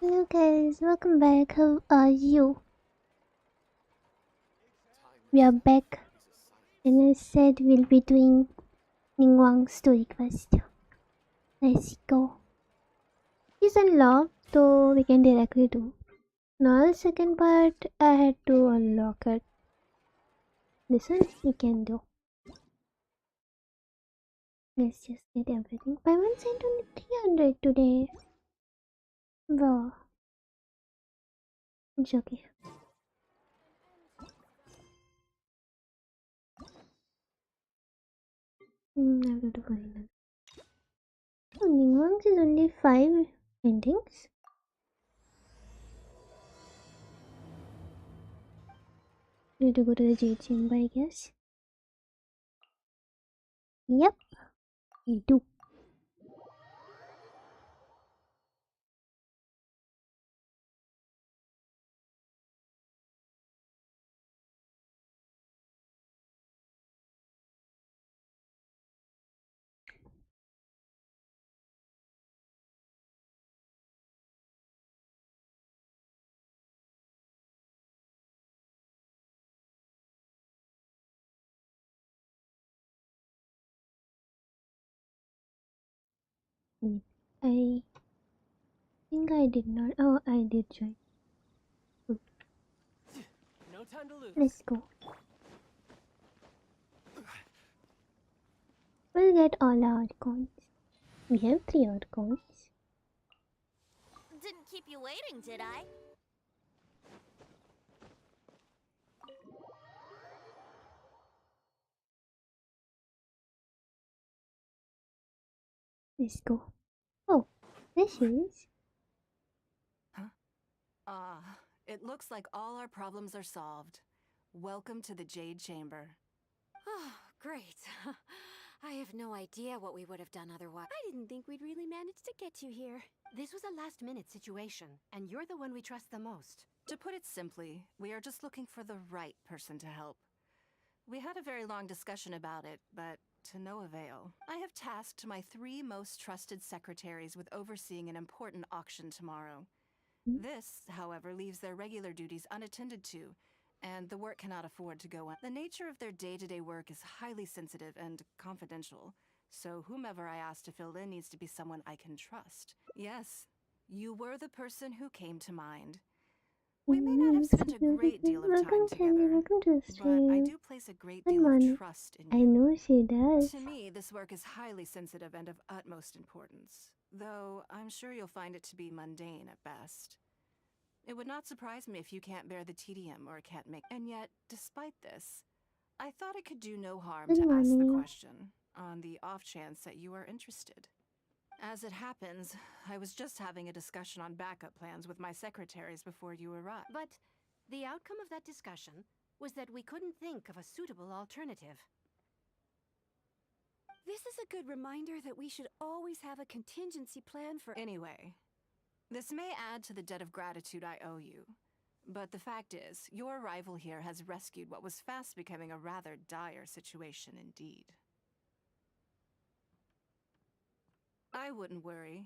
Hello guys, welcome back. How are you? We are back, and I said we'll be doing Ningguang story quest. Let's go. It's unlocked, so we can directly do. Now the second part, I had to unlock it. This one we can do. Let's just get everything. Payment sent only 300 today. Wow, it's okay. I have to do one. Oh, Ningguang is only 5 endings. Need to go to the jade chamber, I guess. Yep, we do. I think I did not. Oh, I did join. Good. No time to lose. Let's go. We'll get all our coins. We have 3 odd coins. Didn't keep you waiting, did I? Let's go. Oh, there she is. Huh? It looks like all our problems are solved. Welcome to the Jade Chamber. Oh, great. I have no idea what we would have done otherwise. I didn't think we'd really manage to get you here. This was a last-minute situation, and you're the one we trust the most. To put it simply, we are just looking for the right person to help. We had a very long discussion about it, but to no avail. I have tasked my 3 most trusted secretaries with overseeing an important auction tomorrow. This, however, leaves their regular duties unattended to, and the work cannot afford to go on. The nature of their day-to-day work is highly sensitive and confidential, so whomever I ask to fill in needs to be someone I can trust. Yes, you were the person who came to mind. We may not have spent a great deal of time together, Welcome to the but I stream. do place a great Good deal morning. of trust in I you. know she does. To me, this work is highly sensitive and of utmost importance, though I'm sure you'll find it to be mundane at best. It would not surprise me if you can't bear the tedium or can't make. And yet, despite this, I thought it could do no harm Good to ask the morning. question, on the off chance that you are interested. As it happens, I was just having a discussion on backup plans with my secretaries before you arrived. But the outcome of that discussion was that we couldn't think of a suitable alternative. This is a good reminder that we should always have a contingency plan for... Anyway, this may add to the debt of gratitude I owe you, but the fact is, your arrival here has rescued what was fast becoming a rather dire situation indeed. I wouldn't worry.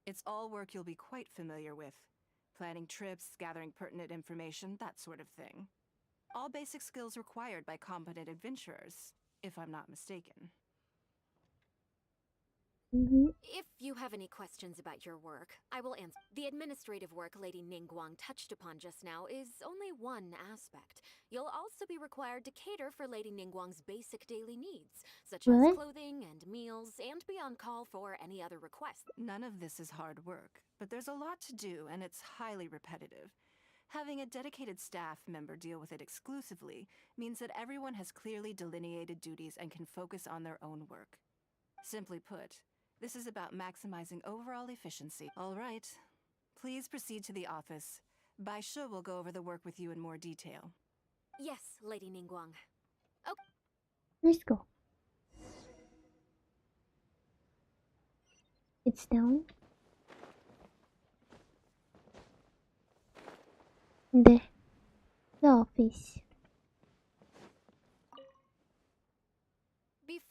It's all work you'll be quite familiar with. Planning trips, gathering pertinent information, that sort of thing. All basic skills required by competent adventurers, if I'm not mistaken. If you have any questions about your work, I will answer. The administrative work Lady Ningguang touched upon just now is only one aspect. You'll also be required to cater for Lady Ningguang's basic daily needs, such as What? clothing and meals, and be on call for any other requests. None of this is hard work, but there's a lot to do and it's highly repetitive. Having a dedicated staff member deal with it exclusively means that everyone has clearly delineated duties and can focus on their own work. Simply put, this is about maximizing overall efficiency. All right, please proceed to the office. Bai Shi will go over the work with you in more detail. Yes, Lady Ningguang. Let's go. It's down. The office.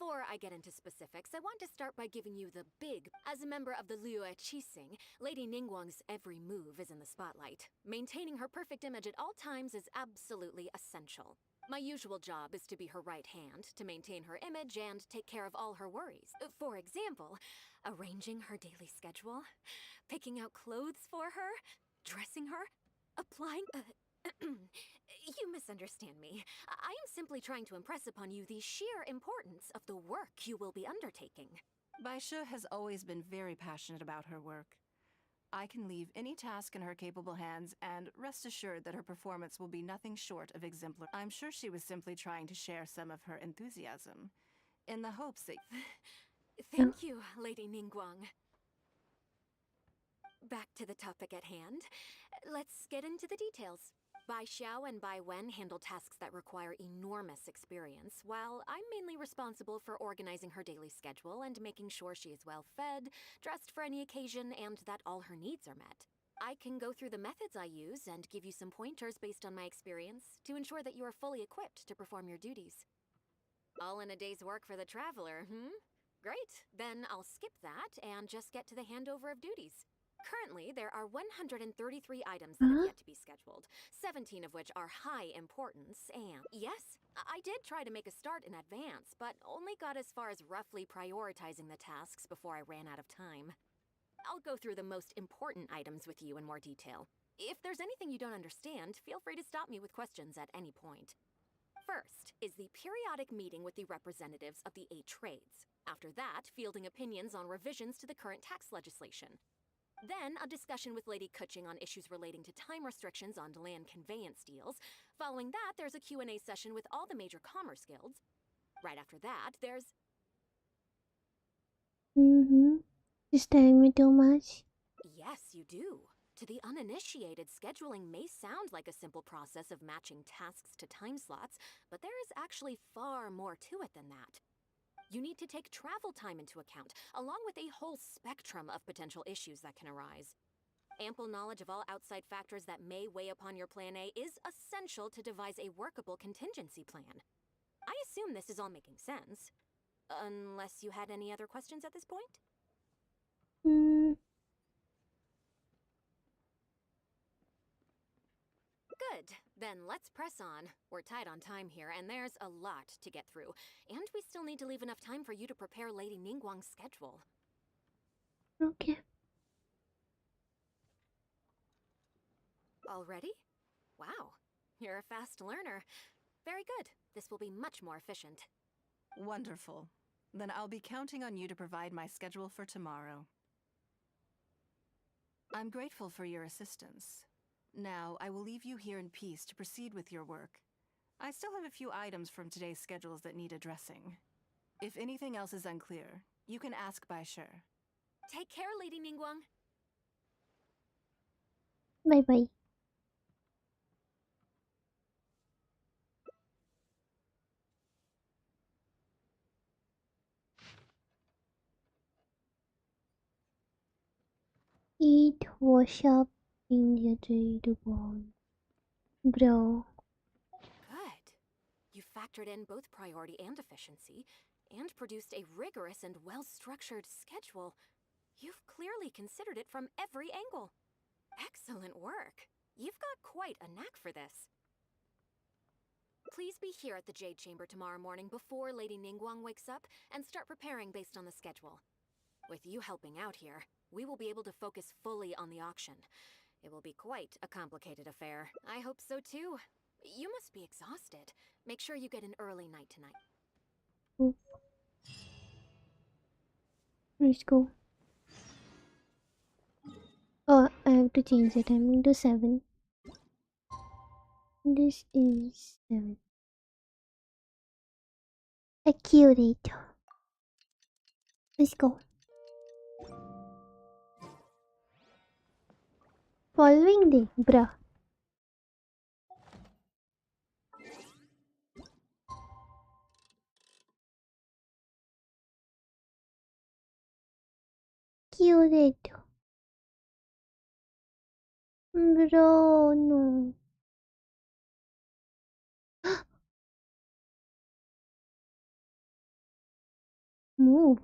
Before I get into specifics, I want to start by giving you the big. As a member of the Liyue Qixing, Lady Ningguang's every move is in the spotlight. Maintaining her perfect image at all times is absolutely essential. My usual job is to be her right hand, to maintain her image and take care of all her worries. For example, arranging her daily schedule, picking out clothes for her, dressing her, applying. You misunderstand me. I am simply trying to impress upon you the sheer importance of the work you will be undertaking. Baisha has always been very passionate about her work. I can leave any task in her capable hands and rest assured that her performance will be nothing short of exemplary. I'm sure she was simply trying to share some of her enthusiasm, in the hopes that... Thank you, Lady Ningguang. Back to the topic at hand. Let's get into the details. Bai Xiao and Bai Wen handle tasks that require enormous experience, while I'm mainly responsible for organizing her daily schedule and making sure she is well fed, dressed for any occasion, and that all her needs are met. I can go through the methods I use and give you some pointers based on my experience to ensure that you are fully equipped to perform your duties. All in a day's work for the traveler, Great, then I'll skip that and just get to the handover of duties. Currently, there are 133 items that have yet to be scheduled, 17 of which are high importance, and yes, I did try to make a start in advance, but only got as far as roughly prioritizing the tasks before I ran out of time. I'll go through the most important items with you in more detail. If there's anything you don't understand, feel free to stop me with questions at any point. First is the periodic meeting with the representatives of the 8 trades. After that, fielding opinions on revisions to the current tax legislation. Then, a discussion with Lady Kuching on issues relating to time restrictions on land conveyance deals. Following that, there's a Q&A session with all the major commerce guilds. Right after that, there's... Is telling me too much? Yes, you do. To the uninitiated, scheduling may sound like a simple process of matching tasks to time slots, but there is actually far more to it than that. You need to take travel time into account, along with a whole spectrum of potential issues that can arise. Ample knowledge of all outside factors that may weigh upon your Plan A is essential to devise a workable contingency plan. I assume this is all making sense. Unless you had any other questions at this point? Good. Then let's press on. We're tight on time here, and there's a lot to get through. And we still need to leave enough time for you to prepare Lady Ningguang's schedule. Okay. Already? Wow. You're a fast learner. Very good. This will be much more efficient. Wonderful. Then I'll be counting on you to provide my schedule for tomorrow. I'm grateful for your assistance. Now, I will leave you here in peace to proceed with your work. I still have a few items from today's schedules that need addressing. If anything else is unclear, you can ask Baisha. Take care, Lady Ningguang. Bye-bye. Eat, wash up, in the to bone. Bro. Good. You factored in both priority and efficiency, and produced a rigorous and well-structured schedule. You've clearly considered it from every angle. Excellent work. You've got quite a knack for this. Please be here at the Jade Chamber tomorrow morning before Lady Ningguang wakes up and start preparing based on the schedule. With you helping out here, we will be able to focus fully on the auction. It will be quite a complicated affair. I hope so too. You must be exhausted. Make sure you get an early night tonight. Let's go. Oh, I have to change the timing to 7. This is 7. Accurate. Let's go. Following day, bruh. Accurate. Bro, no. Move.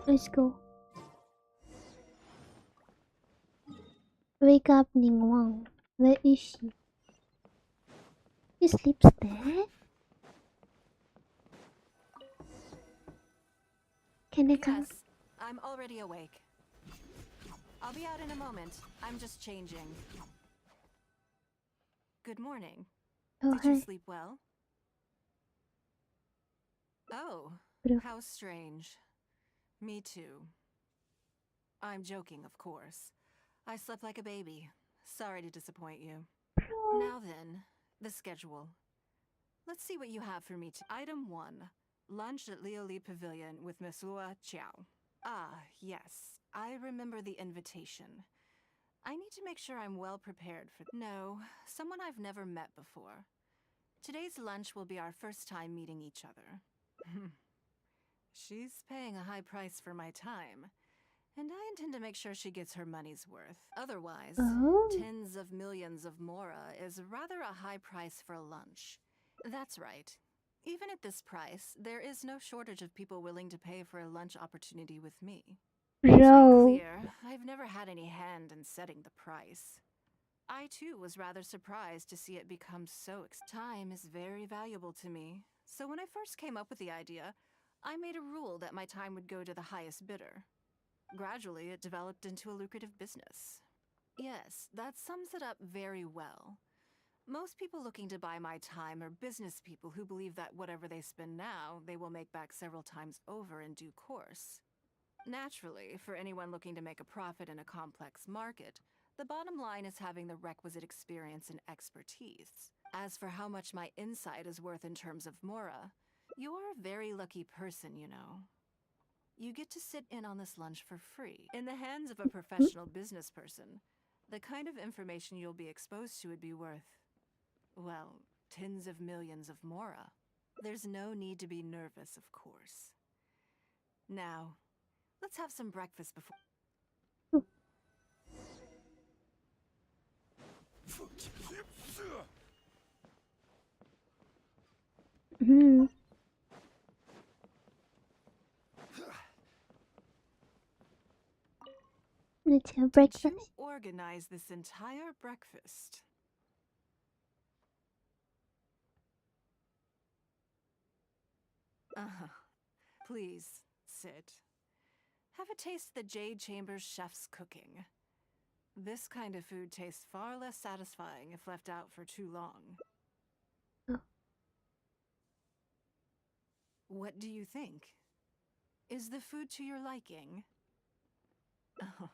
Let's go. Wake up, Ningguang. Where is she? She sleeps there? Can I come? Yes, I'm already awake. I'll be out in a moment. I'm just changing. Good morning. Oh, Did you hi. sleep well? Oh, Bro. how strange. Me too. I'm joking, of course. I slept like a baby. Sorry to disappoint you. Bro. Now then, the schedule. Let's see what you have for me. Item 1. Lunch at Lioli Pavilion with Miss Lua Chiao. Ah, yes. I remember the invitation. I need to make sure I'm well prepared for... No, someone I've never met before. Today's lunch will be our first time meeting each other. She's paying a high price for my time, and I intend to make sure she gets her money's worth. Otherwise, Oh. tens of millions of mora is rather a high price for lunch. That's right. Even at this price, there is no shortage of people willing to pay for a lunch opportunity with me. To be Bro. clear, I've never had any hand in setting the price. I too was rather surprised to see it become so time is very valuable to me. So when I first came up with the idea, I made a rule that my time would go to the highest bidder. Gradually, it developed into a lucrative business. Yes, that sums it up very well. Most people looking to buy my time are business people who believe that whatever they spend now, they will make back several times over in due course. Naturally, for anyone looking to make a profit in a complex market, the bottom line is having the requisite experience and expertise. As for how much my insight is worth in terms of mora, you're a very lucky person, you know. You get to sit in on this lunch for free. In the hands of a professional business person, the kind of information you'll be exposed to would be worth, well, tens of millions of mora. There's no need to be nervous, of course. Now, let's have some breakfast before... Hmm. Let's have Did you breakfast. organize this entire breakfast? Uh-huh. Please, sit. Have a taste of the Jade Chamber's chef's cooking. This kind of food tastes far less satisfying if left out for too long. Oh. What do you think? Is the food to your liking? Oh,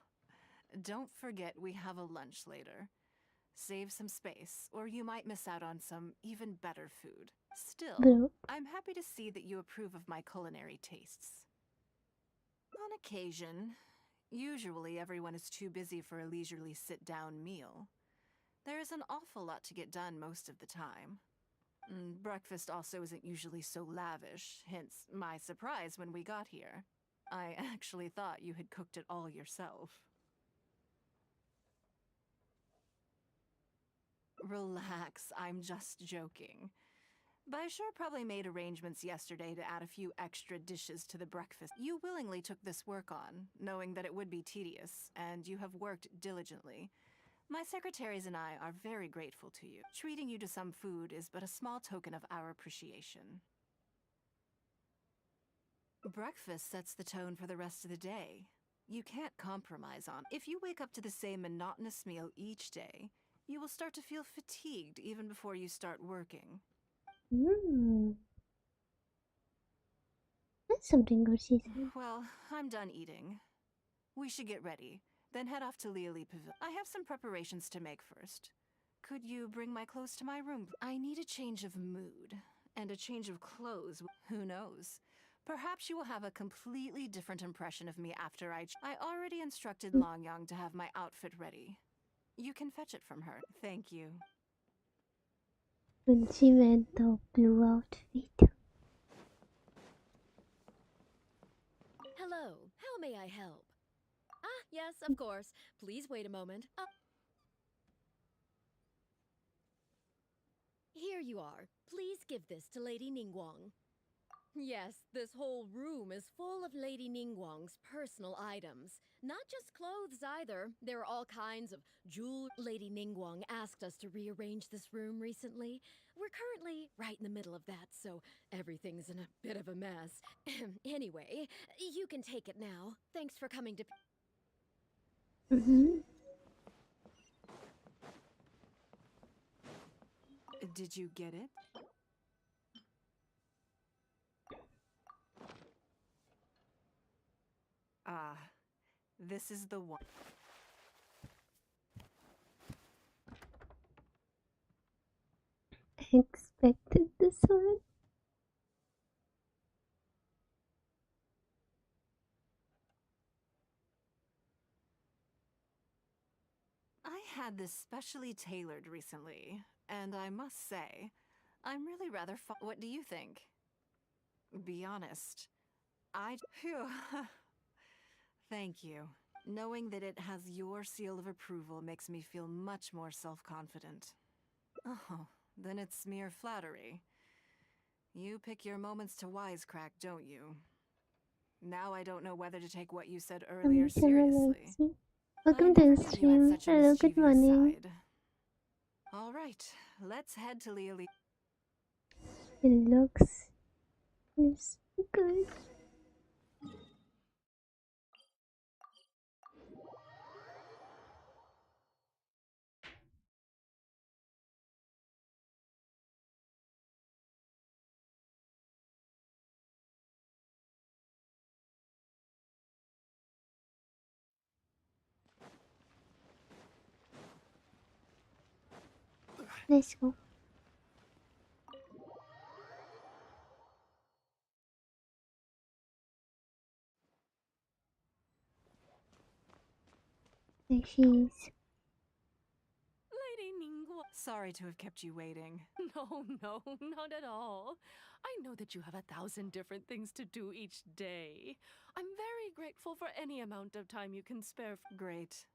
don't forget we have a lunch later. Save some space, or you might miss out on some even better food. Still, Bro. I'm happy to see that you approve of my culinary tastes. On occasion, usually everyone is too busy for a leisurely sit-down meal. There is an awful lot to get done most of the time. Breakfast also isn't usually so lavish, hence my surprise when we got here. I actually thought you had cooked it all yourself. Relax, I'm just joking. Baishar probably made arrangements yesterday to add a few extra dishes to the breakfast. You willingly took this work on, knowing that it would be tedious, and you have worked diligently. My secretaries and I are very grateful to you. Treating you to some food is but a small token of our appreciation. Breakfast sets the tone for the rest of the day. You can't compromise on. If you wake up to the same monotonous meal each day, you will start to feel fatigued even before you start working. Hmm. That's something good, season. Well, I'm done eating. We should get ready, then head off to Lioli Pavilion. I have some preparations to make first. Could you bring my clothes to my room? I need a change of mood, and a change of clothes. Who knows? Perhaps you will have a completely different impression of me after I already instructed Longyang to have my outfit ready. You can fetch it from her. Thank you. When she wear the blue outfit. Hello, How may I help? Ah, yes, of course. Please wait a moment. Here you are. Please give this to Lady Ningguang. Yes, this whole room is full of Lady Ningguang's personal items. Not just clothes either. There are all kinds of jewelry. Lady Ningguang asked us to rearrange this room recently. We're currently right in the middle of that, so everything's in a bit of a mess. Anyway, you can take it now. Thanks for coming to... Mm-hmm. Did you get it? Ah, this is the one. I expected this one. I had this specially tailored recently, and I must say, I'm really rather What do you think? Be honest. Phew. Thank you. Knowing that it has your seal of approval makes me feel much more self-confident. Oh, then it's mere flattery. You pick your moments to wisecrack, don't you? Now I don't know whether to take what you said earlier seriously. Welcome I to never the knew you had stream. such a Hello, good mischievous morning. side. All right, let's head to Leoli. It looks good. Let's go. There she is. Lady Ningguang. Sorry to have kept you waiting. No, no, not at all. I know that you have 1,000 different things to do each day. I'm very grateful for any amount of time you can spare. Great.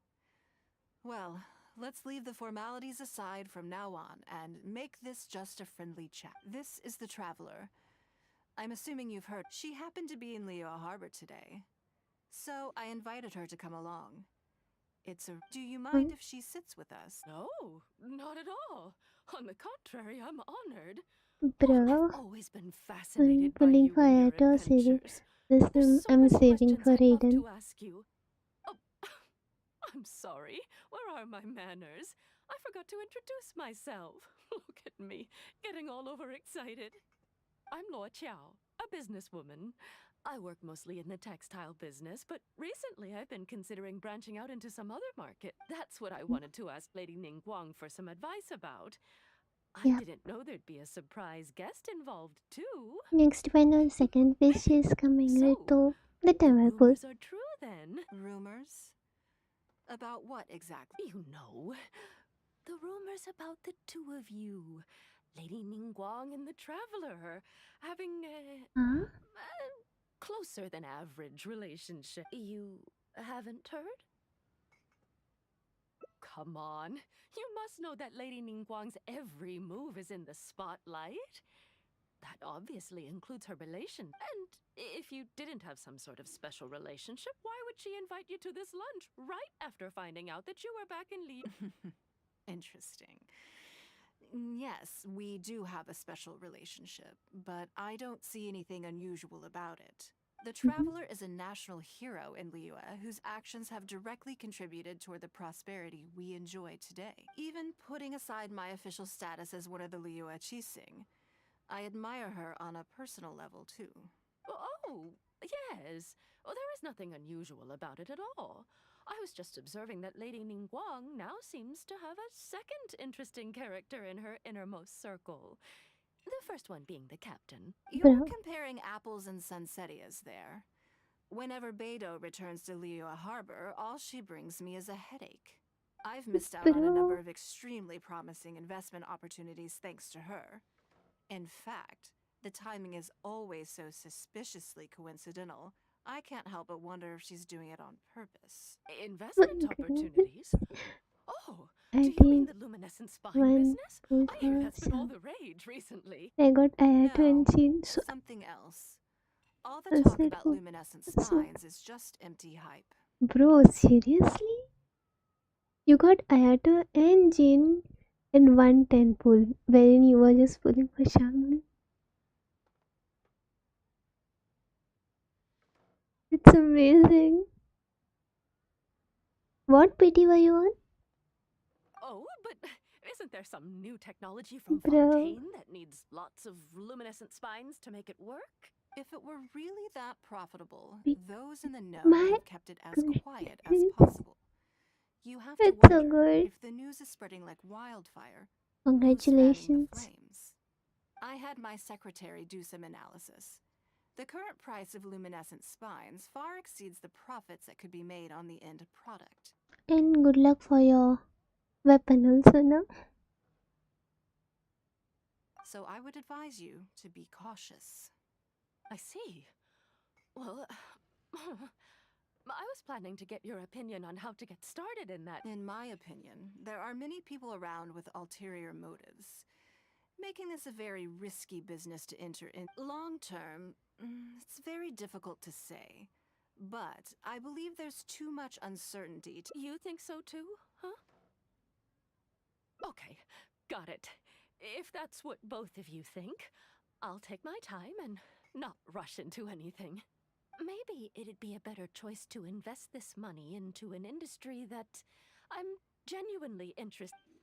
Well, let's leave the formalities aside from now on and make this just a friendly chat. This is the Traveler. I'm assuming you've heard. She happened to be in Leo Harbor today, so I invited her to come along. Do you mind if she sits with us? No, not at all. On the contrary, I'm honored. Bro, I've always been I'm fascinated by pulling you for and your Ayato saving. adventures. This There's so I'm many saving questions for I'd love Aiden. to ask you. Oh, I'm sorry. Where are my manners? I forgot to introduce myself. Look at me, getting all overexcited. I'm Law Chiao, a businesswoman. I work mostly in the textile business, but recently I've been considering branching out into some other market. That's what I wanted to ask Lady Ningguang for some advice about. I Yeah. didn't know there'd be a surprise guest involved, too. Next one on second wish is coming So, to the the temple. rumors are true then. Rumors? About what exactly? You know, the rumors about the two of you, Lady Ningguang and the Traveler, having Huh? a closer than average relationship. You haven't heard? Come on, you must know that Lady Ningguang's every move is in the spotlight. That obviously includes her relation. And if you didn't have some sort of special relationship, why would she invite you to this lunch right after finding out that you were back in Lee? Interesting. Yes, we do have a special relationship, but I don't see anything unusual about it. The Traveler is a national hero in Liyue whose actions have directly contributed toward the prosperity we enjoy today. Even putting aside my official status as one of the Liyue Qixing, I admire her on a personal level too. Oh, yes. Oh, there is nothing unusual about it at all. I was just observing that Lady Ningguang now seems to have a second interesting character in her innermost circle. The first one being the captain. You're comparing apples and sunsettias there. Whenever Beidou returns to Liyue Harbor, all she brings me is a headache. I've missed out on a number of extremely promising investment opportunities thanks to her. In fact, the timing is always so suspiciously coincidental. I can't help but wonder if she's doing it on purpose. Investment opportunities? Oh, I do you mean did the luminescent spine one business? pull I hear for that's been all some. the rage recently. I got Ayato No, and Shin, so something else. All the I talk said, about oh, luminescent so, spines is just empty hype. bro, seriously? You got Ayato and Jin in one 10 pull, wherein you were just pulling for Shangli. It's amazing. What PT were you on? Oh, but isn't there some new technology from Bro, Fontaine that needs lots of luminescent spines to make it work? If it were really that profitable, P- those in the know would my have kept it as quiet as goodness. possible. You have to It's so wonder, good. if the news is spreading like wildfire, who's fanning the Congratulations. flames? I had my secretary do some analysis. The current price of luminescent spines far exceeds the profits that could be made on the end product. And good luck for your weapon also, no? So I would advise you to be cautious. I see. Well, I was planning to get your opinion on how to get started in that. In my opinion, there are many people around with ulterior motives, making this a very risky business to enter in. Long term, it's very difficult to say. But I believe there's too much uncertainty to. You think so too, huh? Okay, got it. If that's what both of you think, I'll take my time and not rush into anything. Maybe it'd be a better choice to invest this money into an industry that I'm genuinely interested.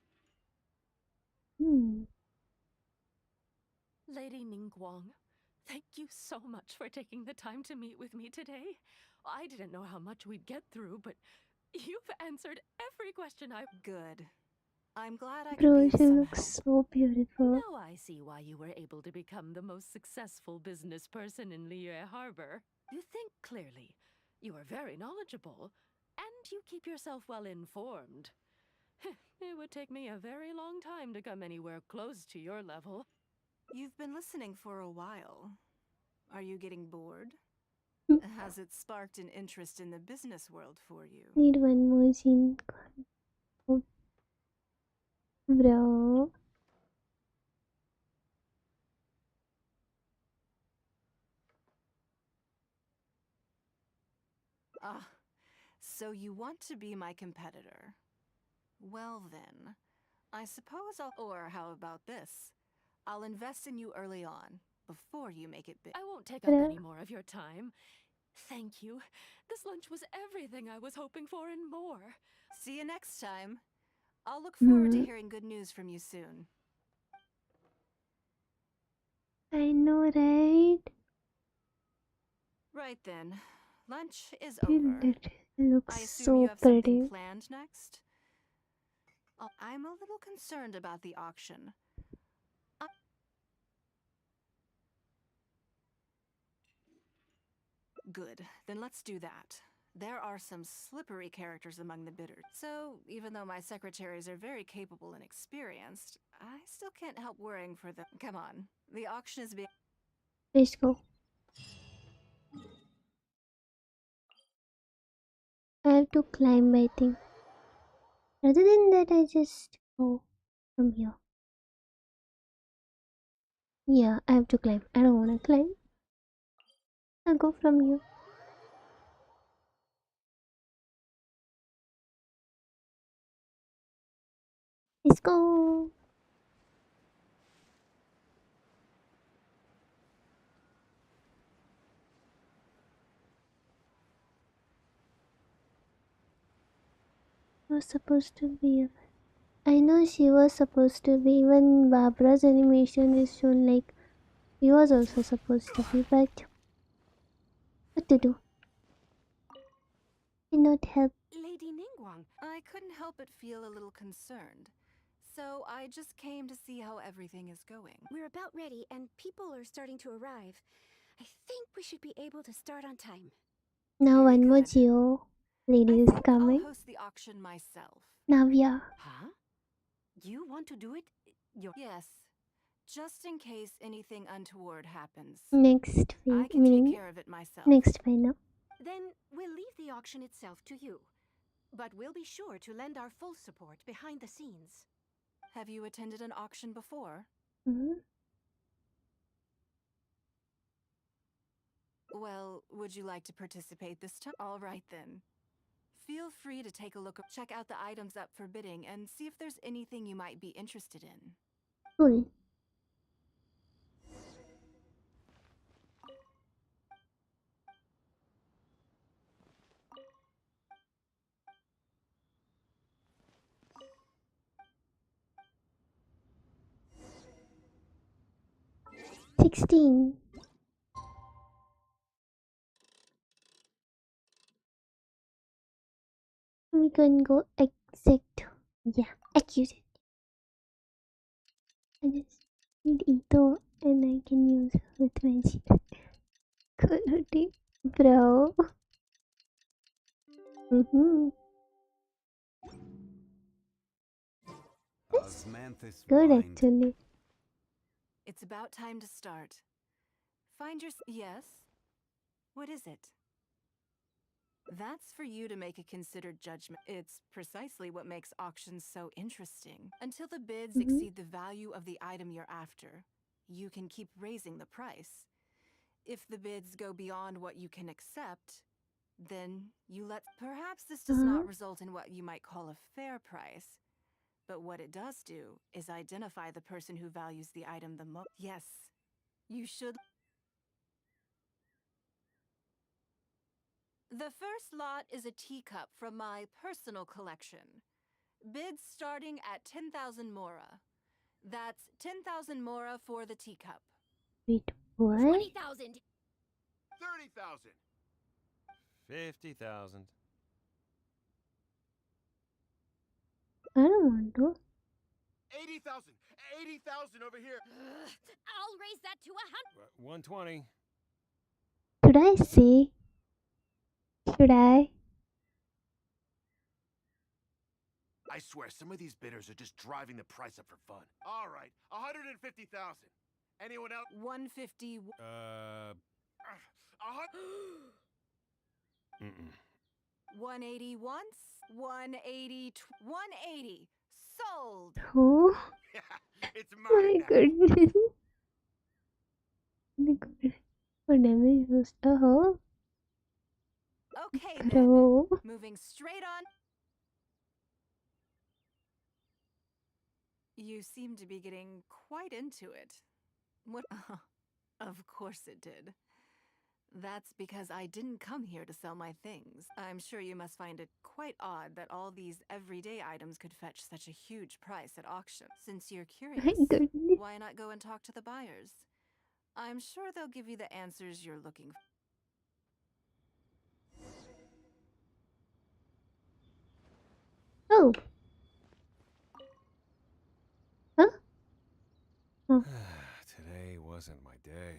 Hmm. Lady Ningguang, thank you so much for taking the time to meet with me today. I didn't know how much we'd get through, but you've answered every question I... Good. I'm glad I could Bro, be of she some looks help. so beautiful. Now I see why you were able to become the most successful business person in Liyue Harbor. You think clearly, you are very knowledgeable, and you keep yourself well informed. It would take me a very long time to come anywhere close to your level. You've been listening for a while. Are you getting bored? Has it sparked an interest in the business world for you? Need one more scene. Oh, bro. Ah, so you want to be my competitor? Well then, I suppose I'll... Or how about this? I'll invest in you early on, before you make it big. I won't take up Bro. any more of your time. Thank you. This lunch was everything I was hoping for and more. See you next time. I'll look forward to Hmm. hearing good news from you soon. I know, right? Right then, lunch is She over. literally looks I assume so you have something pretty. planned next? Oh, I'm a little concerned about the auction. Good, then let's do that. There are some slippery characters among the bidders, so even though my secretaries are very capable and experienced, I still can't help worrying for them. Come on, the auction is being... Let's go. I have to climb, I think. Rather than that, I just go from here. Yeah, I have to climb. I don't want to climb. I'll go from here. Let's go. Was supposed to be. I know she was supposed to be. Even Barbara's animation is shown like he was also supposed to be, but what to do? Cannot help. Lady Ningguang, I couldn't help but feel a little concerned. So I just came to see how everything is going. we're about ready and people are starting to arrive. I think we should be able to start on time. Now Very one more good. Geo I lady is think I'll coming. host the auction myself. Navya. Huh? You want to do it? Yes, just in case anything untoward happens. Next I week, can take meaning care of it myself. next final. Then we'll leave the auction itself to you. But we'll be sure to lend our full support behind the scenes. Have you attended an auction before? Hmm? Well, would you like to participate this time? All right then. Feel free to take a look, check out the items up for bidding, and see if there's anything you might be interested in. Cool. $16. We can go exact. Yeah, accurate. I just need Ito and I can use with magic. Quality. Bro. Mm-hmm. That's good actually. It's about time to start. Find your... Yes? What is it? That's for you to make a considered judgment. It's precisely what makes auctions so interesting. Until the bids exceed the value of the item you're after, you can keep raising the price. If the bids go beyond what you can accept, then you let... Perhaps this does not result in what you might call a fair price, but what it does do is identify the person who values the item the most. Yes, you should... The first lot is a teacup from my personal collection. Bids starting at 10,000 mora. That's 10,000 mora for the teacup. Wait, what? 20,000. 30,000. 50,000. I don't want to. 80,000. 80,000 over here. I'll raise that to 120. Should I say? Should I? I swear, some of these bidders are just driving the price up for fun. All right, 150,000. Anyone else? 150. Mm-mm. 180 once. 180. 180. Sold. Oh It's my mine now. goodness. My goodness. For damage boost. Oh, Okay then. bro. Moving straight on. You seem to be getting quite into it. What? Of course it did. That's because I didn't come here to sell my things. I'm sure you must find it quite odd that all these everyday items could fetch such a huge price at auction. Since you're curious, My goodness. why not go and talk to the buyers? I'm sure they'll give you the answers you're looking for. Oh. Huh? Oh. Today wasn't my day.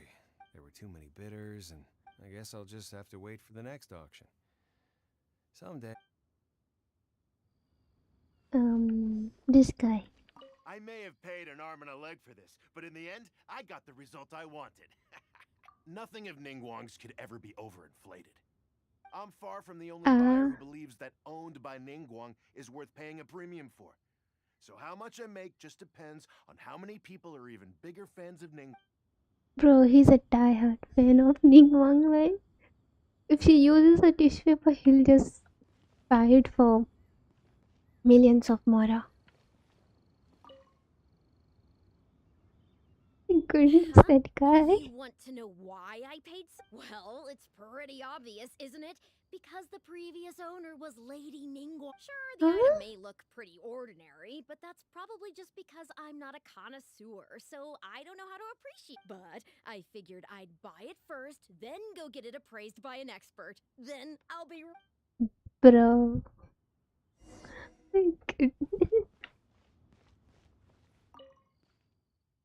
There were too many bidders, and I guess I'll just have to wait for the next auction. Someday. This guy. I may have paid an arm and a leg for this, but in the end, I got the result I wanted. Nothing of Ningguang's could ever be overinflated. I'm far from the only buyer who believes that owned by Ningguang is worth paying a premium for. So how much I make just depends on how many people are even bigger fans of Ningguang. Bro, he's a diehard fan of Ningguang, right? If she uses a tissue paper, he'll just buy it for millions of mora. Goodness, that guy. You want to know why I paid Well, it's pretty obvious, isn't it? Because the previous owner was Lady Ningguang. Sure, the item may look pretty ordinary, but that's probably just because I'm not a connoisseur, so I don't know how to appreciate. But I figured I'd buy it first, then go get it appraised by an expert. Then I'll be... Bro. My goodness.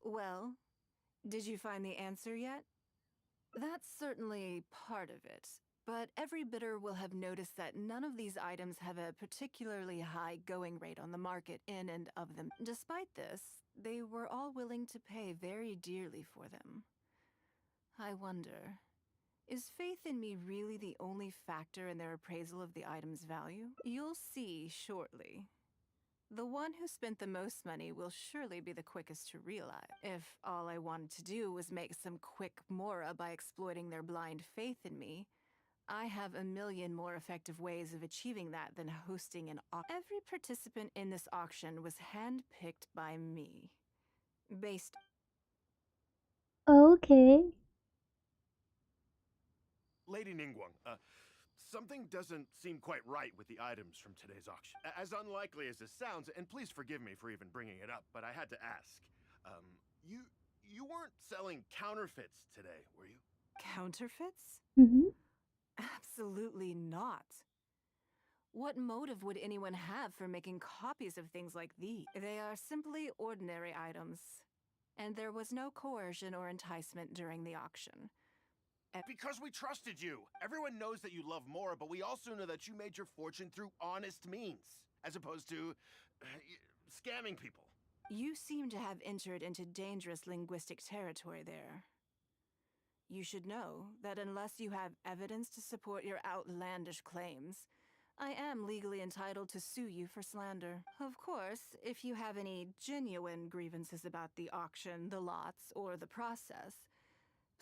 Well, did you find the answer yet? That's certainly part of it. But every bidder will have noticed that none of these items have a particularly high going rate on the market in and of them. Despite this, they were all willing to pay very dearly for them. I wonder, Is faith in me really the only factor in their appraisal of the item's value? You'll see shortly. The one who spent the most money will surely be the quickest to realize. If all I wanted to do was make some quick mora by exploiting their blind faith in me, I have a million more effective ways of achieving that than hosting an auction. Every participant in this auction was handpicked by me. Based Okay. Lady Ningguang, something doesn't seem quite right with the items from today's auction. As unlikely as this sounds, and please forgive me for even bringing it up, but I had to ask. You weren't selling counterfeits today, were you? counterfeits? Mm-hmm. Absolutely not. What motive would anyone have for making copies of things like these? They are simply ordinary items, and there was no coercion or enticement during the auction. Because we trusted you. Everyone knows that you love Mora, but we also know that you made your fortune through honest means, as opposed to scamming people. You seem to have entered into dangerous linguistic territory there. You should know that unless you have evidence to support your outlandish claims, I am legally entitled to sue you for slander. Of course, if you have any genuine grievances about the auction, the lots, or the process,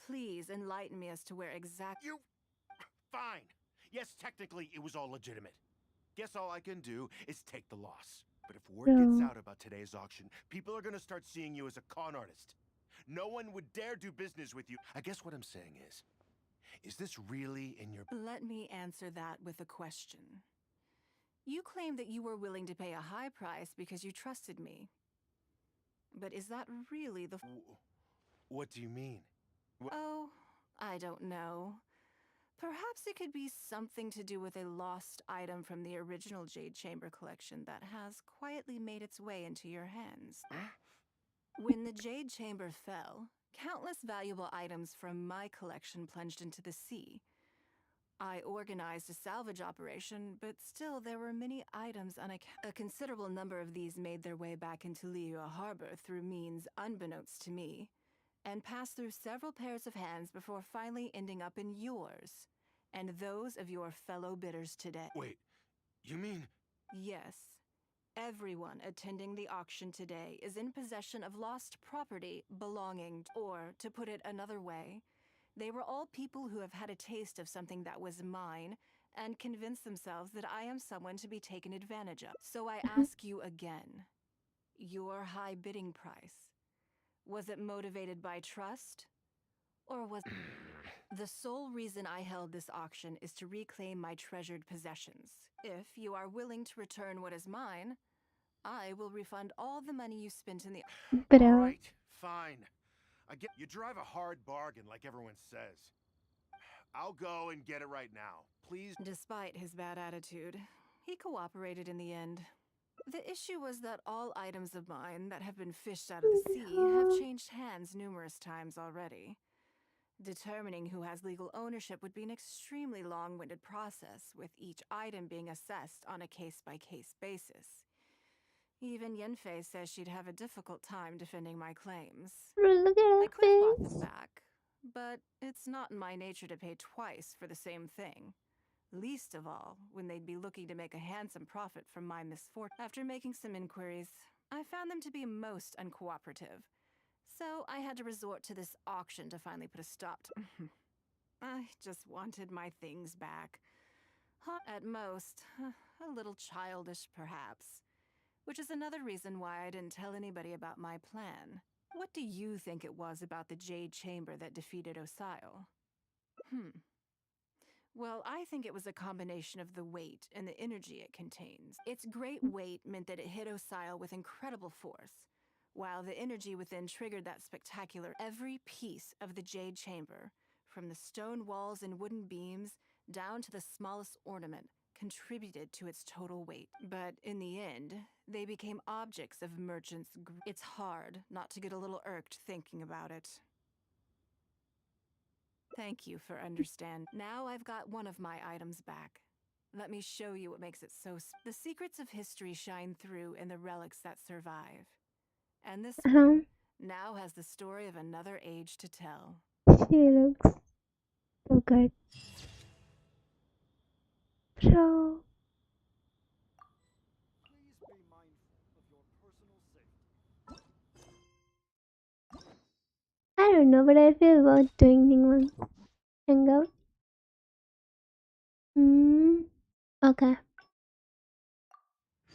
please enlighten me as to where exactly. You... Fine. Yes, technically it was all legitimate. Guess all I can do is take the loss. But if word gets No. out about today's auction, people are gonna start seeing you as a con artist. No one would dare do business with you. I guess what I'm saying is this really in your... Let me answer that with a question. You claim that you were willing to pay a high price because you trusted me. But is that really the... What do you mean? Oh, I don't know. Perhaps it could be something to do with a lost item from the original Jade Chamber collection that has quietly made its way into your hands. When the Jade Chamber fell, countless valuable items from my collection plunged into the sea. I organized a salvage operation, but still there were many items unaccounted. A considerable number of these made their way back into Liyue Harbor through means unbeknownst to me, and passed through several pairs of hands before finally ending up in yours, and those of your fellow bidders today. Wait, you mean... Yes. Everyone attending the auction today is in possession of lost property belonging, or, to put it another way, they were all people who have had a taste of something that was mine and convinced themselves that I am someone to be taken advantage of. So I ask you again, your high bidding price, was it motivated by trust? Or was the sole reason I held this auction is to reclaim my treasured possessions? If you are willing to return what is mine, I will refund all the money you spent in the... Bro. All right, fine. I get you drive a hard bargain like everyone says. I'll go and get it right now. Please. Despite his bad attitude, he cooperated in the end. The issue was that all items of mine that have been fished out of the sea have changed hands numerous times already. Determining who has legal ownership would be an extremely long-winded process, with each item being assessed on a case-by-case basis. Even Yenfei says she'd have a difficult time defending my claims. Look at her I could have bought them face. back, but it's not in my nature to pay twice for the same thing. Least of all, when they'd be looking to make a handsome profit from my misfortune. After making some inquiries, I found them to be most uncooperative. So I had to resort to this auction to finally put a stop to... I just wanted my things back. At most, a little childish perhaps. Which is another reason why I didn't tell anybody about my plan. What do you think it was about the Jade Chamber that defeated Osile? Well, I think it was a combination of the weight and the energy it contains. Its great weight meant that it hit Osile with incredible force, while the energy within triggered that spectacular... Every piece of the Jade Chamber, from the stone walls and wooden beams down to the smallest ornament, contributed to its total weight. But in the end, they became objects of merchants' It's hard not to get a little irked thinking about it. Thank you for understanding. Now I've got one of my items back. Let me show you what makes it so... The secrets of history shine through in the relics that survive. And this one now has the story of another age to tell. She looks Oh god. Bro. I don't know, but I feel about doing Ningguang Hangout. Okay.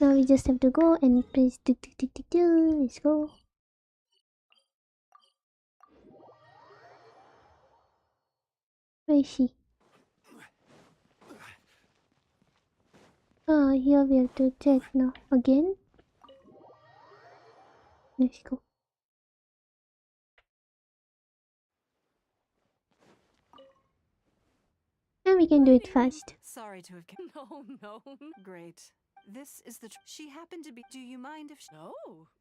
Now we just have to go and press do do do do do. Let's go. Where is she? Oh, here we have to check now. Again? Let's go. And we can do it fast. Sorry to have. No, no. Great. This is the. She happened to be. Do you mind if? No,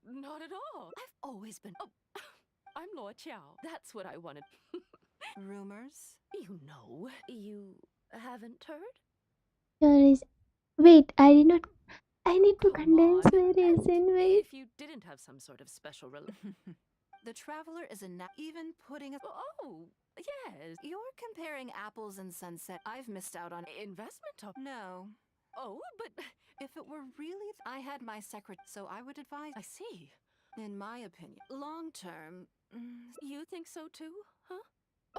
not at all. I've always been. Oh, I'm Lord Chow. That's what I wanted. Rumors? You know, you haven't heard? There is. Wait, I did not. I need to Come condense on. my reason. Wait. If you didn't have some sort of special The traveler is a even putting a. Oh, yes. You're comparing apples and sunset. I've missed out on. Investment top. No. Oh, but If it were really. I had my secretary, so I would advise. I see. In my opinion, long term. You think so too, huh?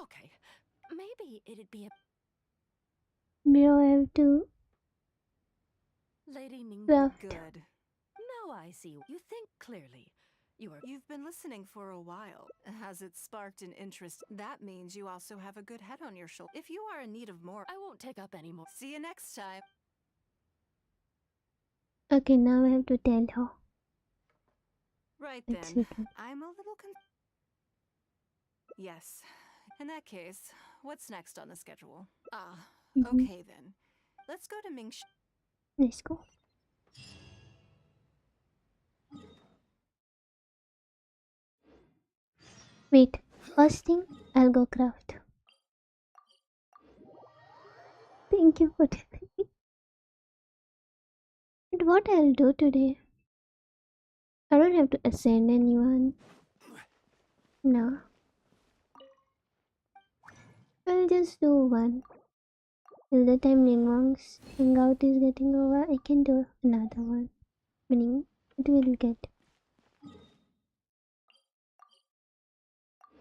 Okay. Maybe it'd be a Bro, I have to Lady Ningguang. craft. Good. Now I see. You think clearly. You've been listening for a while. Has it sparked an interest? That means you also have a good head on your shoulder. If you are in need of more, I won't take up any more. see you next time. Okay, now I have to tell her. Right Let's then. see. I'm a little Yes. In that case, what's next on the schedule? Okay then. Let's go to Mingshi. Let's go. Wait, first thing, I'll go craft. Thank you for telling me. But what I'll do today? I don't have to ascend anyone. No. I'll just do one. Till the time Ningguang's hangout is getting over, I can do another one. Meaning, it will get.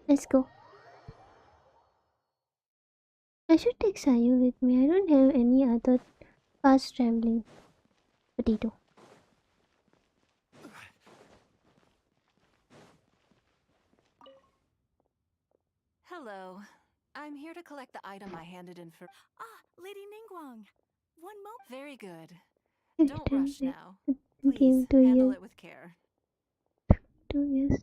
Let's go. I should take Sayu with me. I don't have any other fast traveling potato. Hello. I'm here to collect the item I handed in for. Lady Ningguang. One moment. Very good. I Don't rush returned now. the Please game to handle you it with care. 2 years.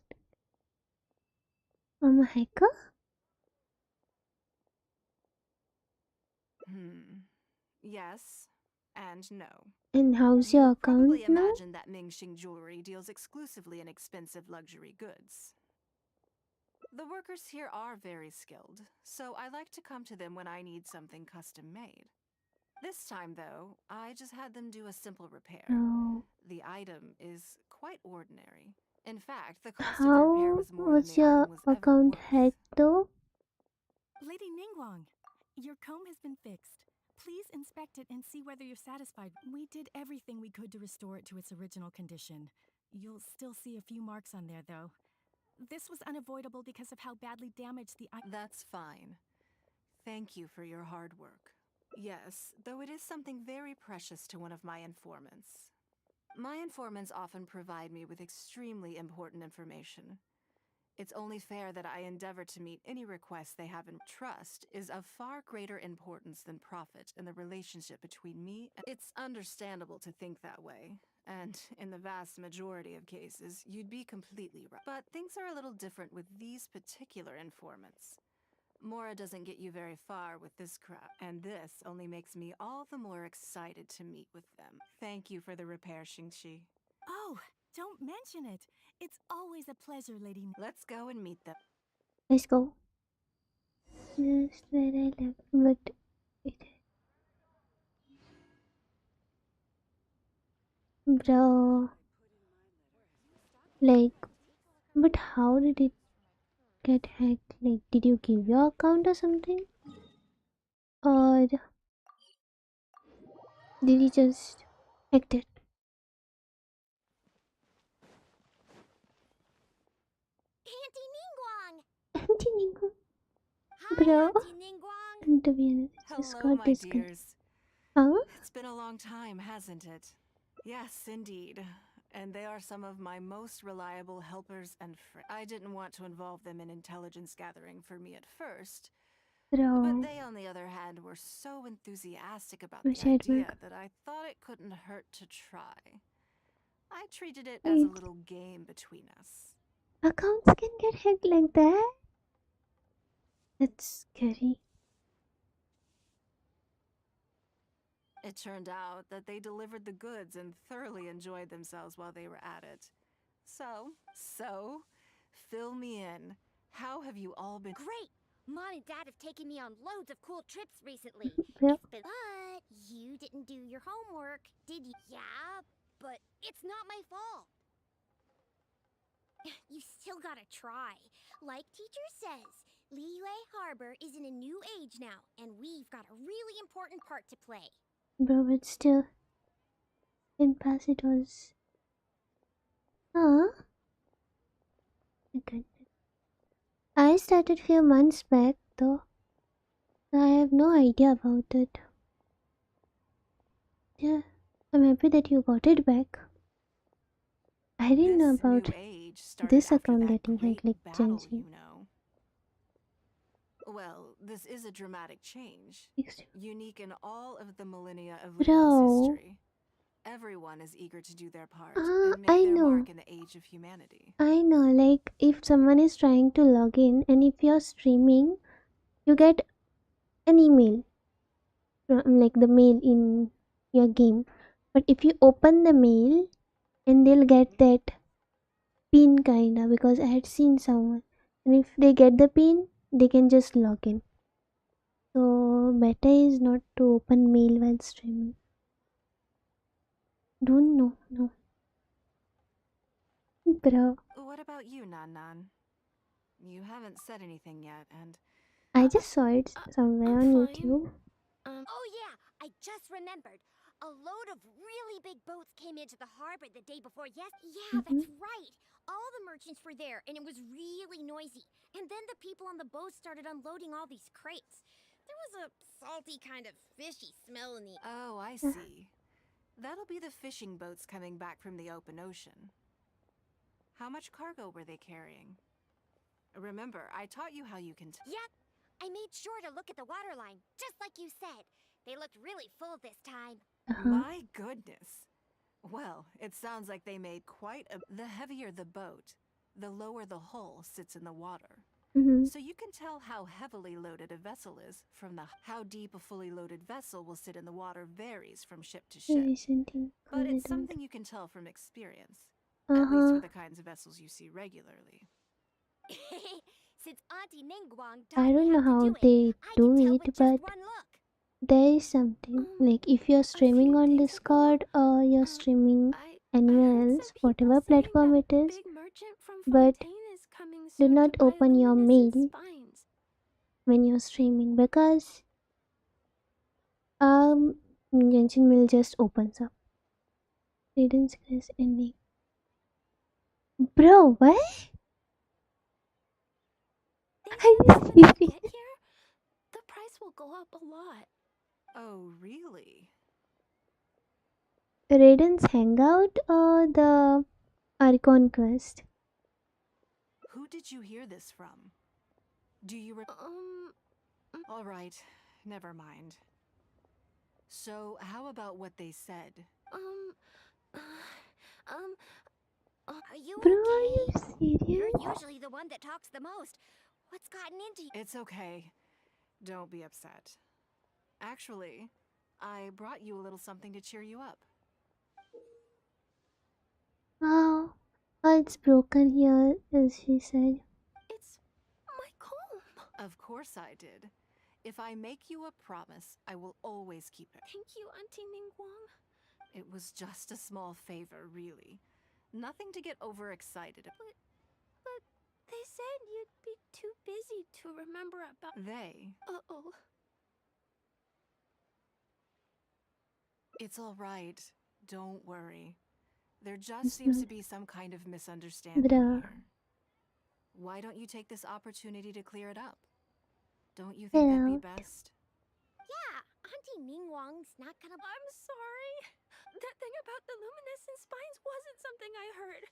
I'm a hacker? Yes and no. And how's your You account probably now? imagine that Mingxing Jewelry deals exclusively in expensive luxury goods. The workers here are very skilled, so I like to come to them when I need something custom made. This time, though, I just had them do a simple repair. Oh. The item is quite ordinary. In fact, the cost of the repair How was more than was the your item was ever account worth. hacked though? Lady Ningguang, your comb has been fixed. Please inspect it and see whether you're satisfied. We did everything we could to restore it to its original condition. You'll still see a few marks on there, though. This was unavoidable because of how badly damaged the eye. That's fine. Thank you for your hard work. Yes, though it is something very precious to one of my informants. My informants often provide me with extremely important information. It's only fair that I endeavor to meet any requests they have, and trust is of far greater importance than profit in the relationship between me and— It's understandable to think that way, and in the vast majority of cases, you'd be completely right. But things are a little different with these particular informants. Mora doesn't get you very far with this crowd, and this only makes me all the more excited to meet with them. Thank you for the repair, Xingxi. Oh, don't mention it. It's always a pleasure, Lady. Let's go and meet them. Let's go. Just where I left, but bro, like, but how did it get hacked? Like, did you give your account or something? Or did he just act it? Auntie Ningguang! Auntie Ningguang. Hi, Bro. Auntie Ningguang! And to be honest, it just Hello, got my disconnected. dears. Huh? It's been a long time, hasn't it? Yes, indeed. And they are some of my most reliable helpers and friends. I didn't want to involve them in intelligence gathering for me at first, but Bro. they, on the other hand, were so enthusiastic about Which the idea admin? that I thought it couldn't hurt to try. I treated it as a Wait. little game between us. Accounts can get hacked like that? That's scary. It turned out that they delivered the goods and thoroughly enjoyed themselves while they were at it. So, fill me in. How have you all been? Great! Mom and Dad have taken me on loads of cool trips recently. Bro. But you didn't do your homework, did you? Yeah, but it's not my fault. You still gotta try. Like teacher says, Liyue Harbor is in a new age now, and we've got a really important part to play. Bro, but still. In past it was. Huh? Okay. I started few months back though. I have no idea about it. Yeah, I'm happy that you got it back. I didn't know This about new age started this after account that getting hacked great like battle, Genshin. you know. Well, this is a dramatic change, Next. unique in all of the millennia of Bro. Leo's history. Everyone is eager to do their part and make I their know. mark in the age of humanity. I know, like if someone is trying to log in and if you're streaming, you get an email from like the mail in your game. But if you open the mail and they'll get that pin kinda because I had seen someone. And if they get the pin, they can just log in. So better is not to open mail while streaming. Don't know, no. Bro, What about you, Nan Nan? You haven't said anything yet, and I just saw it somewhere I'm on fine. YouTube. Oh yeah, I just remembered. A load of really big boats came into the harbor the day before Yeah, that's right. All the merchants were there, and it was really noisy. And then the people on the boat started unloading all these crates. There was a salty kind of fishy smell in the oh, I see. That'll be the fishing boats coming back from the open ocean. How much cargo were they carrying? Remember, I taught you how you can Yep, I made sure to look at the waterline, just like you said. They looked really full this time. My goodness. Well, it sounds like they made quite a... The heavier the boat, the lower the hull sits in the water. So you can tell how heavily loaded a vessel is from the... How deep a fully loaded vessel will sit in the water varies from ship to ship. But it's something you can tell from experience. At least for the kinds of vessels you see regularly. Since Auntie Ningguang taught I me don't know how to how do it, they I do can tell it, with but just one look. there is something. Like if you're streaming few on days Discord or you're streaming I anywhere heard else, some people whatever saying platform that it a is, big merchant from but Fontaine is coming do soon not to buy open your luminescent mail spines. when you're streaming because Genshin will just opens up. Radiance is ending. Bro, what? They Are said you that when you serious? get here, the price will go up a lot. Oh, really? Raiden's Hangout or the Archon quest? Who did you hear this from? Do you All right, never mind. So, how about what they said? Are you Bro, are okay? you You're serious? usually the one that talks the most. What's gotten into you? It's okay. Don't be upset. Actually, I brought you a little something to cheer you up. Wow. Oh, it's broken here, as she said. It's my comb. Of course I did. If I make you a promise, I will always keep it. Thank you, Auntie Ningguang. It was just a small favor, really. Nothing to get overexcited about. But they said you'd be too busy to remember about... They? Uh-oh. It's all right. Don't worry. There just It's seems not. to be some kind of misunderstanding Bruh. here. Why don't you take this opportunity to clear it up? Don't you think that'd be Hello. best? Yeah, Auntie Ningguang's not gonna. I'm sorry. That thing about the luminescent spines wasn't something I heard.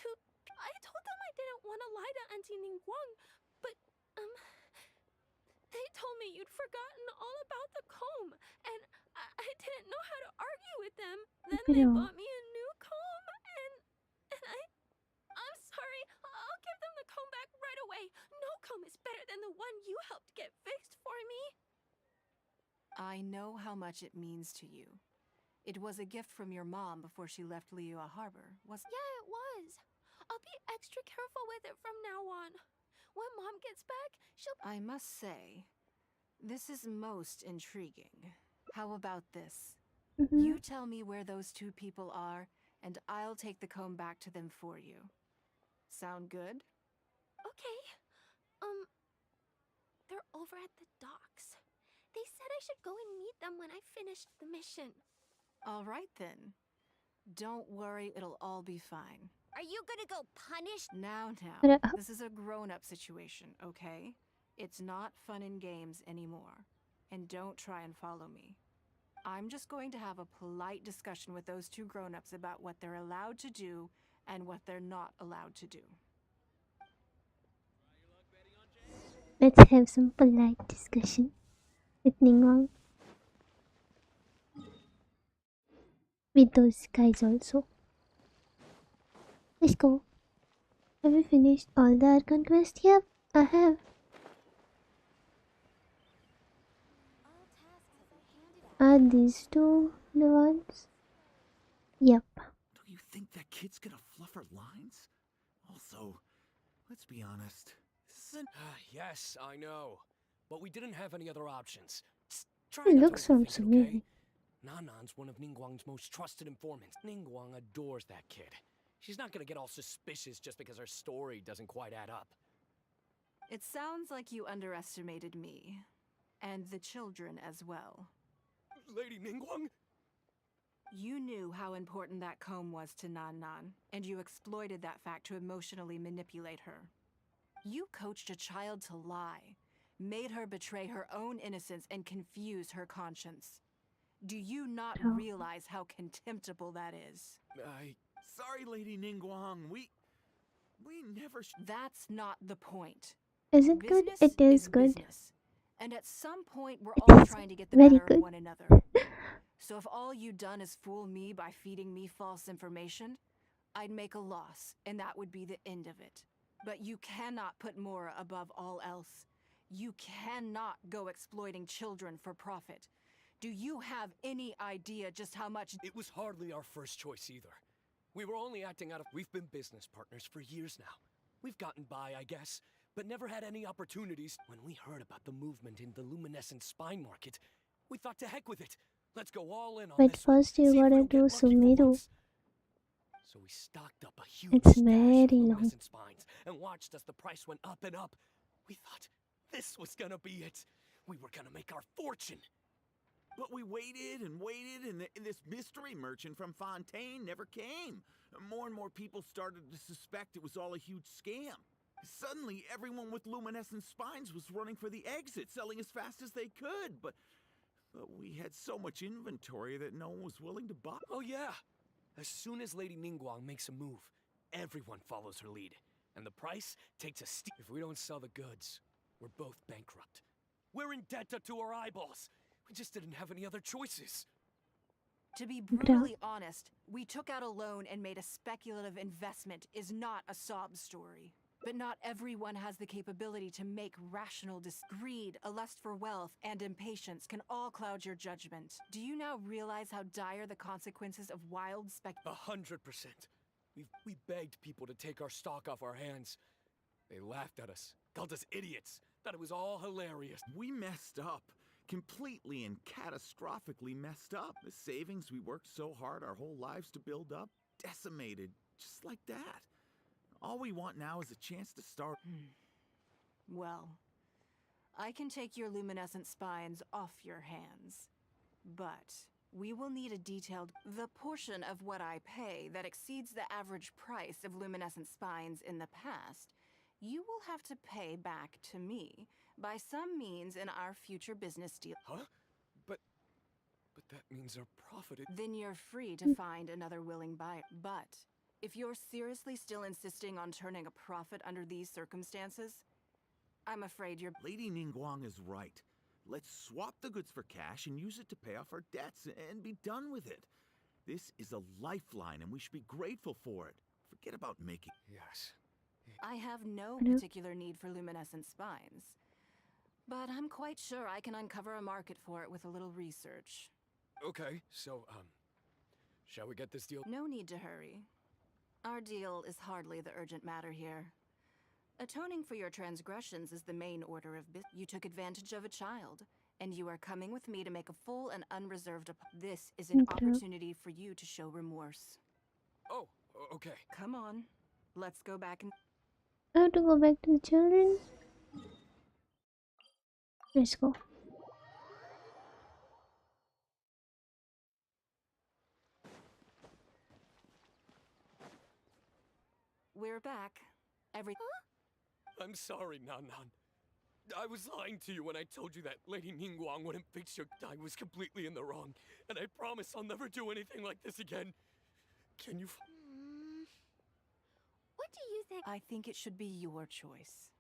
To I told them I didn't want to lie to Auntie Ningguang, but they told me you'd forgotten all about the comb, and I didn't know how to argue with them. Then they Bro. bought me a new comb, and I'm sorry. I'll give them the comb back right away. No comb is better than the one you helped get fixed for me. I know how much it means to you. It was a gift from your mom before she left Liyue Harbor, wasn't Yeah, it was. I'll be extra careful with it from now on. When Mom gets back, she'll. I must say, this is most intriguing. How about this? You tell me where those two people are, and I'll take the comb back to them for you. Sound good? Okay. They're over at the docks. They said I should go and meet them when I finished the mission. All right then. Don't worry, it'll all be fine. Are you gonna go punish? Now, Bruh. this is a grown-up situation, okay? It's not fun and games anymore. And don't try and follow me. I'm just going to have a polite discussion with those two grown-ups about what they're allowed to do and what they're not allowed to do. Let's have some polite discussion with Ningguang. With those guys also. Let's go. Have you finished all the Archon quests? Yep, I have. Are these two the ones? Yep. Do you think that kid's gonna fluff her lines? Also, let's be honest. This isn't. Yes, I know. But we didn't have any other options. Try It not to looks so overthink it, okay? familiar. Nanan's one of Ningguang's most trusted informants. Ningguang adores that kid. She's not gonna get all suspicious just because her story doesn't quite add up. It sounds like you underestimated me. And the children as well. Lady Ningguang? You knew how important that comb was to Nan, and you exploited that fact to emotionally manipulate her. You coached a child to lie, made her betray her own innocence and confuse her conscience. Do you not Oh. realize how contemptible that is? Sorry, Lady Ningguang. We never. That's not the point. Is it good? Business It is good. business. And at some point, we're It all is trying to get the very better good. of one another. So if all you done is fool me by feeding me false information, I'd make a loss, and that would be the end of it. But you cannot put Mora above all else. You cannot go exploiting children for profit. Do you have any idea just how much— It was hardly our first choice either. We were only acting out of. We've been business partners for years now. We've gotten by, I guess, but never had any opportunities. When we heard about the movement in the luminescent spine market, we thought to heck with it. Let's go all in on But this one, first you see if we gotta don't get do lucky for Sumeru. once. So we stocked up a huge It's stash of very long. luminescent spines and watched as the price went up and up. We thought this was gonna be it. We were gonna make our fortune. But we waited, and this mystery merchant from Fontaine never came. More and more people started to suspect it was all a huge scam. Suddenly, everyone with luminescent spines was running for the exit, selling as fast as they could. But we had so much inventory that no one was willing to buy. Oh yeah. As soon as Lady Ningguang makes a move, everyone follows her lead. And the price takes a steep. If we don't sell the goods, we're both bankrupt. We're in debt up to our eyeballs. We just didn't have any other choices. To be brutally honest, we took out a loan and made a speculative investment is not a sob story. But not everyone has the capability to make rational greed, a lust for wealth, and impatience can all cloud your judgment. Do you now realize how dire the consequences of wild 100%. We begged people to take our stock off our hands. They laughed at us, called us idiots, thought it was all hilarious. We messed up. Completely and catastrophically messed up. The savings we worked so hard our whole lives to build up, decimated, just like that. All we want now is a chance to start. Well, I can take your luminescent spines off your hands. But we will need a detailed... The portion of what I pay that exceeds the average price of luminescent spines in the past, you will have to pay back to me by some means in our future business deal. Huh? But that means our profit is... Then you're free to find another willing buyer. But if you're seriously still insisting on turning a profit under these circumstances, I'm afraid you're... Lady Ningguang is right. Let's swap the goods for cash and use it to pay off our debts and be done with it. This is a lifeline and we should be grateful for it. Forget about making... Yes. I have no Hello? particular need for luminescent spines. But I'm quite sure I can uncover a market for it with a little research. Okay, so, shall we get this deal? No need to hurry. Our deal is hardly the urgent matter here. Atoning for your transgressions is the main order of business. You took advantage of a child, and you are coming with me to make a full and unreserved This is an Okay. opportunity for you to show remorse. Oh, okay. Come on, let's go back and... I have to go back to the children. Let's go. We're back. I'm sorry, Nan. I was lying to you when I told you that Lady Ningguang wouldn't fix your... I was completely in the wrong, and I promise I'll never do anything like this again. Can you... What do you think? I think it should be your choice,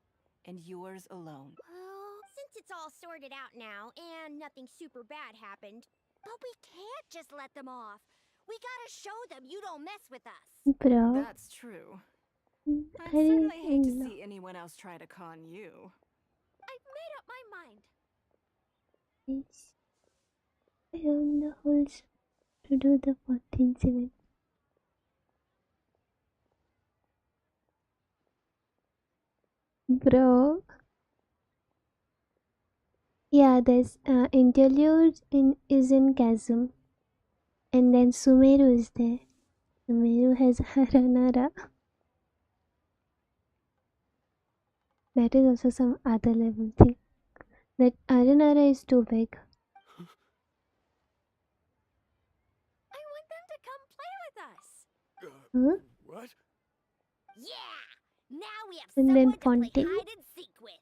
and yours alone. Well, since it's all sorted out now and nothing super bad happened, but we can't just let them off. We gotta show them you don't mess with us. Bro. That's true. I'd I certainly hate to don't know. see anyone else try to con you. I've made up my mind. Yes. I own the holes to do the 14th event. Bro. Yeah, there's interlude is in Chasm. And then Sumeru is there. Sumeru has Haranara. That is also some other level thing. That Haranara is too big. I want them to come play with us. Huh? What? Yeah! Now we have And then someone to play Fontaine. hide and seek with.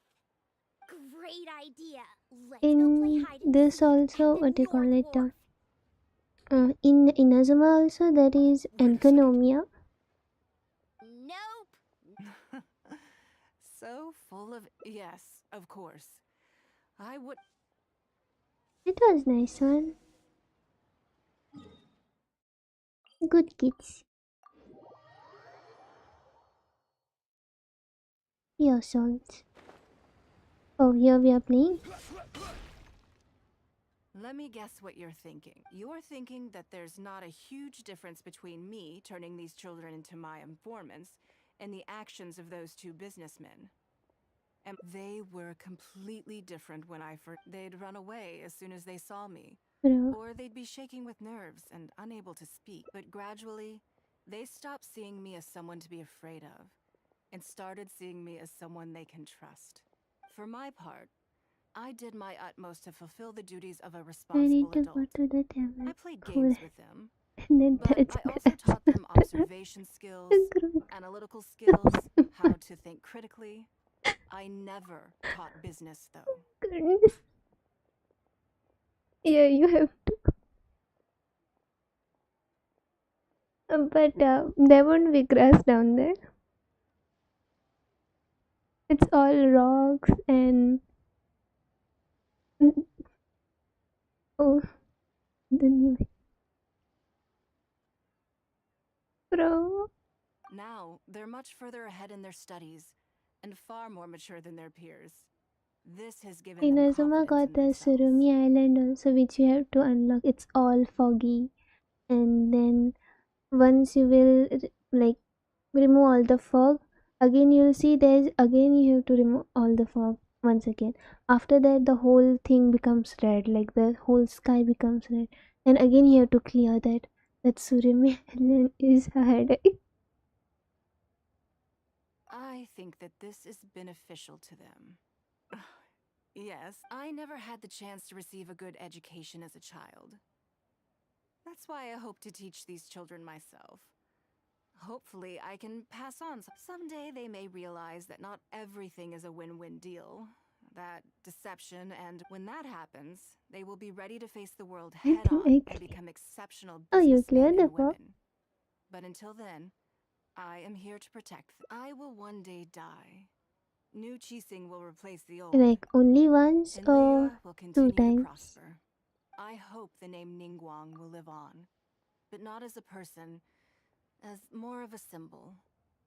Great idea. Let's go play In hide and this seek also, at the what do you call North it? Wharf. In Inazuma also there is Wait a second. Enkanomiya. Nope. So full of... Yes, of course. I would... It was nice one. Good kids. Your salt. Oh, here we are playing. Let me guess what you're thinking. You're thinking that there's not a huge difference between me turning these children into my informants and the actions of those two businessmen. And they were completely different when I first... They'd run away as soon as they saw me. Bro. Or they'd be shaking with nerves and unable to speak. But gradually, they stopped seeing me as someone to be afraid of and started seeing me as someone they can trust. For my part, I did my utmost to fulfill the duties of a I responsible need to adult. go to the I table. played Cool. games with them, And then but that's I also taught them observation skills, analytical skills, how to think critically. I never taught business, though. Goodness. Yeah, you have to. But there won't be grass down there. It's all rocks and oh, the new bro. Now, they're much further ahead in their studies and far more mature than their peers. This has given them Inazuma confidence got in the themselves. Surumi Island also, which you have to unlock. It's all foggy, and then once you will like remove all the fog, again you'll see there's again you have to remove all the fog once again. After that, the whole thing becomes red, like the whole sky becomes red, and again you have to clear that. That Surumi Island is hard. I think that this is beneficial to them. Yes, I never had the chance to receive a good education as a child. That's why I hope to teach these children myself. Hopefully, I can pass on. Someday they may realize that not everything is a win-win deal. That deception, and when that happens, they will be ready to face the world I head-on think I and clear. become exceptional Oh, you businessmen cleared the and book? women. But until then, I am here to protect them. I will one day die. New Chising will replace the old, Like only once and or Liyue will 2 continue to times? prosper. I hope the name Ningguang will live on, but not as a person, as more of a symbol.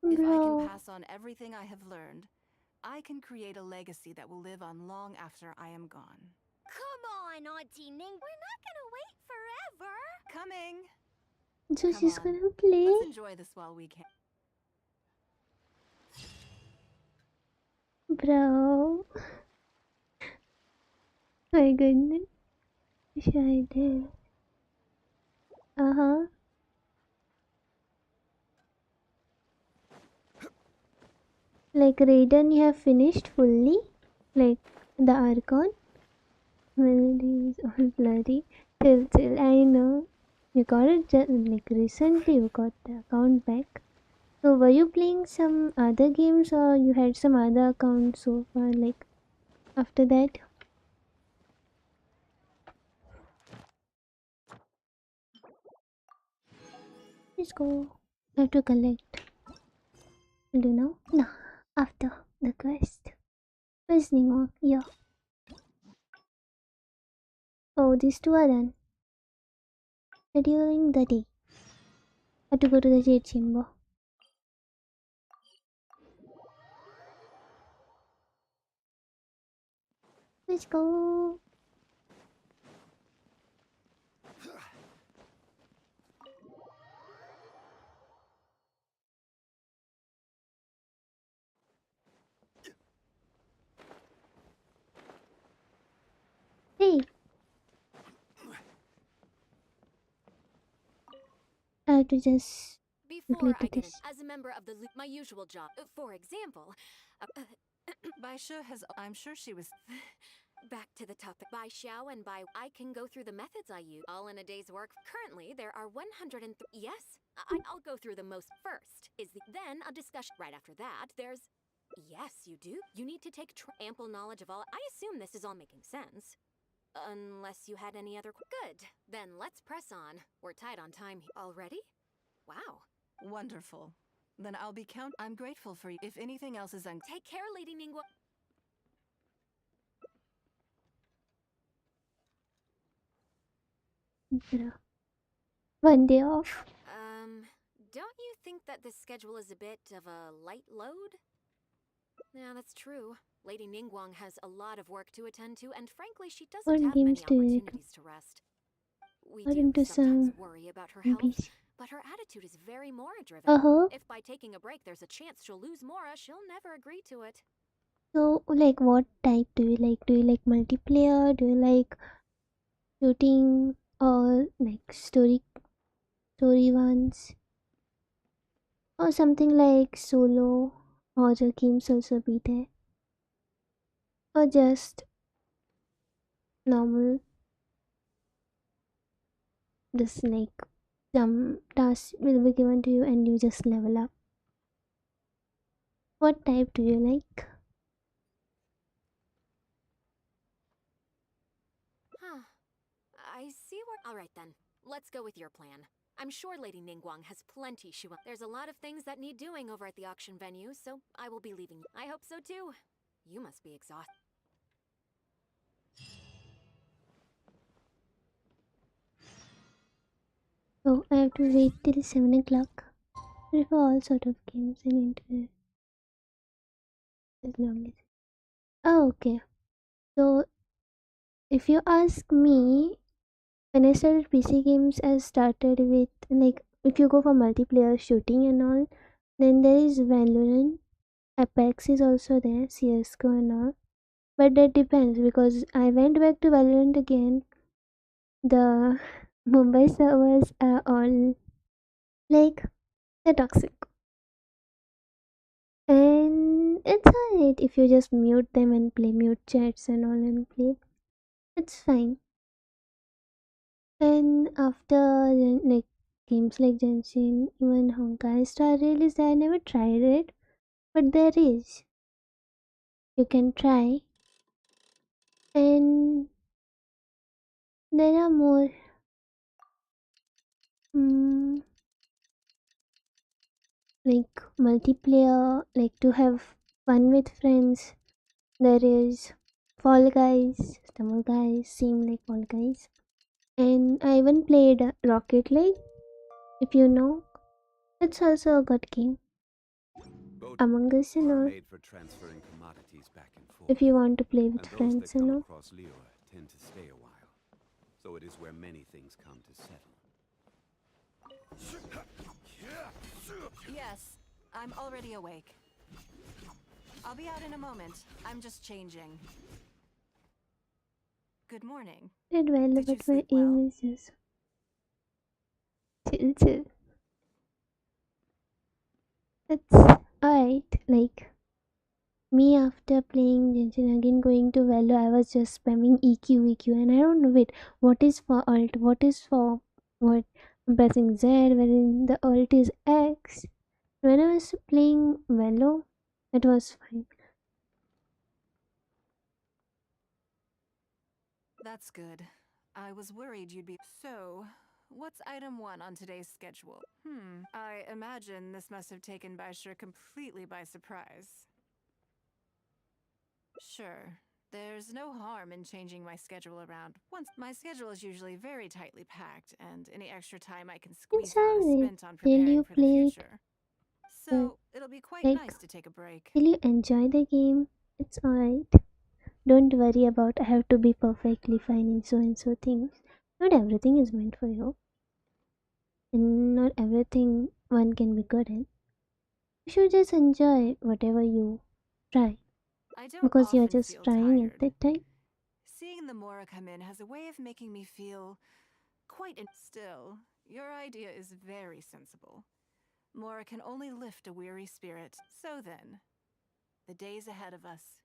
If I can Bro. pass on everything I have learned, I can create a legacy that will live on long after I am gone. Come on, Auntie Ning. We're not gonna wait forever. Coming! So Come she's on. gonna play? Let's enjoy this while we can. Bro. My goodness. Wish I did. Uh-huh. Like Raiden, you have finished fully? Like the Archon? Melodies all blurry. Till I know. You got it just like recently you got the account back. So were you playing some other games or you had some other accounts so far like after that? Let's go. I have to collect. Will do now? No. After the quest. Where's Ningguang? Yeah. Oh, these two are done. During the day. I have to go to the Jade Chamber. Let's go. Hey, I have to just quickly Before do I get in, this. as a member of the my usual job, for example, Baisha has. I'm sure she was. back to the topic. By Xiao and by I can go through the methods I use, all in a day's work. Currently, there are 103. Yes, I'll go through the most first. Then a discussion. Right after that, there's. Yes, you do. You need to take ample knowledge of all. I assume this is all making sense. Unless you had any other. Good. Then let's press on. We're tight on time already. Wow. Wonderful. Then I'll be count. I'm grateful for you. If anything else is Take care, Lady Ningguang. One day off. Don't you think that this schedule is a bit of a light load? Yeah, that's true. Lady Ningguang has a lot of work to attend to, and frankly, she doesn't What have many games do you like? opportunities to rest. We Got do into sometimes some worry about her health, NPC. but her attitude is very Mora-driven. Uh-huh. If by taking a break there's a chance she'll lose Mora, she'll never agree to it. So, like, what type do you like? Do you like multiplayer? Do you like shooting or like story ones? Or something like solo horror games also be there? Or just normal, just like some tasks will be given to you and you just level up? What type do you like? Huh. I see where. Alright then. Let's go with your plan. I'm sure Lady Ningguang has plenty she wants. There's a lot of things that need doing over at the auction venue, so I will be leaving you. I hope so too. You must be exhausted. Oh, I have to wait till 7 o'clock. Prefer all sort of games and internet as long as. Oh, okay. So, if you ask me, when I started PC games, I started with like if you go for multiplayer shooting and all, then there is Valorant, Apex is also there, CS:GO and all. But that depends because I went back to Valorant again. The Mumbai servers are all like they're toxic, and it's alright if you just mute them and play mute chats and all and play. It's fine. And after like games like Genshin, even Honkai Star Rail I never tried it, but there is. You can try, and there are more. Mm, like multiplayer, like to have fun with friends. There is Fall Guys, Stumble Guys, seem like Fall Guys, and I even played Rocket League. If you know, it's also a good game. Boats Among Us and are all. made for transferring commodities back and forth. If you want to play with And those friends that and come all. across Liyue tend to stay a while. So it is where many things come to settle. Yes, I'm already awake. I'll be out in a moment. I'm just changing. Good morning. Did well, Did you but my sleep well? aim is just chill. It's alright. Like me after playing Genshin again going to Velo, I was just spamming EQ, and I don't know. Wait, what is for alt? What is for what? I'm pressing Z, wherein the alt is X. When I was playing Velo, it was fine. That's good. I was worried you'd be. So, what's item 1 on today's schedule? I imagine this must have taken Baisher completely by surprise. Sure. There's no harm in changing my schedule around. Once my schedule is usually very tightly packed, and any extra time I can squeeze It's out is alright. spent on Till preparing you for the play it, future. but So, it'll be quite like nice to take a break. till you enjoy the game, it's alright. Don't worry about I have to be perfectly fine in so and so things. Not everything is meant for you, and not everything one can be good in. You should just enjoy whatever you try I don't because you are often just feel trying at tired. that time. Seeing the Mora come in has a way of making me feel quite still. Your idea is very sensible. Mora can only lift a weary spirit. So then, the days ahead of us.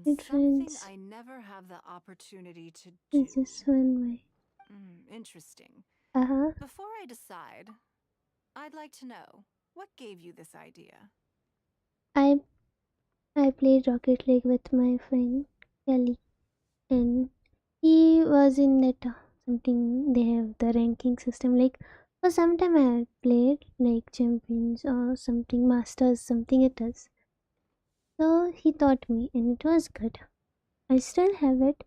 With Something friends, I never have the opportunity to do. it's just one way. Interesting. Uh huh. Before I decide, I'd like to know, what gave you this idea? I I played Rocket League with my friend Kelly, and he was in that something they have the ranking system. Like for some time I had played like champions or something masters, something it is. So he taught me, and it was good. I still have it.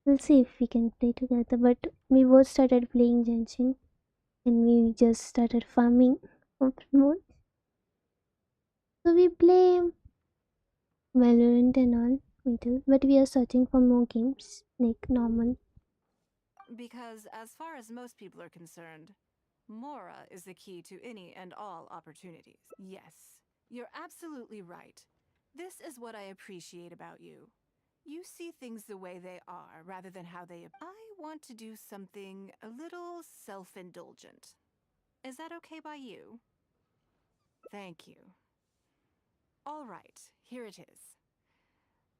We'll see if we can play together. But we both started playing Genshin, and we just started farming mode. So we play Valorant and all, we do. But we are searching for more games, like normal. Because, as far as most people are concerned, Mora is the key to any and all opportunities. Yes, you're absolutely right. This is what I appreciate about you. You see things the way they are rather than how they. I want to do something a little self indulgent. Is that okay by you? Thank you. All right, here it is.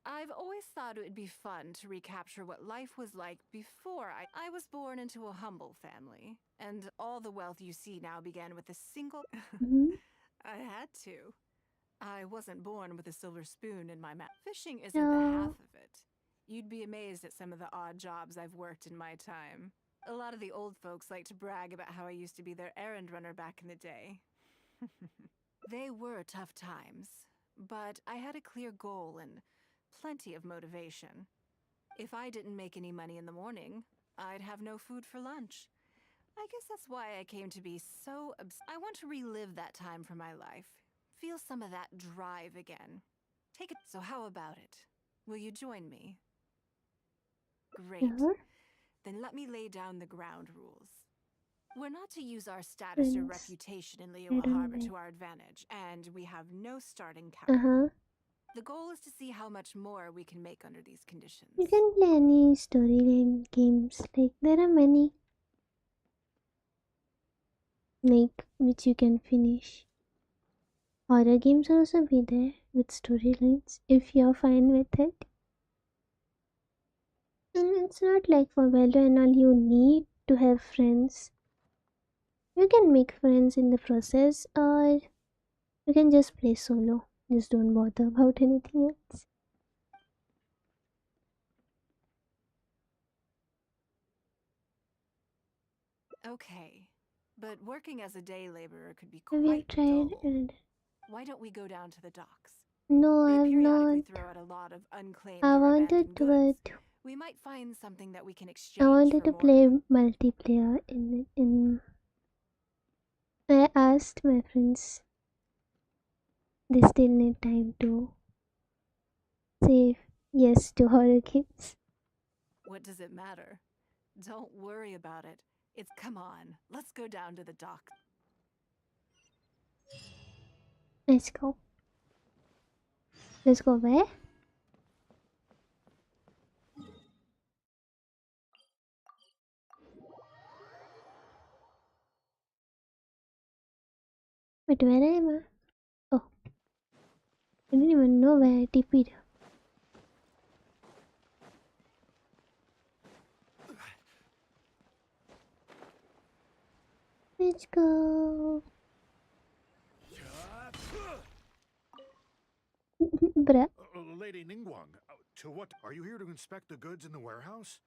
I've always thought it would be fun to recapture what life was like before I was born into a humble family, and all the wealth you see now began with a single. Mm-hmm. I had to. I wasn't born with a silver spoon in my mouth. Fishing isn't the half So, of it. You'd be amazed at some of the odd jobs I've worked in my time. A lot of the old folks like to brag about how I used to be their errand runner back in the day. They were tough times, but I had a clear goal and plenty of motivation. If I didn't make any money in the morning, I'd have no food for lunch. I guess that's why I came to be so I want to relive that time for my life. Feel some of that drive again. Take it. So how about it? Will you join me? Great. sure. Then let me lay down the ground rules. We're not to use our status or Friends, reputation in I Liyue don't Harbor like. to our advantage, and we have no starting Uh capital. huh. The goal is to see how much more we can make under these conditions. You can play any storyline games. Like there are many. like which you can finish. Horror games also be there with storylines if you're fine with it. And it's not like for Valor and all you need to have friends. You can make friends in the process, or you can just play solo. Just don't bother about anything else. Okay, but working as a day laborer could be Have you quite tried dull. it? Why don't we go down to the docks? No, They I've periodically not. throw out a lot of unclaimed I or wanted abandoned to, goods. but We might find something that we can I exchange wanted for to more. play multiplayer in. I asked my friends. They still need time to say yes to horror games. What does it matter? Don't worry about it. It's come on. Let's go down to the dock. Let's go. Let's go where? Wait, where am I? Oh, I don't even know where I TP'd. Let's go. Bruh. Lady Ningguang, to what? Are you here to inspect the goods in the warehouse?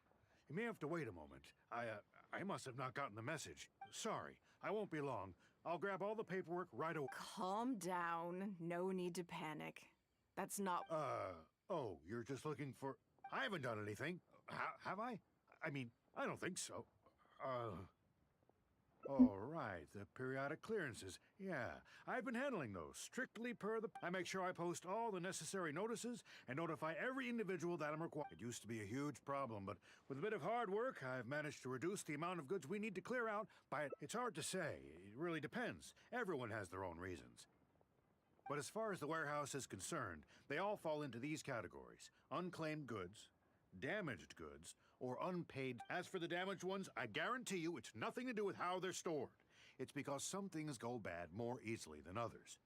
You may have to wait a moment. I must have not gotten the message. Sorry, I won't be long. I'll grab all the paperwork right away. Calm down. No need to panic. That's not. Oh, you're just looking for. I haven't done anything. Have I? I mean, I don't think so. All right, the periodic clearances. Yeah, I've been handling those strictly per the. I make sure I post all the necessary notices and notify every individual that I'm required. It used to be a huge problem, but with a bit of hard work, I've managed to reduce the amount of goods we need to clear out by. It's hard to say. It really depends. Everyone has their own reasons. But as far as the warehouse is concerned, they all fall into these categories: unclaimed goods, damaged goods, or unpaid. As for the damaged ones, I guarantee you it's nothing to do with how they're stored. It's because some things go bad more easily than others.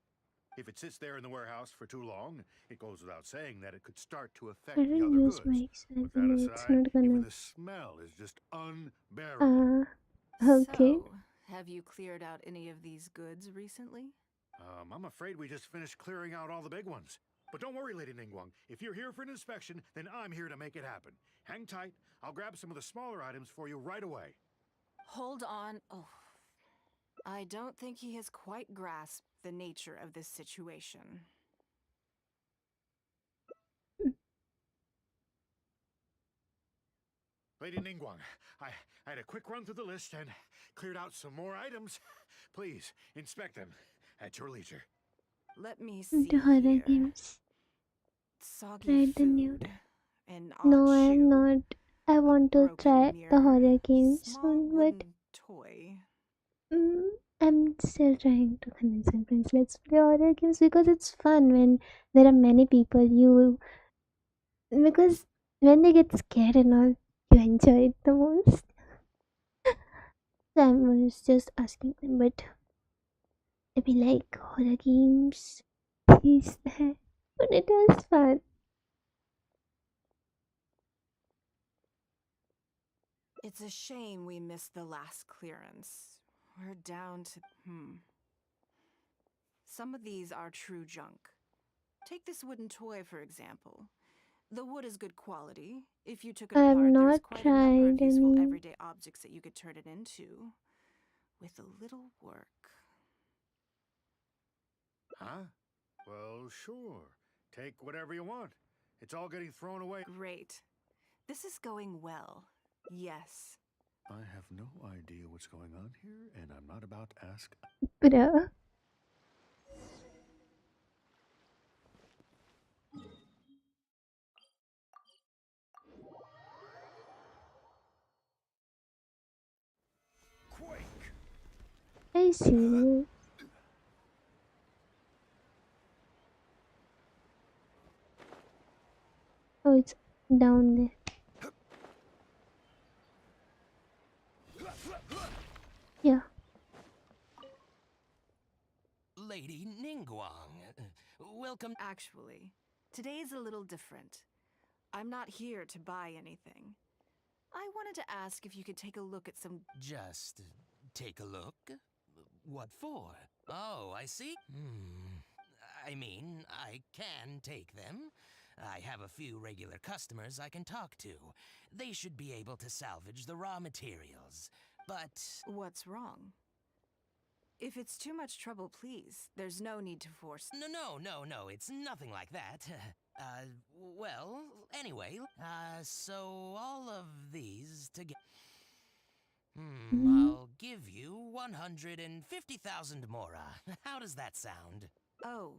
If it sits there in the warehouse for too long, it goes without saying that it could start to affect I the don't other use goods. mics. I With don't that know. It's aside, not even gonna. the smell is just unbearable. Okay. So, have you cleared out any of these goods recently? I'm afraid we just finished clearing out all the big ones. But don't worry, Lady Ningguang. If you're here for an inspection, then I'm here to make it happen. Hang tight. I'll grab some of the smaller items for you right away. Hold on. Oh. I don't think he has quite grasped the nature of this situation. Lady Ningguang, I had a quick run through the list and cleared out some more items. Please, inspect them at your leisure. Let me see The horror here. games. Soggy Tried the food, nude. an odd No, I'm shoe, not. I a want to broken try the mirror, horror games small soon, but wooden toy. I'm still trying to convince my friends. Let's play horror games because it's fun when there are many people. Because when they get scared and all, you enjoy it the most. So I was just asking them, but they be like horror games. Please, but it was fun. It's a shame we missed the last clearance. We're down to. Some of these are true junk. Take this wooden toy, for example. The wood is good quality. If you took it I've apart, there's not quite a number of tried useful any. everyday objects that you could turn it into. With a little work. Huh? Well, sure. Take whatever you want. It's all getting thrown away. Great. This is going well. Yes. I have no idea what's going on here, and I'm not about to ask. Bruh. Quake! I see. Oh, it's down there. Yeah. Ningguang. Welcome. Actually, today's a little different. I'm not here to buy anything. I wanted to ask if you could take a look at some... Just take a look? What for? Oh, I see. I mean, I can take them. I have a few regular customers I can talk to. They should be able to salvage the raw materials. But... What's wrong? If it's too much trouble, please. There's no need to force... No, it's nothing like that. Well, anyway, so all of these together... I'll give you 150,000 mora. How does that sound? Oh,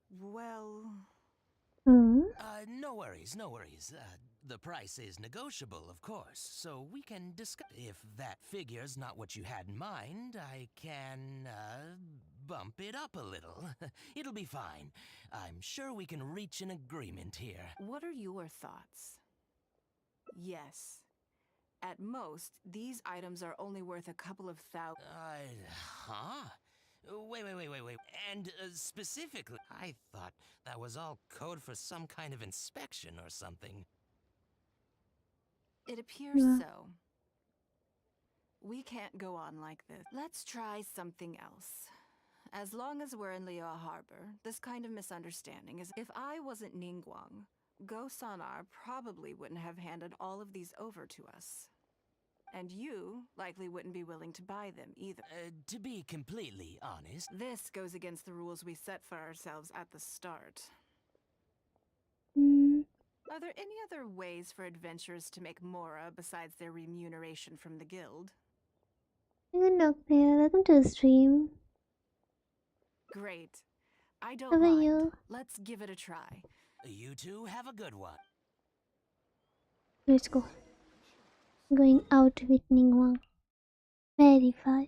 well... No worries. The price is negotiable, of course, so we can discuss. If that figure's not what you had in mind, I can, bump it up a little. It'll be fine. I'm sure we can reach an agreement here. What are your thoughts? Yes. At most, these items are only worth a couple of thousand... Huh? Wait. And specifically, I thought that was all code for some kind of inspection or something. It appears so. We can't go on like this. Let's try something else. As long as we're in Liyue Harbor, this kind of misunderstanding is... If I wasn't Ningguang, Go Sonar probably wouldn't have handed all of these over to us. And you likely wouldn't be willing to buy them either. To be completely honest... This goes against the rules we set for ourselves at the start. Are there any other ways for adventurers to make mora besides their remuneration from the guild? Good luck there. Welcome to the stream. Great. I How don't are mind. you? Let's give it a try. You two have a good one. Let's go. Going out with Ningguang. Very far.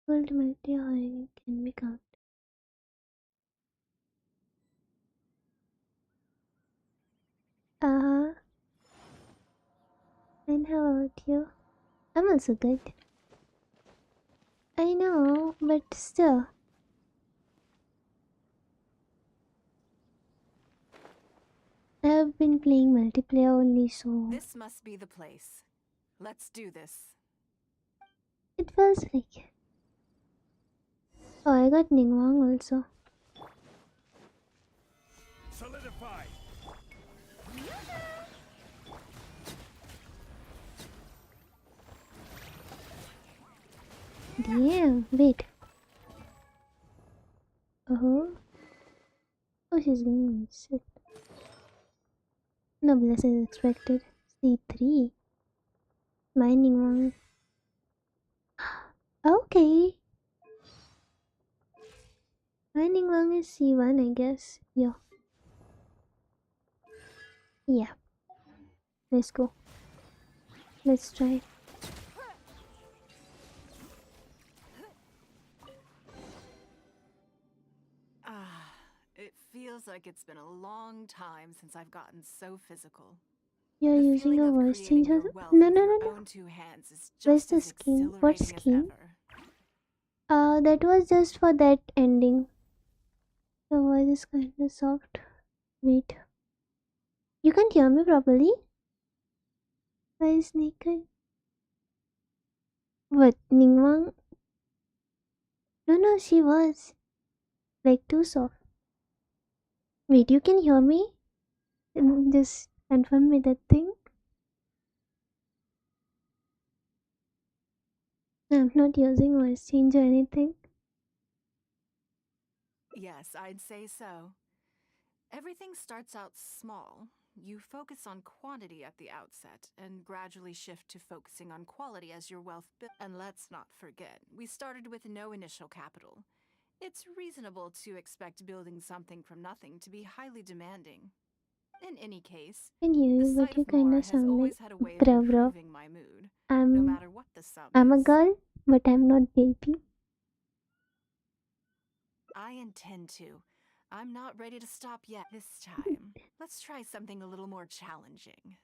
World multi can be counted. And how about you? I'm also good. I know, but still. I've been playing multiplayer only, so This must be the place. Let's do this. it feels like. Oh, I got Ningguang also. Solidify. Damn, wait. Oh, she's giving me shit. No blessing is expected. C3. Mining one. Okay. Mining one is C1, I guess. Yeah. Let's go. Let's try. It feels like it's been a long time since I've gotten so physical. You're The using feeling a of voice creating changer? your wealth No, with no, your no, no. own two hands is Where's just the as skin? What exhilarating as skin? ever. That was just for that ending. The voice is kinda soft. Wait. You can't hear me properly? Why is naked? What? Ningguang? No, she was. Like too soft. Wait, you can hear me? Just confirm me that thing. I'm not using voice change or anything. Yes, I'd say so. Everything starts out small. You focus on quantity at the outset, and gradually shift to focusing on quality as your wealth builds. And let's not forget, we started with no initial capital. It's reasonable to expect building something from nothing to be highly demanding. In any case, I can hear the you, sight but you of Mora kinda has sound like always had a way of bruh. improving my mood, no matter what the sum I'm a is. girl, but I'm not baby. I intend to. I'm not ready to stop yet this time. Let's try something a little more challenging.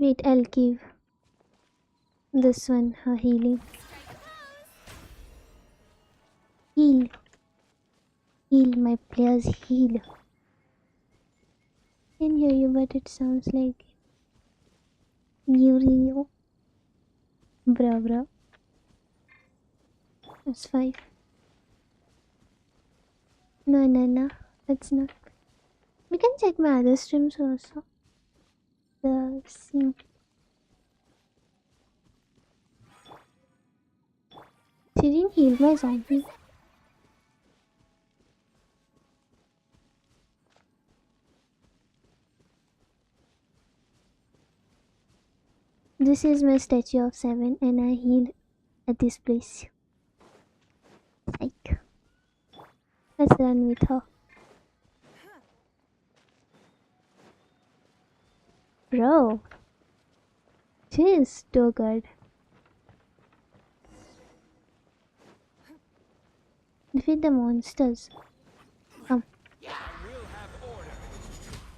Wait, I'll give this one her healing. Heal. Heal, my players, heal. Can hear you, but it sounds like Yurio. Bra. That's 5. No. That's not. We can check my other streams also. The same. She didn't heal my zombie. This is my statue of 7 and I heal at this place. Psych. Let's run with her. Bro. She is too good. Defeat the monsters. Come.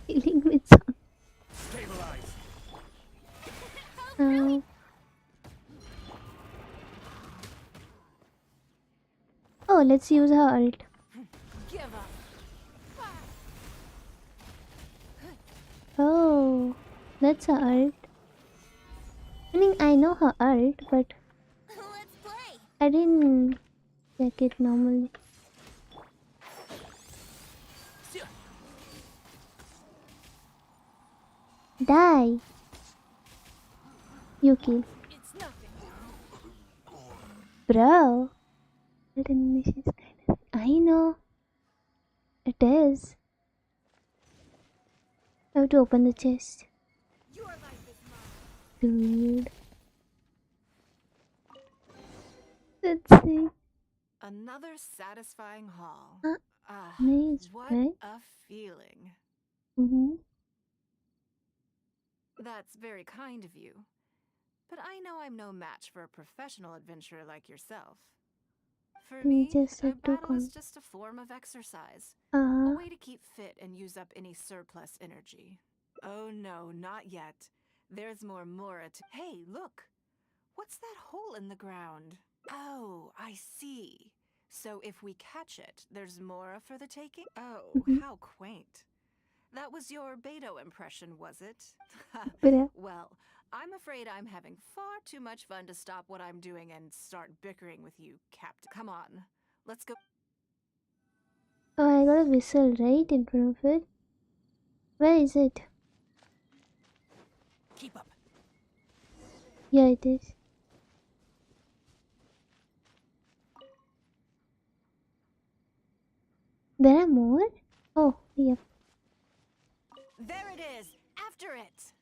Healing with some. Oh, let's use her ult. Oh, that's her ult. I mean, I know her ult, but I didn't check it normally. Die! You kill. Bro! That animation is kind of... I know. It is. I have to open the chest. Dude. Let's see. Another satisfying haul. Nice, what right? a feeling. That's very kind of you. But I know I'm no match for a professional adventurer like yourself. For me, Just a have to battle is just a form of exercise. A way to keep fit and use up any surplus energy. Oh no, not yet. There's more Mora to— Hey, look! What's that hole in the ground? Oh, I see. So if we catch it, there's Mora for the taking? Oh, how quaint. That was your Beto impression, was it? Well, I'm afraid I'm having far too much fun to stop what I'm doing and start bickering with you, Captain. Come on, let's go. Oh, I got a whistle right in front of it. Where is it? Keep up. Yeah, it is. There are more? Oh, yep. There it is! After it!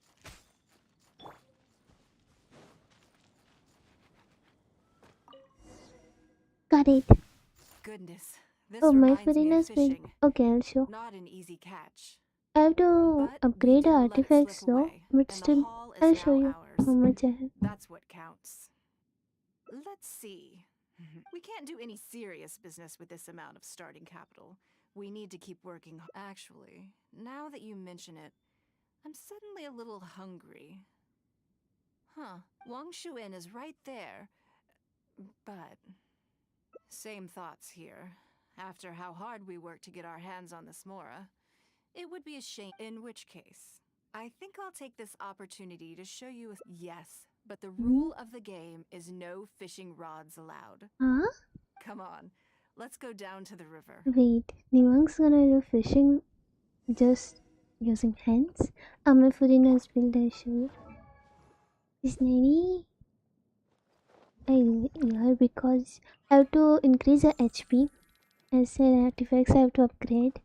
Got it. Goodness, this Oh, my reminds me of has been... fishing. Okay, I'll show. Not an easy catch. I have to But upgrade the we didn't let it artifacts slip though, away, but and the still, haul is I'll now show you ours. how much I have. That's what counts. Let's see. We can't do any serious business with this amount of starting capital. We need to keep working. Actually, now that you mention it, I'm suddenly a little hungry. Huh, Wangshu Inn is right there. But same thoughts here. After how hard we worked to get our hands on this Mora, it would be a shame. In which case, I think I'll take this opportunity to show you yes, but the rule of the game is no fishing rods allowed. Huh? Come on, let's go down to the river. Wait, Ningguang's gonna do fishing just using hands? My foreigner's build, I show you. Is 90? Yeah, because I have to increase the HP. As said, artifacts I have to upgrade.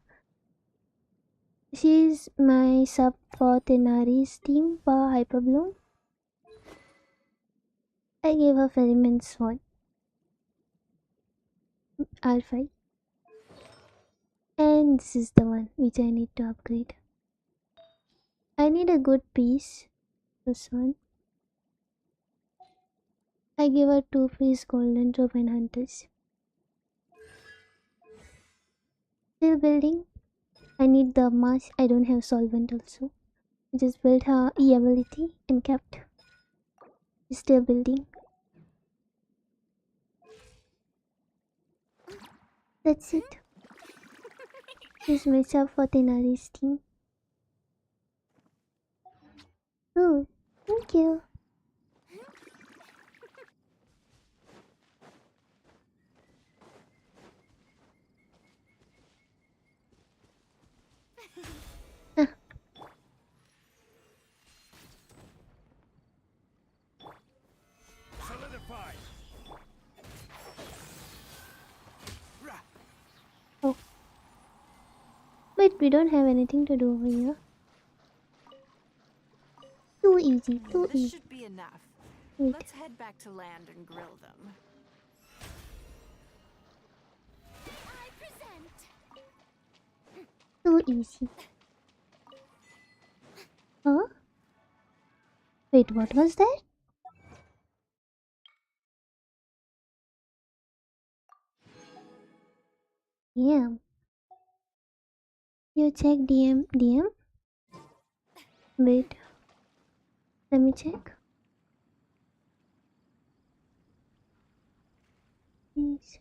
She's my sub for Tenari's team for Hyperbloom. I gave her Ferryman Sword. Alpha. And this is the one which I need to upgrade. I need a good piece. This one. I give her 2-piece golden robe and hunters. Still building. I need the mask. I don't have solvent also. I just built her E ability and kept still building. That's it. Use myself for Tenari's team. Oh, thank you. Ah. Solidified. Oh. Wait, we don't have anything to do over here. Too easy, too This easy. should be enough. Wait. Let's head back to land and grill them. I present. Too easy. Huh? Wait, what was that? DM. You check DM? Wait. Let me check. Please.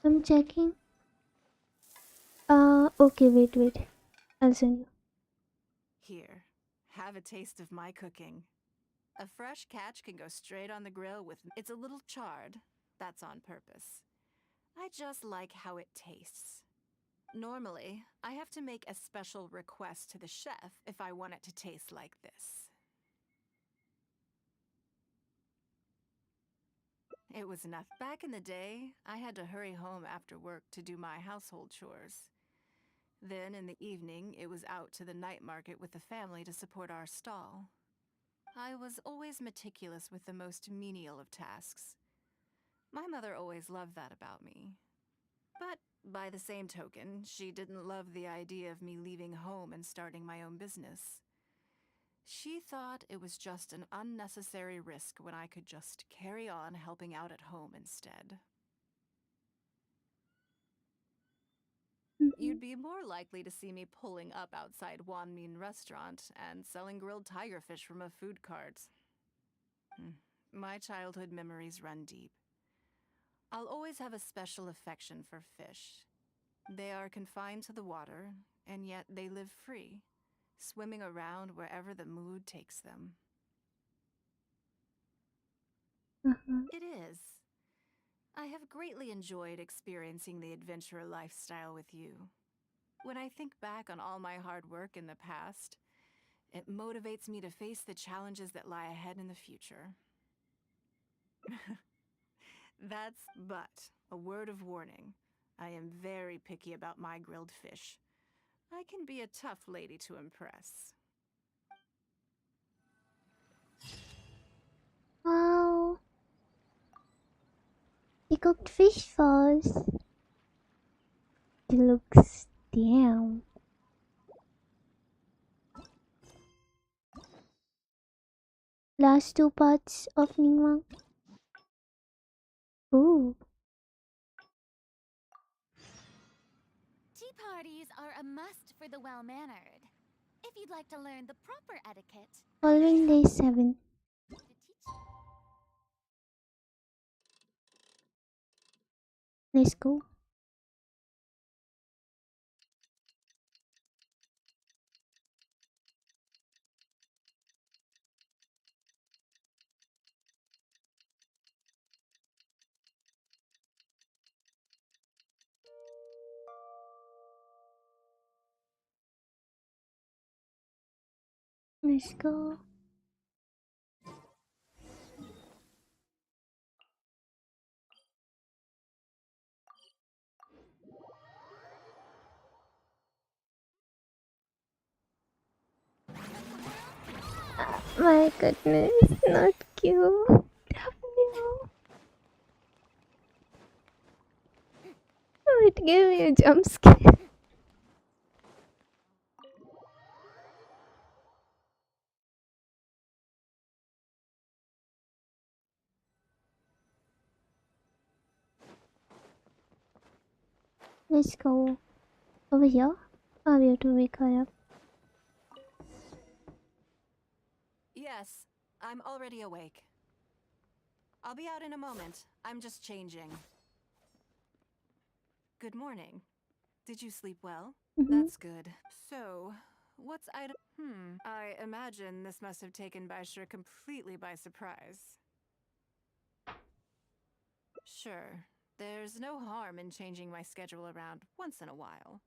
I'm checking. Okay, wait. I'll send you. Here, have a taste of my cooking. A fresh catch can go straight on the grill with... It's a little charred. That's on purpose. I just like how it tastes. Normally, I have to make a special request to the chef if I want it to taste like this. It was enough. Back in the day, I had to hurry home after work to do my household chores. Then in the evening, it was out to the night market with the family to support our stall. I was always meticulous with the most menial of tasks. My mother always loved that about me. But by the same token, she didn't love the idea of me leaving home and starting my own business. She thought it was just an unnecessary risk when I could just carry on helping out at home instead. You'd be more likely to see me pulling up outside Wanmin Restaurant and selling grilled tigerfish from a food cart. My childhood memories run deep. I'll always have a special affection for fish. They are confined to the water, and yet they live free, swimming around wherever the mood takes them. It is. I have greatly enjoyed experiencing the adventurer lifestyle with you. When I think back on all my hard work in the past, it motivates me to face the challenges that lie ahead in the future. That's but a word of warning. I am very picky about my grilled fish. I can be a tough lady to impress. Wow. He cooked fish for us. It looks damn. Last two parts of Ningguang. Ooh. Tea parties are a must for the well-mannered. If you'd like to learn the proper etiquette, Following day 7. to teach you. Let's go. Let's go. My goodness, not cute. No. Oh, it gave me a jump scare. Let's go over here. Oh, we have to wake her up. Yes, I'm already awake. I'll be out in a moment. I'm just changing. Good morning. Did you sleep well? That's good. So, what's item? I imagine this must have taken Baishra completely by surprise. Sure, there's no harm in changing my schedule around once in a while.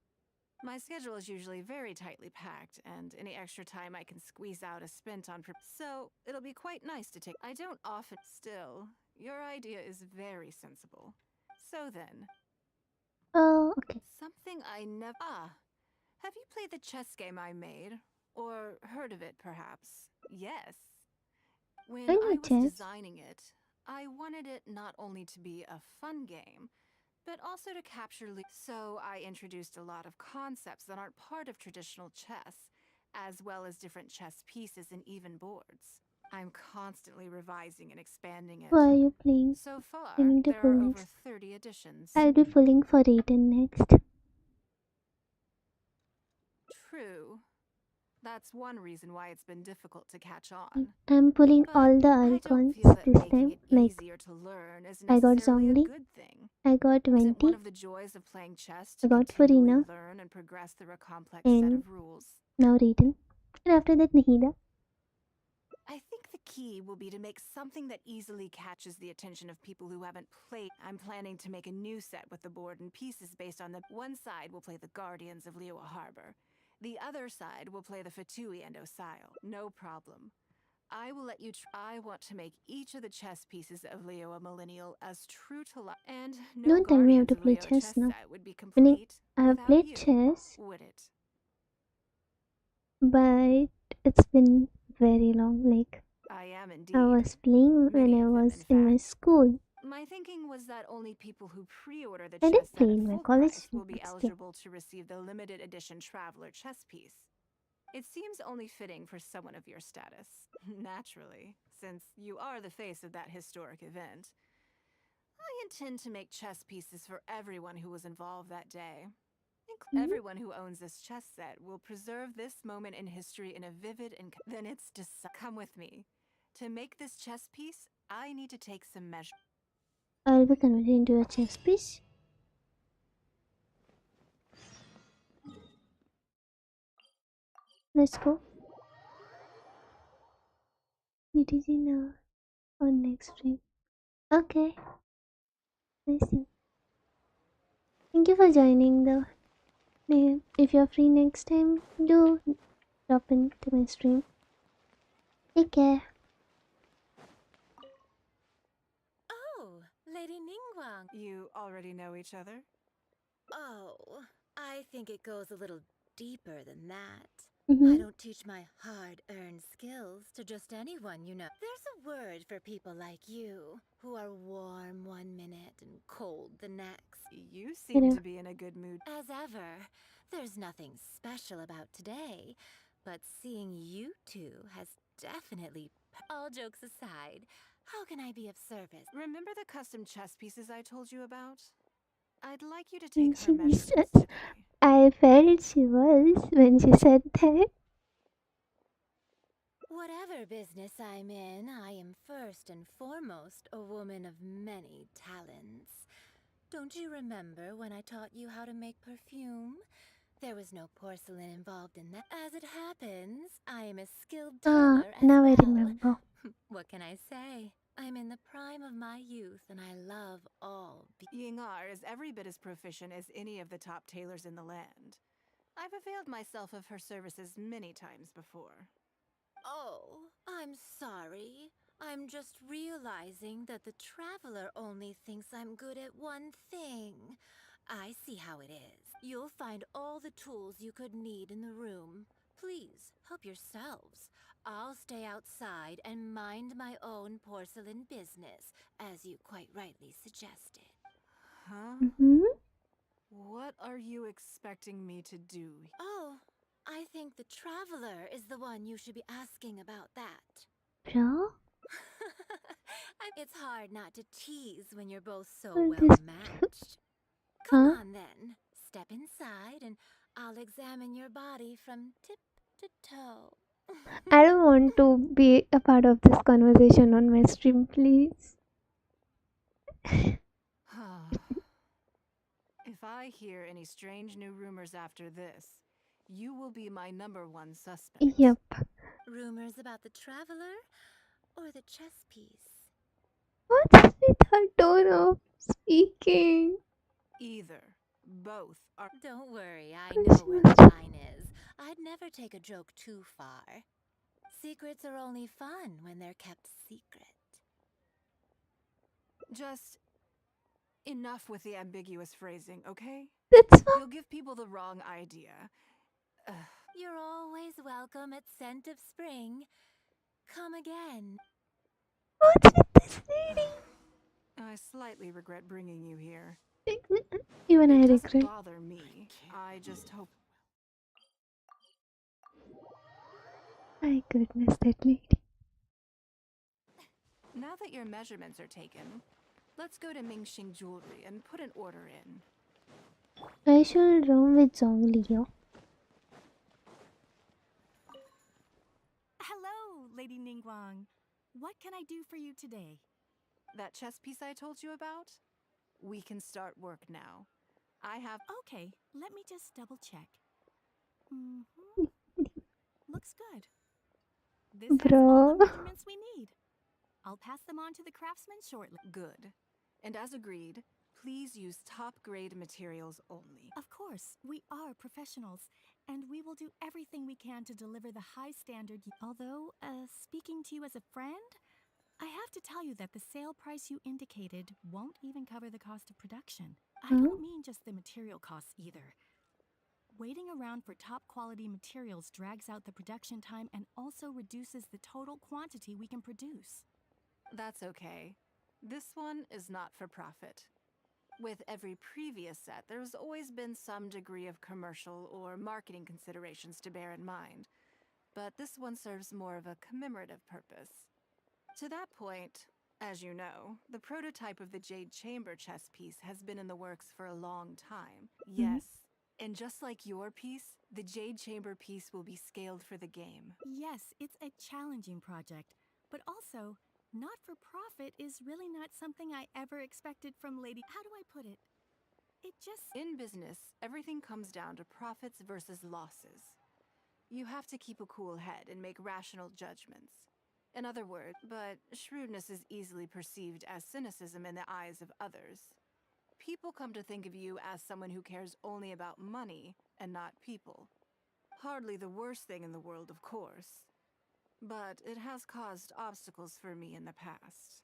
My schedule is usually very tightly packed, and any extra time I can squeeze out is spent on so it'll be quite nice to take. I don't often. Still, your idea is very sensible. So then. Oh, okay. Something I never. Have you played the chess game I made? Or heard of it, perhaps? Yes. When I I know was chess. designing it, I wanted it not only to be a fun game, but also to capture. So I introduced a lot of concepts that aren't part of traditional chess, as well as different chess pieces and even boards. I'm constantly revising and expanding it. Who are you playing? So far, I need to there pull are next. over 30 editions. I'll be pulling for Raiden next. True. That's one reason why it's been difficult to catch on. I'm pulling But all the I don't icons feel that this making time. it Like, easier to learn is I got necessarily a Zhongli, good thing. I got Isn't one 20, of the joys of playing chess I to got continually Farina, learn and progress through a complex set and of rules? now Raiden. And after that, Nahida. I think the key will be to make something that easily catches the attention of people who haven't played. I'm planning to make a new set with the board and pieces based on the one side will play the Guardians of Liyue Harbor. The other side will play the Fatui and Osile. No problem. I will let you I want to make each of the chess pieces of Liyue Millennial as true to life. And no Don't tell me how Guardians to of play Liyue chess chess now. set would be Meaning, complete I have without played you, chess, would it? but it's been very long. Like, I am indeed. I was playing when Many I of them, was in in my fact. school. My thinking was that only people who pre-order the I chess did set play at in my full college price too, will be but still. eligible to receive the limited edition Traveler chess piece. It seems only fitting for someone of your status. Naturally, since you are the face of that historic event. I intend to make chess pieces for everyone who was involved that day. Everyone who owns this chess set will preserve this moment in history in a vivid and then it's come with me. To make this chess piece, I need to take some measures. I'll be converted into a chess piece. Let's go. It is in on next stream. Okay. Listen. Thank you for joining though. If you're free next time, do drop into my stream. Take care. Oh, Lady Ningguang. You already know each other? Oh, I think it goes a little deeper than that. Mm-hmm. I don't teach my hard-earned skills to just anyone, you know. There's a word for people like you, who are warm one minute and cold the next. You seem to be in a good mood. As ever, there's nothing special about today, but seeing you two has definitely... All jokes aside, how can I be of service? Remember the custom chess pieces I told you about? I'd like you to take her She measurements said, today. I felt she was when she said that. Whatever business I'm in, I am first and foremost a woman of many talents. Don't you remember when I taught you how to make perfume? There was no porcelain involved in that. As it happens, I am a skilled tailor as Now well. I remember. What can I say? I'm in the prime of my youth and I love all. Yingar is every bit as proficient as any of the top tailors in the land. I've availed myself of her services many times before. Oh, I'm sorry. I'm just realizing that the Traveler only thinks I'm good at one thing. I see how it is. You'll find all the tools you could need in the room. Please, help yourselves. I'll stay outside and mind my own porcelain business, as you quite rightly suggested. Huh? Mm-hmm. What are you expecting me to do? Oh, I think the Traveler is the one you should be asking about that. Bro? It's hard not to tease when you're both so What well is matched. Come Huh? on then, Step inside and I'll examine your body from tip to toe. I don't want to be a part of this conversation on my stream, please. If I hear any strange new rumors after this, you will be my #1 suspect. Yep. Rumors about the traveler or the chess piece? What's with her tone of speaking? Either. Both are. Don't worry, I know where the line is. I'd never take a joke too far. Secrets are only fun when they're kept secret. Just enough with the ambiguous phrasing, okay? That's fine. You'll give people the wrong idea. You're always welcome at Scent of Spring. Come again. What's with this lady? I slightly regret bringing you here. Even I It doesn't regret. bother me. I just hope. My goodness, that lady. Now that your measurements are taken, let's go to Mingxing Jewelry and put an order in. I shall roam with Zonglio. Hello, Lady Ningguang. What can I do for you today? That chess piece I told you about? We can start work now. I have. Okay, let me just double check. Looks good. This has all the measurements we need. I'll pass them on to the craftsman shortly. Good. And as agreed, please use top-grade materials only. Of course, we are professionals, and we will do everything we can to deliver the high standard. Although, speaking to you as a friend, I have to tell you that the sale price you indicated won't even cover the cost of production. I don't mean just the material costs either. Waiting around for top-quality materials drags out the production time and also reduces the total quantity we can produce. That's okay. This one is not for profit. With every previous set, there's always been some degree of commercial or marketing considerations to bear in mind. But this one serves more of a commemorative purpose. To that point, as you know, the prototype of the Jade Chamber chess piece has been in the works for a long time. Yes, and just like your piece, the Jade Chamber piece will be scaled for the game. Yes, it's a challenging project, but also, not for profit is really not something I ever expected from Lady. How do I put it? It just. In business, everything comes down to profits versus losses. You have to keep a cool head and make rational judgments. In other words, but shrewdness is easily perceived as cynicism in the eyes of others. People come to think of you as someone who cares only about money and not people. Hardly the worst thing in the world, of course. But it has caused obstacles for me in the past.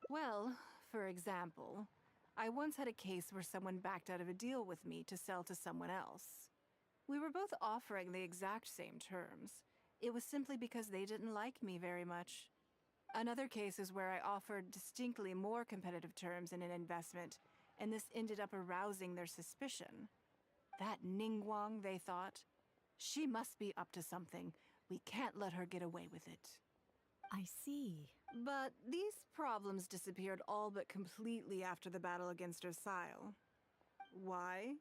Well, for example, I once had a case where someone backed out of a deal with me to sell to someone else. We were both offering the exact same terms. It was simply because they didn't like me very much. Another case is where I offered distinctly more competitive terms in an investment, and this ended up arousing their suspicion. That Ningguang, they thought. She must be up to something. We can't let her get away with it. I see. But these problems disappeared all but completely after the battle against Ursile. Why?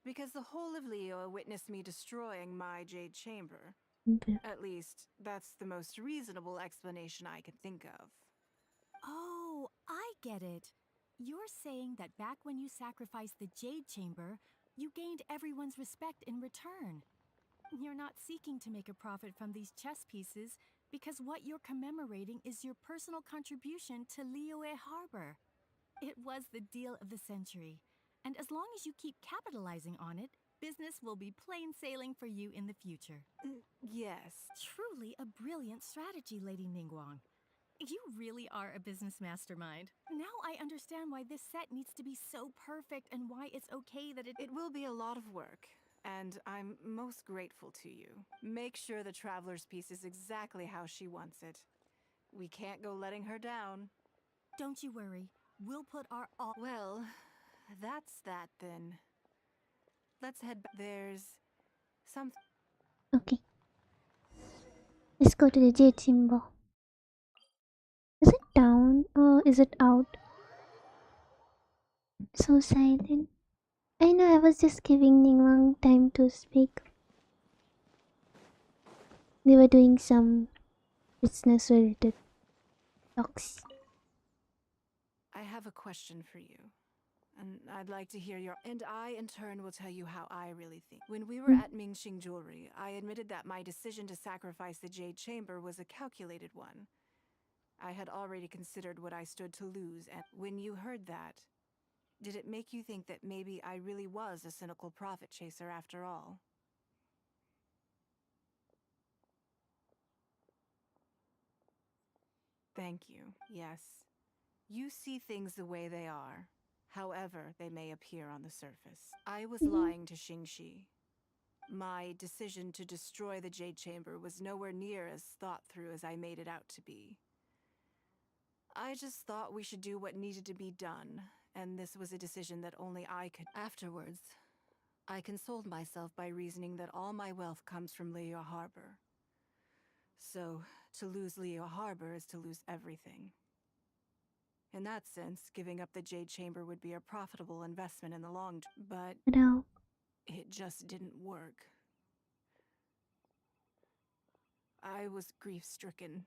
Because the whole of Leo witnessed me destroying my Jade Chamber. At least, that's the most reasonable explanation I could think of. Oh, I get it. You're saying that back when you sacrificed the Jade Chamber, you gained everyone's respect in return. You're not seeking to make a profit from these chess pieces because what you're commemorating is your personal contribution to Liyue Harbor. It was the deal of the century, and as long as you keep capitalizing on it, business will be plain sailing for you in the future. Yes. Truly a brilliant strategy, Lady Ningguang. You really are a business mastermind. Now I understand why this set needs to be so perfect and why it's okay that it will be a lot of work, and I'm most grateful to you. Make sure the Traveler's piece is exactly how she wants it. We can't go letting her down. Don't you worry. We'll put our all. Well, that's that then. Let's head back. There's some. Okay. Let's go to the Jade Chamber. Is it down or is it out? so silent. I know I was just giving Ningguang time to speak. They were doing some business related talks. I have a question for you. And I'd like to hear your. And I, in turn, will tell you how I really think. When we were at Mingxing Jewelry, I admitted that my decision to sacrifice the Jade Chamber was a calculated one. I had already considered what I stood to lose, and when you heard that, did it make you think that maybe I really was a cynical profit chaser after all? Thank you. Yes. You see things the way they are, however they may appear on the surface. I was lying to Xingxi. My decision to destroy the Jade Chamber was nowhere near as thought through as I made it out to be. I just thought we should do what needed to be done, and this was a decision that only I could. Afterwards, I consoled myself by reasoning that all my wealth comes from Leo Harbor. So, to lose Leo Harbor is to lose everything. In that sense, giving up the Jade Chamber would be a profitable investment in the long term, but No. it just didn't work. I was grief-stricken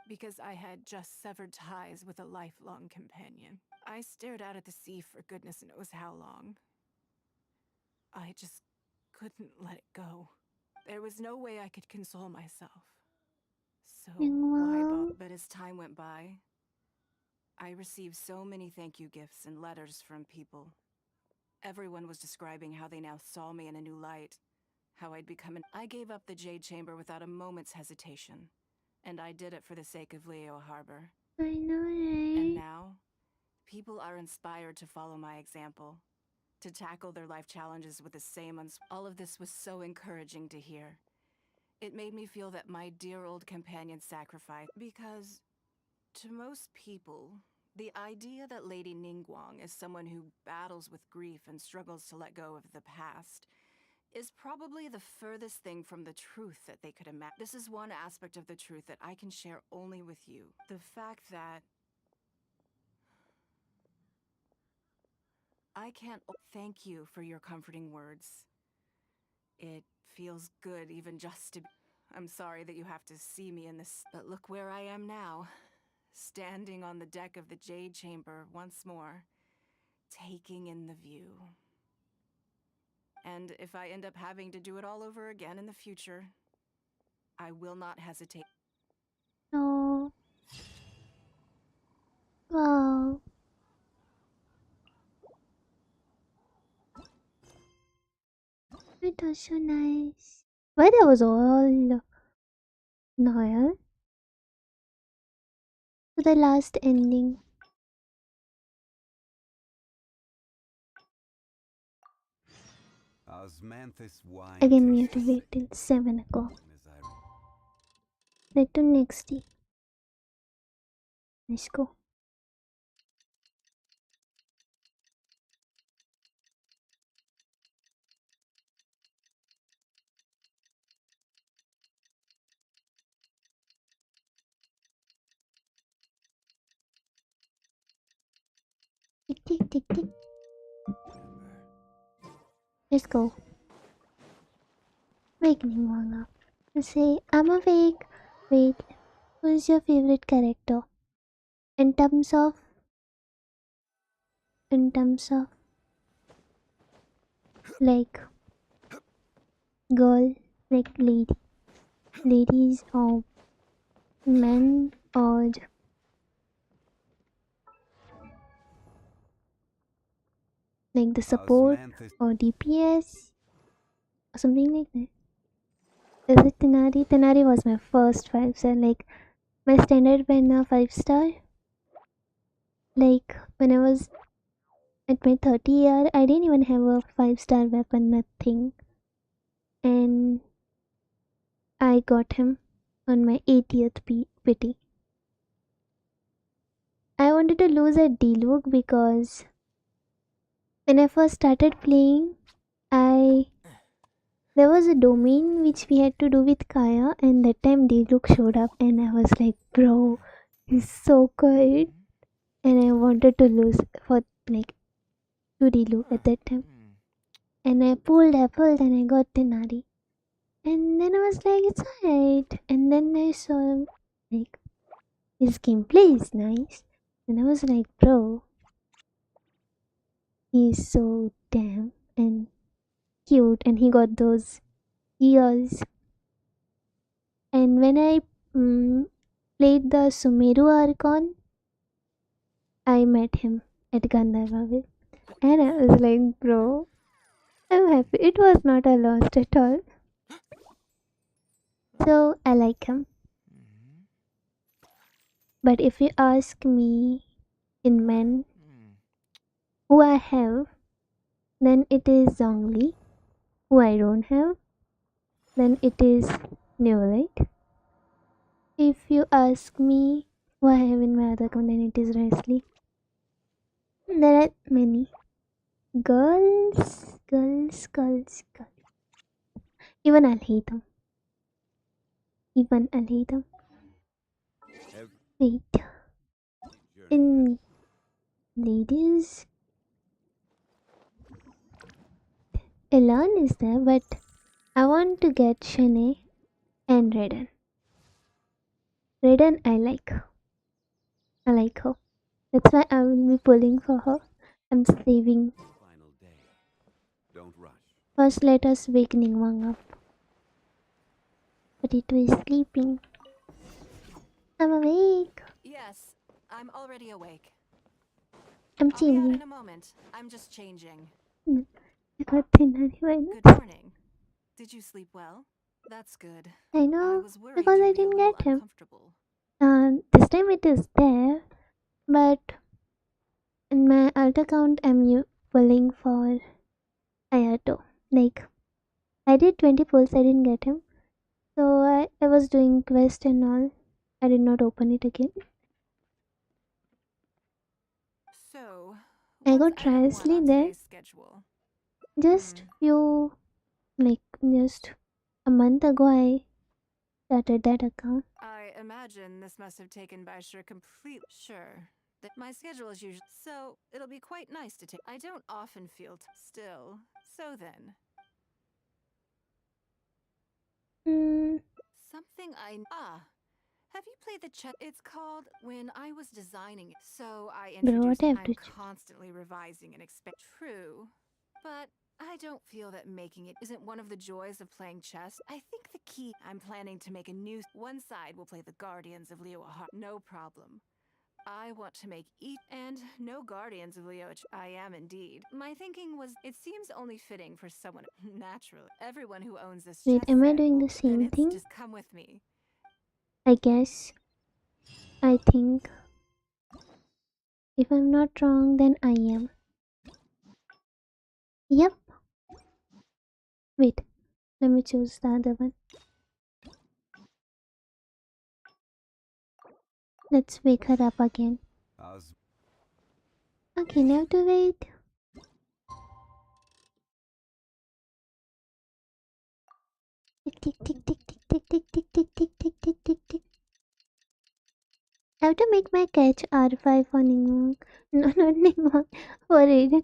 because I had just severed ties with a lifelong companion. I stared out at the sea for goodness knows how long. I just couldn't let it go. There was no way I could console myself. So why bother? But as time went by, I received so many thank you gifts and letters from people. Everyone was describing how they now saw me in a new light, how I'd become I gave up the Jade Chamber without a moment's hesitation, and I did it for the sake of Leo Harbor. I know, right? And now, people are inspired to follow my example, to tackle their life challenges with the same all of this was so encouraging to hear. It made me feel that my dear old companion sacrificed because, to most people, the idea that Lady Ningguang is someone who battles with grief and struggles to let go of the past is probably the furthest thing from the truth that they could imagine. This is one aspect of the truth that I can share only with you. The fact that I can't thank you for your comforting words. It feels good even just to be. I'm sorry that you have to see me in this, but look where I am now, standing on the deck of the Jade Chamber once more, taking in the view. And if I end up having to do it all over again in the future, I will not hesitate. No. Wow. It was so nice. Why that was all Noel? To the last ending. Osmanthus wine Again, we have to tastes wait till 7 o'clock. as I Let to next day. Let's go. Tick tick tick tick. Let's go. Wake Ningguang up. Say, I'm awake. Wait, who's your favorite character? In terms of. Like. Girl, like lady. Ladies or men or. Like the support or DPS. Or something like that. Is it Tenari? Tenari was my first 5-star. Like, my standard went a 5-star. Like, when I was at my 30 year, I didn't even have a 5-star weapon, nothing. And I got him on my 80th pity. I wanted to lose at D-Look because when I first started playing, there was a domain which we had to do with Kaya, and that time D-Look showed up, and I was like, bro, he's so good. And I wanted to lose for like 2D loop at that time. And I pulled, and I got Tenari. And then I was like, it's alright. And then I saw him, like, his gameplay is nice. And I was like, bro, he's so damn and cute. And he got those ears. And when I played the Sumeru Archon, I met him at Gandharvaville. And I was like, bro, I'm happy. It was not a loss at all. So I like him. But if you ask me in men who I have, then it is Zhongli. Who I don't have, then it is Neolite. If you ask me who I have in my other account, then it is Resli. There are many. Girls. Even Alhaitham. Wait. In ladies, Elan is there, but I want to get Shanae and Redden. Redden, I like her. That's why I will be pulling for her. I'm saving. Final day. Don't rush. First, let us wake Ningguang up. But it was sleeping. I'm awake. Yes, I'm already awake. I'm I'll be out changing. in a moment. I'm just changing. I got Tenari right now. Good morning. Did you sleep well? That's good. I know, was worried because I you'd be a didn't little get him. uncomfortable. This time it is there, but in my alt account I'm pulling for Ayato. Like, I did 20 pulls, I didn't get him. So I was doing quest and all. I did not open it again. So, I what's got item one Triasley on there. today's schedule? Just just a month ago I started that account. I imagine this must have taken Baishra complete. Sure. My schedule is usually so it'll be quite nice to take. I don't often feel still. So then. Something have you played the chess? It's called When I Was Designing It. So I Bro, what introduced I have I'm to choose? constantly revising and expect true. But I don't feel that making it isn't one of the joys of playing chess. I think the key I'm planning to make a new one side will play the Guardians of Leo. No problem. I want to make each and no Guardians of Leo. I am indeed. My thinking was it seems only fitting for someone naturally. Everyone who owns this Wait, chess am I set doing will, the same then it's thing? just come with me. I guess. I think. If I'm not wrong, then I am. Yep. Wait, let me choose the other one. Let's wake her up again. Okay, now to wait. Tick tick tick tick tick tick tick tick tick tick tick tick tick. I have to make my catch R5 for Ningguang. No, not Ningguang. For Raiden.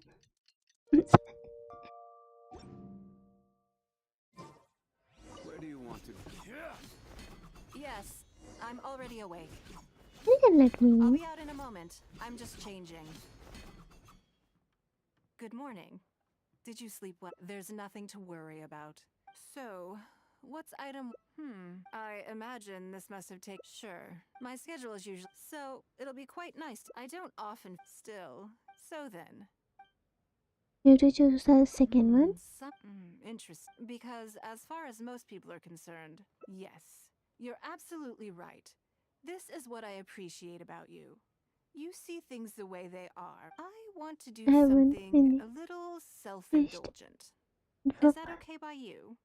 Where do you want to? Yes, I'm already awake. You can let me I'll in. be out in a moment. I'm just changing. Good morning. Did you sleep well? There's nothing to worry about. So, what's item? I imagine this must have taken. Sure. My schedule is usually. So, it'll be quite nice. I don't often. Still. So then. You have to choose the second one. Interesting. Because as far as most people are concerned, yes, you're absolutely right. This is what I appreciate about you. You see things the way they are. I want to do I haven't something a little self-indulgent. Is that okay by you?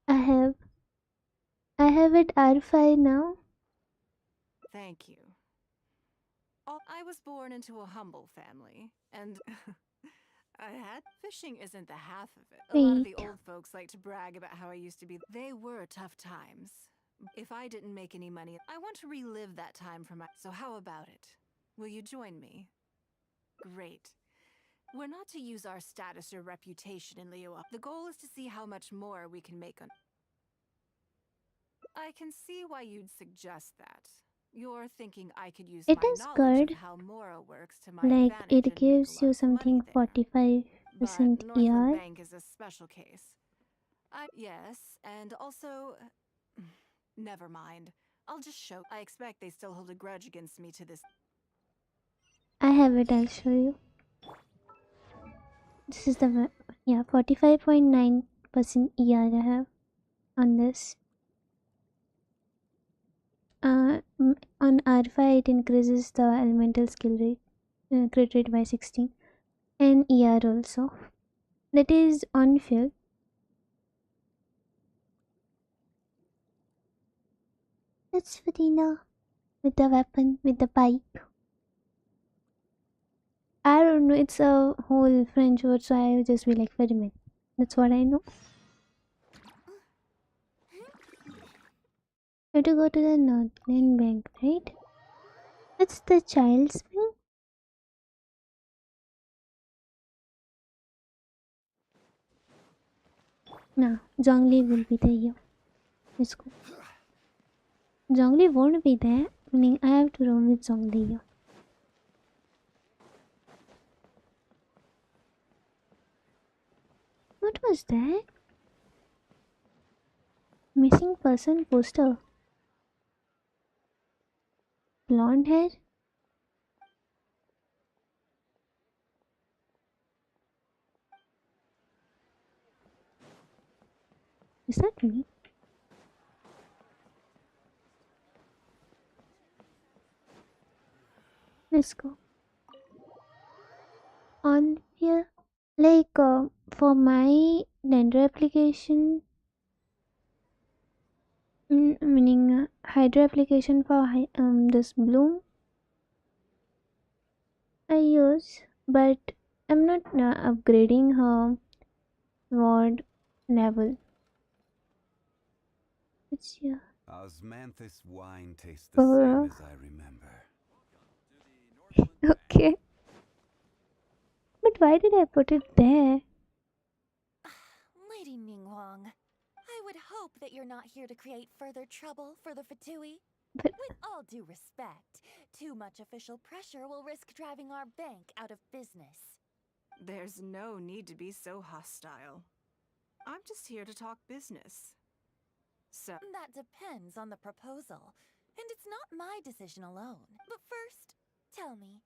I have it R5 now. Thank you. I was born into a humble family, and fishing isn't the half of it. A lot of the old folks like to brag about how I used to be. They were tough times. If I didn't make any money, I want to relive that time for my. So how about it? Will you join me? Great. We're not to use our status or reputation in Liyue. The goal is to see how much more we can make on. I can see why you'd suggest that. You're thinking I could use It my is knowledge good. of how Mora works to my Like advantage it and make a gives lot you of something money there. 45% But Northland ER. Bank is a special case. Yes, and also, never mind. I'll just show. I expect they still hold a grudge against me to this. I have it, I'll show you. This is the, yeah, 45.9% ER I have on this. On R5 it increases the elemental skill rate, crit rate by 16, and ER also. That is on field. That's Fadina with the weapon, with the pipe. I don't know, it's a whole French word, so I will just be like, wait a minute. That's what I know. You have to go to the Northland Bank, right? That's the child's bank. No, Zhongli will be there here. Let's go. Zhongli won't be there, meaning I have to roam with Zhongli here. What was that? Missing person poster. Blonde hair? Is that me? Let's go. On here, like for my render application, meaning hydro application for this bloom, I use, but I'm not upgrading her ward level. It's here. Osmanthus wine tastes the For same as I remember. okay. But why did I put it there? Lady Ningguang, I would hope that you're not here to create further trouble for the Fatui. But With all due respect, too much official pressure will risk driving our bank out of business. There's no need to be so hostile. I'm just here to talk business. So, That depends on the proposal, and it's not my decision alone. But first, tell me,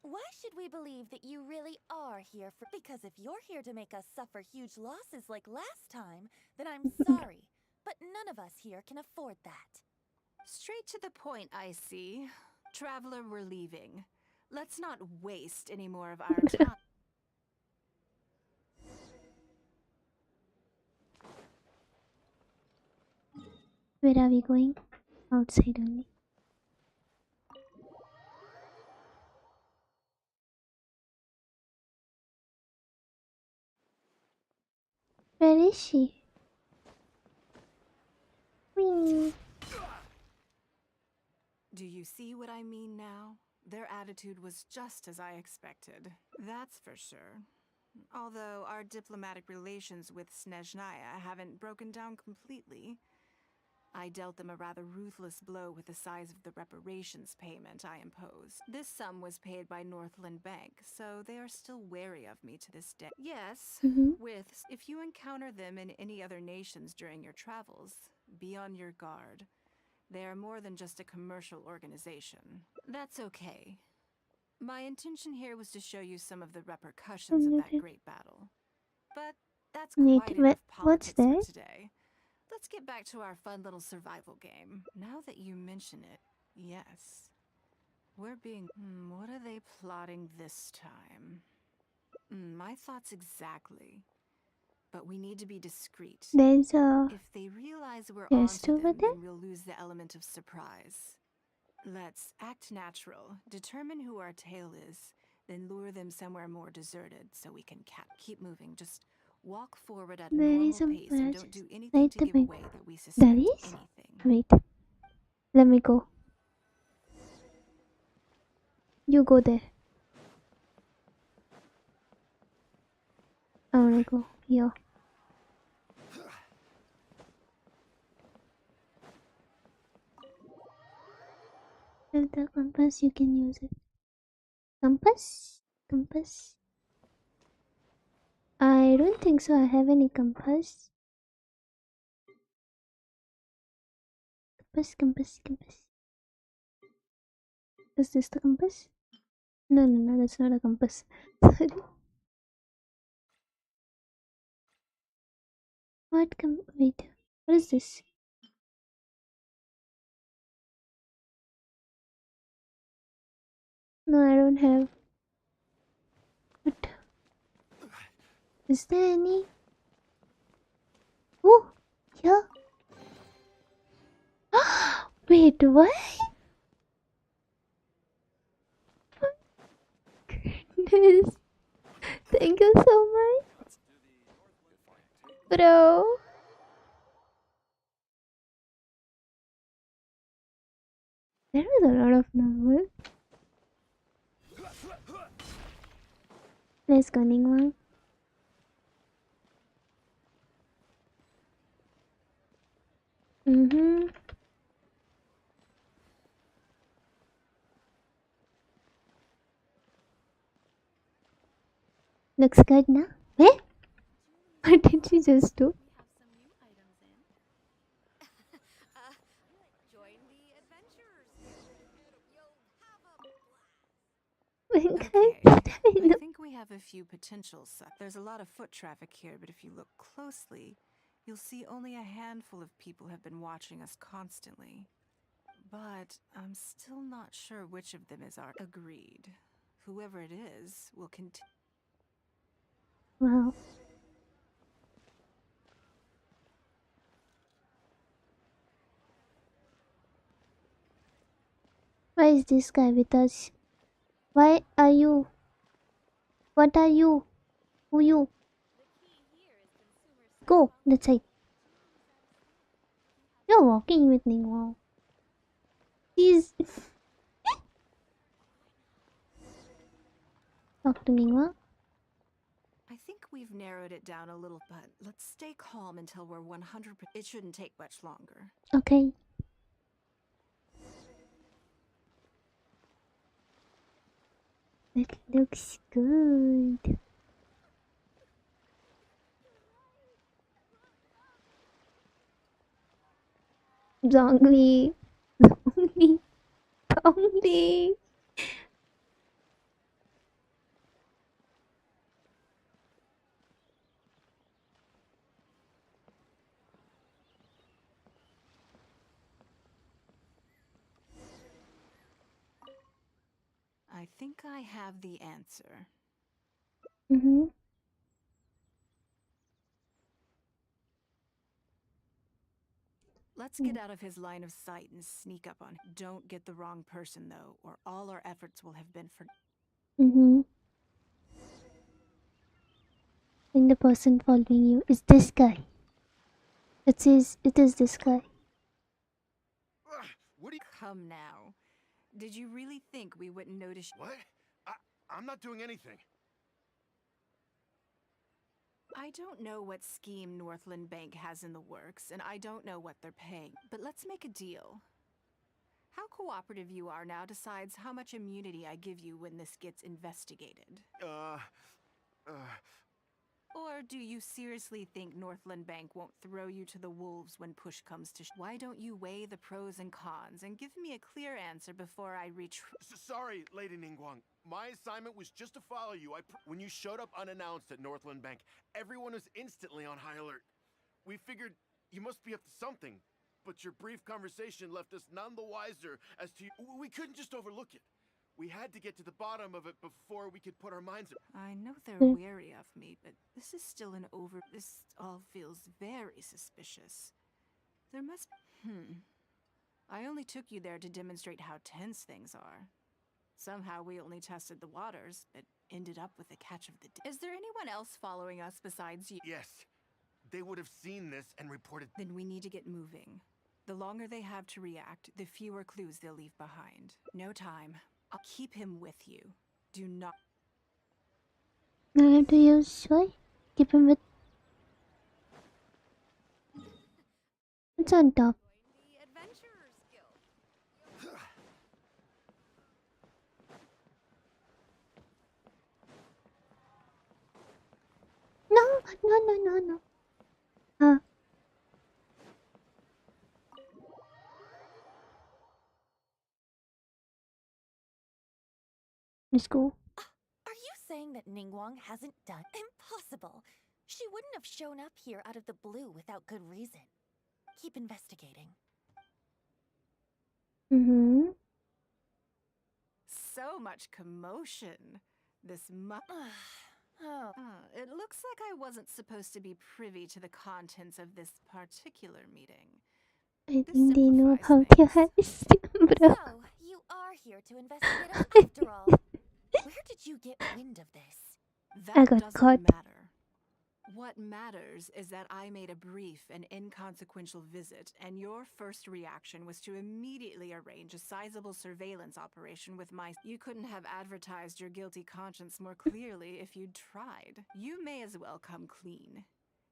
why should we believe that you really are here for— Because if you're here to make us suffer huge losses like last time, then I'm sorry, but none of us here can afford that. straight to the point, I see. Traveler, we're leaving. Let's not waste any more of our time. where are we going? Outside only. Where is she? Whee! Do you see what I mean now? Their attitude was just as I expected. That's for sure. Although our diplomatic relations with Snezhnaya haven't broken down completely. I dealt them a rather ruthless blow with the size of the reparations payment I imposed. This sum was paid by Northland Bank, so they are still wary of me to this day. Yes, if you encounter them in any other nations during your travels, be on your guard. They are more than just a commercial organization. That's okay. My intention here was to show you some of the repercussions of that great battle. But that's quite enough what's politics that? for today. Let's get back to our fun little survival game. Now that you mention it, yes. We're being... what are they plotting this time? My thoughts exactly. But we need to be discreet. There's a If they realize we're chest onto over them, there. then we'll lose the element of surprise. Let's act natural, determine who our tail is, then lure them somewhere more deserted so we can keep moving. Just walk forward at a There normal is some pace and don't patches do anything right to the give big. away that we suspect There is? anything. Wait. Let me go. You go there. I wanna go here. With the compass, you can use it. Compass? Compass? I don't think so. I have any compass. Compass. Is this the compass? No, that's not a compass. Sorry. Wait. What is this? No, I don't have. What? Is there any? Oh, yeah. Wait, what? Goodness. Thank you so much. Bro. There was a lot of numbers. Let's go, Ningguang. Looks good, na? Eh? What did you just do? Join the adventurers. Okay, I think we have a few potentials. There's a lot of foot traffic here, but if you look closely, you'll see only a handful of people have been watching us constantly. But I'm still not sure which of them is our agreed. Whoever it is will continue. Wow. Why is this guy with us? Why are you? What are you? Who you? Go, that's it. You're walking with Ningguang. He's talk to Ningguang. I think we've narrowed it down a little, but let's stay calm until we're 100%. It shouldn't take much longer. Okay. It looks good. Zongli. Zongli. I think I have the answer. Let's get out of his line of sight and sneak up on him. Don't get the wrong person, though, or all our efforts will have been for. And the person following you is this guy. It is this guy. What do you... Come now. Did you really think we wouldn't notice? What? I'm not doing anything. I don't know what scheme Northland Bank has in the works, and I don't know what they're paying. But let's make a deal. How cooperative you are now decides how much immunity I give you when this gets investigated. Or do you seriously think Northland Bank won't throw you to the wolves when push comes to Why don't you weigh the pros and cons and give me a clear answer before I reach... Sorry, Lady Ningguang. My assignment was just to follow you. When you showed up unannounced at Northland Bank, everyone was instantly on high alert. We figured you must be up to something, but your brief conversation left us none the wiser as to... We couldn't just overlook it. We had to get to the bottom of it before we could put our minds... I know they're wary of me, but this is still an over... This all feels very suspicious. There must... I only took you there to demonstrate how tense things are. Somehow we only tested the waters, but ended up with a catch of the day. Is there anyone else following us besides you? Yes. They would have seen this and reported... Then we need to get moving. The longer they have to react, the fewer clues they'll leave behind. No time. I'll keep him with you. Do not... Now I have to use what? keep him with. It's on top. The Adventurers Guild. No, no. Let's go. Are you saying that Ningguang hasn't done? Impossible! She wouldn't have shown up here out of the blue without good reason. Keep investigating. Mm-hmm. So much commotion. This Oh. It looks like I wasn't supposed to be privy to the contents of this particular meeting. I This think they know simplifies about your things. house, bro. So, you are here to investigate us after all. Where did you get wind of this? I That got doesn't caught. matter. What matters is that I made a brief and inconsequential visit, and your first reaction was to immediately arrange a sizable surveillance operation with my. You couldn't have advertised your guilty conscience more clearly if you'd tried. You may as well come clean.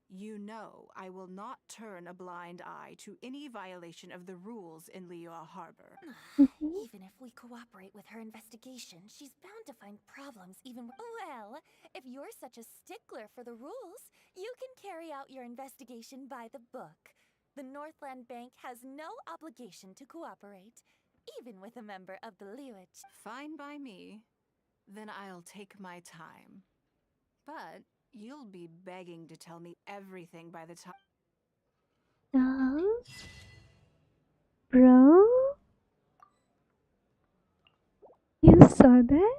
You know I will not turn a blind eye to any violation of the rules in Liyue Harbor. Even if we cooperate with her investigation, she's bound to find problems even. Well, if you're such a stickler for the rules, you can carry out your investigation by the book. The Northland Bank has no obligation to cooperate, even with a member of the Liyue. Fine by me. Then I'll take my time. But you'll be begging to tell me everything by the time. Bro? You saw that?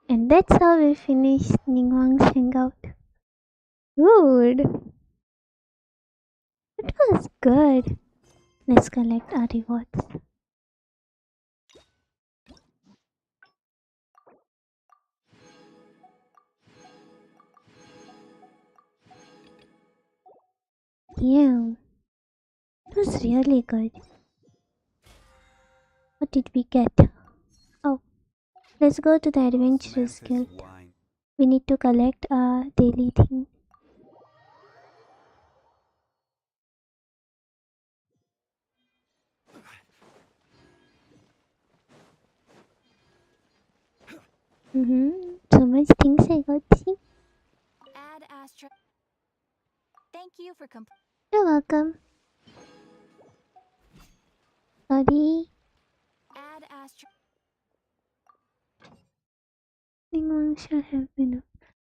And that's how we finished Ningguang's Hangout. Good. It was good. Let's collect our rewards. Yeah, it was really good. What did we get? Oh, let's go to the Adventurers Guild. We need to collect a daily thing. So much things I got. See? Add Astra. Thank you for You're welcome. Sorry. Add Astra. Ningguang should have been.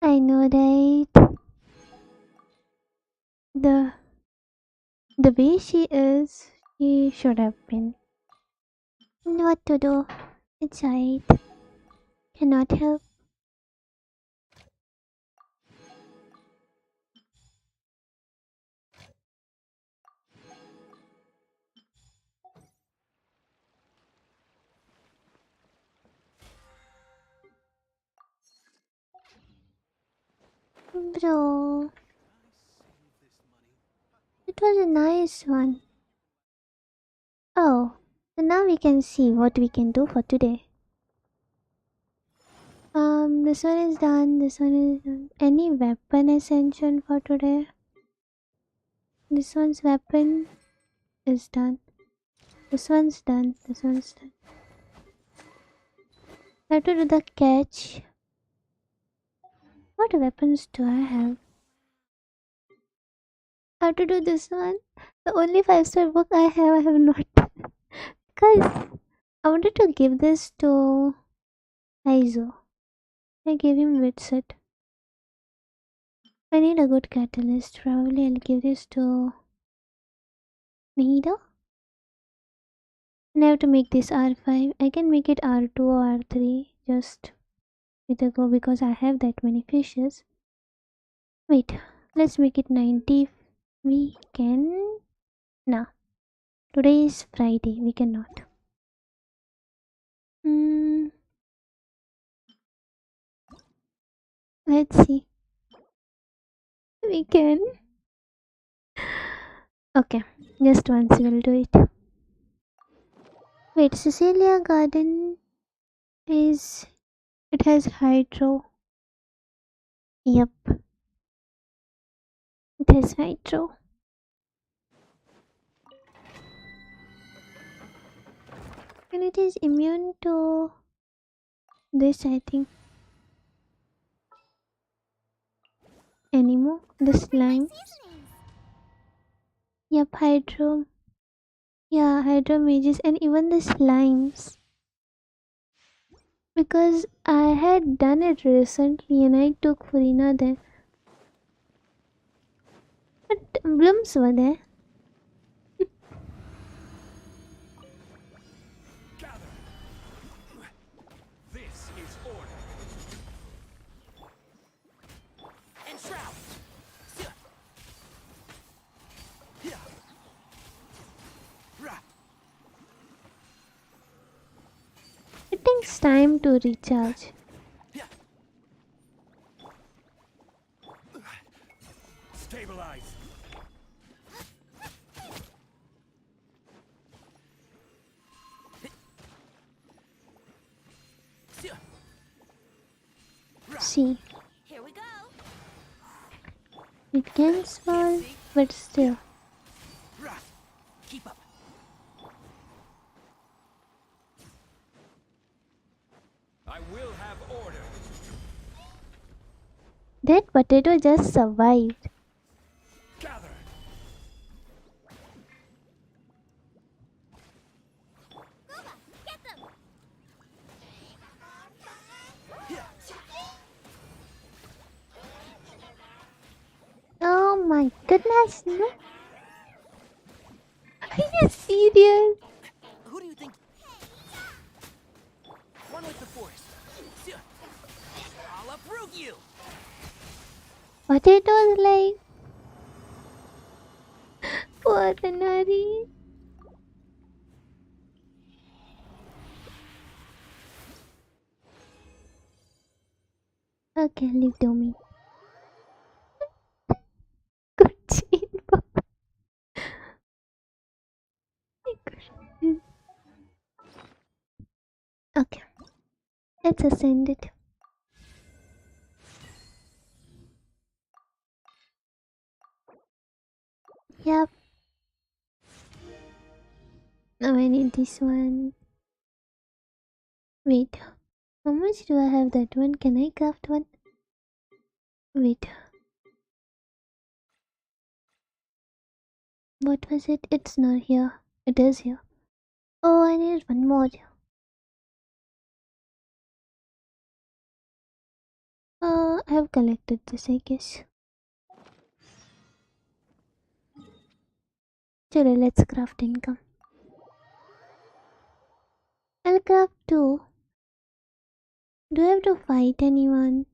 I know, right? The way she is, she should have been. What to do? It's alright. Cannot help. Bro. It was a nice one. Oh, so now we can see what we can do for today. This one is done. This one is done. Any weapon ascension for today? This one's weapon is done. This one's done. This one's done. I have to do the catch. What weapons do I have? I have to do this one. The only 5-star book I have not. Because I wanted to give this to Aizo. I gave him Witset. I need a good catalyst. Probably I'll give this to Nihida. And I have to make this R5. I can make it R2 or R3 just with a go because I have that many fishes. Wait, let's make it 90. We can. Nah. Today is Friday. We cannot. Let's see. We can. Okay, just once we'll do it. Wait, Cecilia Garden. is it has hydro. Yep, it has hydro. And it is immune to this, I think. Anymore? The slime? Yep, hydro. Yeah, hydro mages and even the slimes. Because I had done it recently and I took Furina there. But blooms were there. Gather. This is order. And shroud. Yeah. It takes time to recharge. Stabilize. See, Here we go. it can fall, but still. Keep up. I will have order. That potato just survived. Gather. Get them. Oh my goodness, no. Are you serious? Who do you think? One with the forest. I'll uproot you. Potatoes like ordinary. Okay, leave to me. Good chain, Papa. Okay, let's ascend it. Yep. Now I need this one. Wait, how much do I have that one? Can I craft one? Wait. What was it? It's not here. It is here. Oh, I need one more. I have collected this, I guess. Chalo, let's craft income. I'll craft two. Do I have to fight anyone?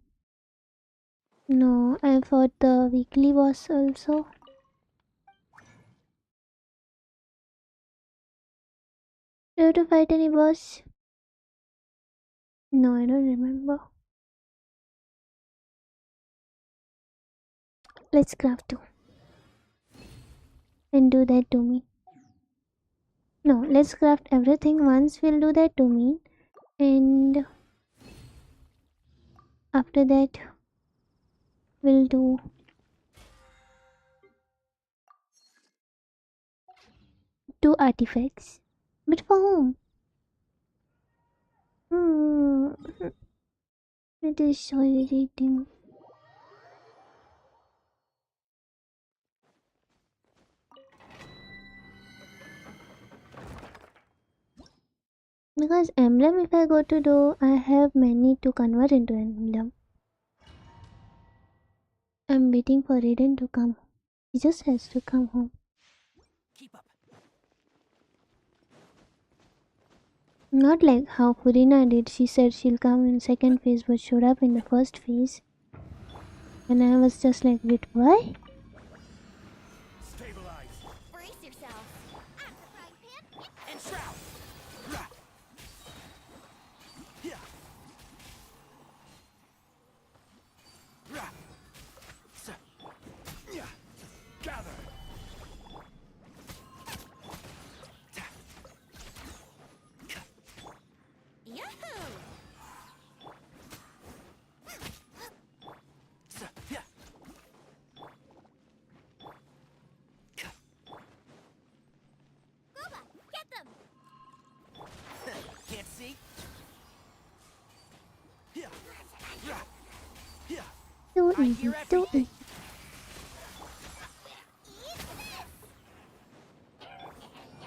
No, I fought the weekly boss also. Do I have to fight any boss? No, I don't remember. Let's craft two. And do that to me. No, let's craft everything once. We'll do that to me. And after that, we'll do two artifacts. But for whom? It is so irritating. Because emblem, if I go to do, I have many to convert into an emblem. I'm waiting for Raiden to come. He just has to come home. Keep up. Not like how Furina did. She said she'll come in second phase but showed up in the first phase. And I was just like, wait, why? Stabilize. Brace yourself. I'm the frying pan. And shroud. Gather. Yahoo! you doing?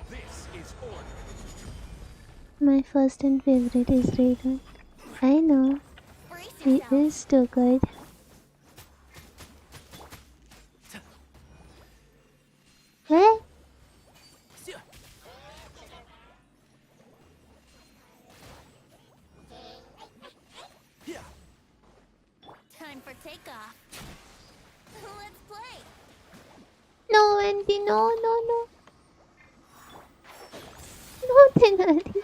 This is order. My first and favorite is Raiden. I know. He is too good. Where? Time for takeoff. Let's play. No, Auntie, no, no, no. No, Tenali.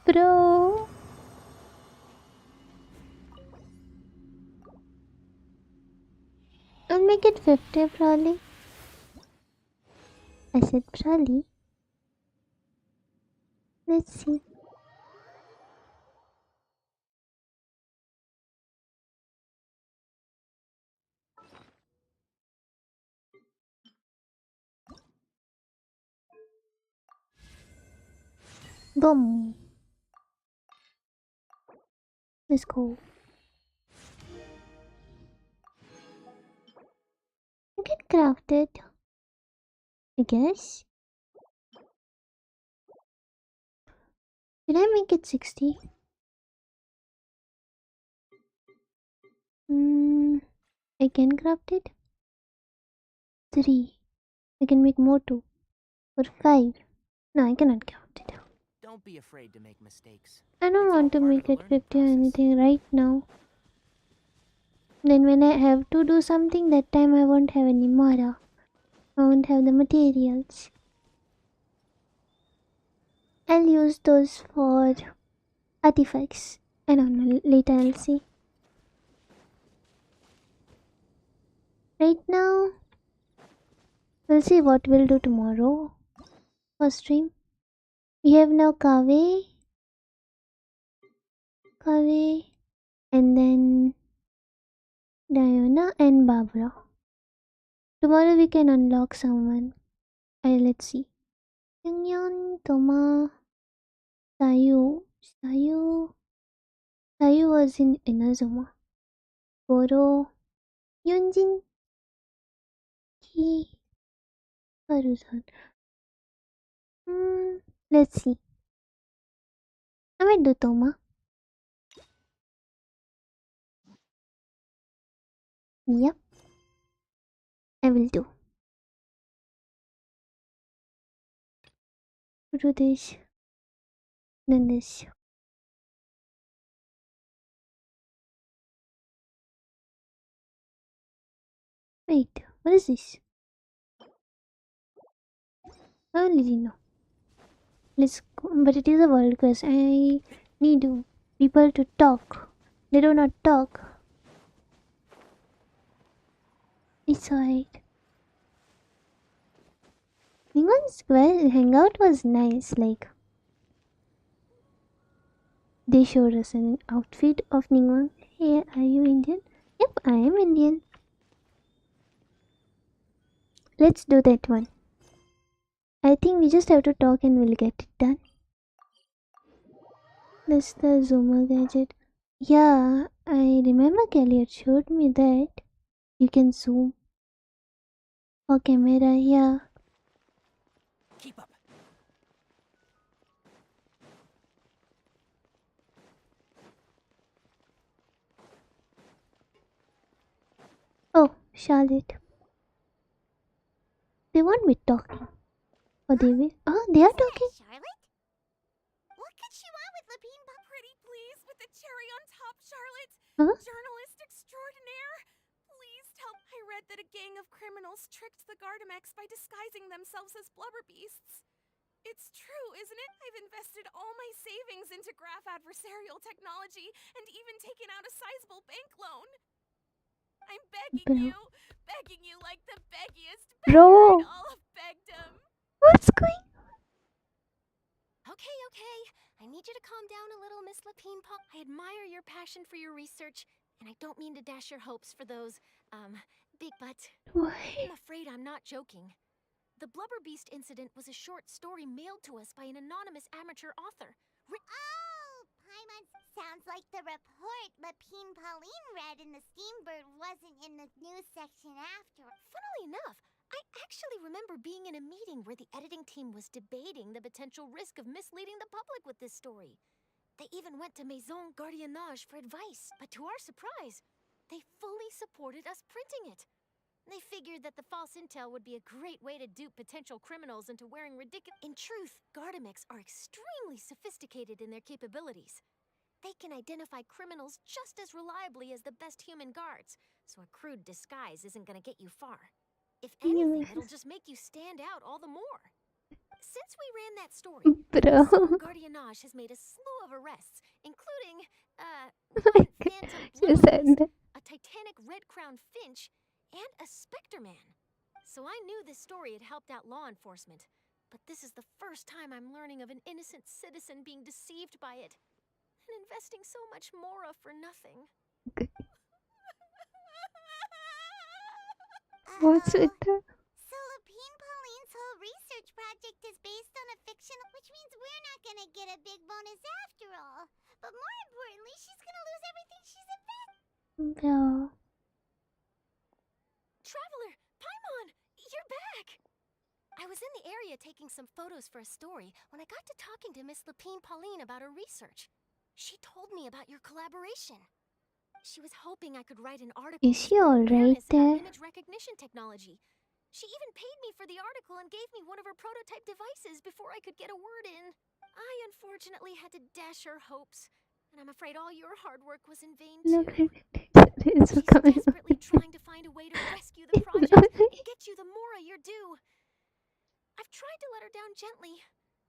Bro. I'll make it 50 probably. I said probably. Let's see. Boom. Let's go. Get crafted. I guess. Did I make it 60? I can craft it. 3. I can make more too. Or 5. No, I cannot craft it. Don't be afraid to make mistakes. I don't want to make it 50 or anything right now. Then when I have to do something, that time I won't have any mara. I won't have the materials. I'll use those for artifacts. I don't know, later I'll see. Right now, we'll see what we'll do tomorrow for stream. We have now Kave, and then Diana and Barbara. Tomorrow we can unlock someone. Let's see. Youngyeon, Toma, Sayu was in Inazuma. Goro, Yunjin, Ki, Haru-san. Let's see. I might do Toma. Yep. I will do. Do this. Then this. Wait, what is this? I already know. Let's go. But it is a world quest. I need people to talk. They do not talk. It's alright. Ningguang's hangout was nice. Like, they showed us an outfit of Ningguang. Hey, are you Indian? Yep, I am Indian. Let's do that one. I think we just have to talk and we'll get it done. That's the zoomer gadget. Yeah, I remember Kelly had showed me that you can zoom for camera. Yeah. Keep up. Oh, Charlotte. They won't be talking. Or they will. Oh, they are talking. Charlotte? What could she want with Lapine Pop? Pretty please with the cherry on top, Charlotte. Huh? Journalist extraordinaire. Please tell. I read that a gang of criminals tricked the Gardamex by disguising themselves as blubber beasts. It's true, isn't it? I've invested all my savings into graph adversarial technology and even taken out a sizable bank loan. I'm begging you like the beggiest beggar Bro. in all of begdom. What's going on? Okay. I need you to calm down a little, Miss Lapine Pop. I admire your passion for your research, and I don't mean to dash your hopes for those, big but Why? I'm afraid I'm not joking. The Blubber Beast incident was a short story mailed to us by an anonymous amateur author, Oh, Paimon, sounds like the report Lapine Pauline read in the Steambird wasn't in the news section after. Funnily enough, I actually remember being in a meeting where the editing team was debating the potential risk of misleading the public with this story. They even went to Maison Gardiennage for advice, but to our surprise, they fully supported us printing it. They figured that the false intel would be a great way to dupe potential criminals into wearing ridiculous. In truth, Gardemics are extremely sophisticated in their capabilities. They can identify criminals just as reliably as the best human guards, so a crude disguise isn't gonna get you far. If anything, it'll just make you stand out all the more. Since we ran that story, Bro. Gardiennage has made a slew of arrests, including, Like, Phantom she said Blondes, that. a Titanic Red-Crowned Finch, and a Spectre Man. So I knew this story had helped out law enforcement, but this is the first time I'm learning of an innocent citizen being deceived by it, and investing so much Mora for nothing. What's with her? So Lapine Pauline's whole research project is based on a fiction, which means we're not gonna get a big bonus after all. But more importantly, she's gonna lose everything she's invested. Bro. Traveler, Paimon, you're back! I was in the area taking some photos for a story when I got to talking to Miss Lapine Pauline about her research. She told me about your collaboration. She was hoping I could write an article Is she alright about there? image recognition technology. She even paid me for the article and gave me one of her prototype devices before I could get a word in. I unfortunately had to dash her hopes, and I'm afraid all your hard work was in vain too. Look at it. It's coming. Desperately trying to find a way to rescue the project and get you the Mora you're due. I've tried to let her down gently,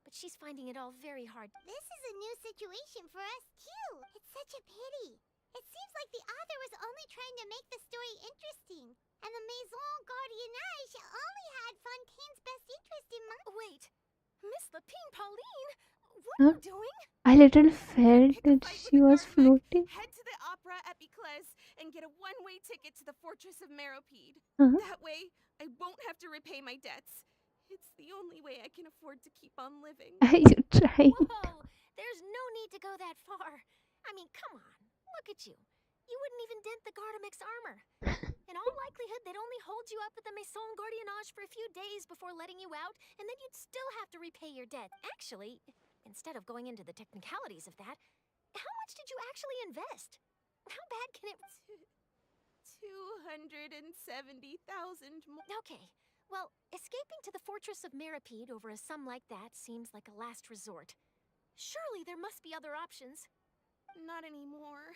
but she's finding it all very hard. This is a new situation for us, too. It's such a pity. It seems like the author was only trying to make the story interesting, and the Maison Gardiennage only had Fontaine's best interest in mind. Wait, Miss Lapine Pauline? What Huh? are you doing? I literally felt that she was floating. Head to the opera at Biclès and get a one-way ticket to the Fortress of Meropide. Uh-huh. That way, I won't have to repay my debts. It's the only way I can afford to keep on living. You tried. Whoa, there's no need to go that far. I mean, come on, look at you. You wouldn't even dent the Gardemics' armor. In all likelihood, they'd only hold you up at the Maison Gardiennage for a few days before letting you out, and then you'd still have to repay your debt. Actually, instead of going into the technicalities of that, how much did you actually invest? How bad can it... 270,000 more. Okay, well, escaping to the Fortress of Meropide over a sum like that seems like a last resort. Surely there must be other options. Not anymore.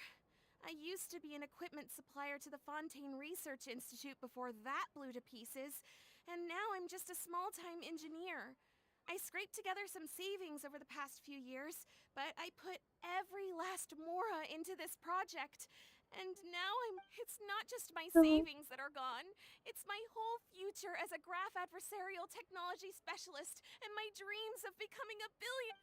I used to be an equipment supplier to the Fontaine Research Institute before that blew to pieces, and now I'm just a small-time engineer. I scraped together some savings over the past few years, but I put every last Mora into this project. And now it's not just my savings that are gone. It's my whole future as a graph adversarial technology specialist and my dreams of becoming a billion.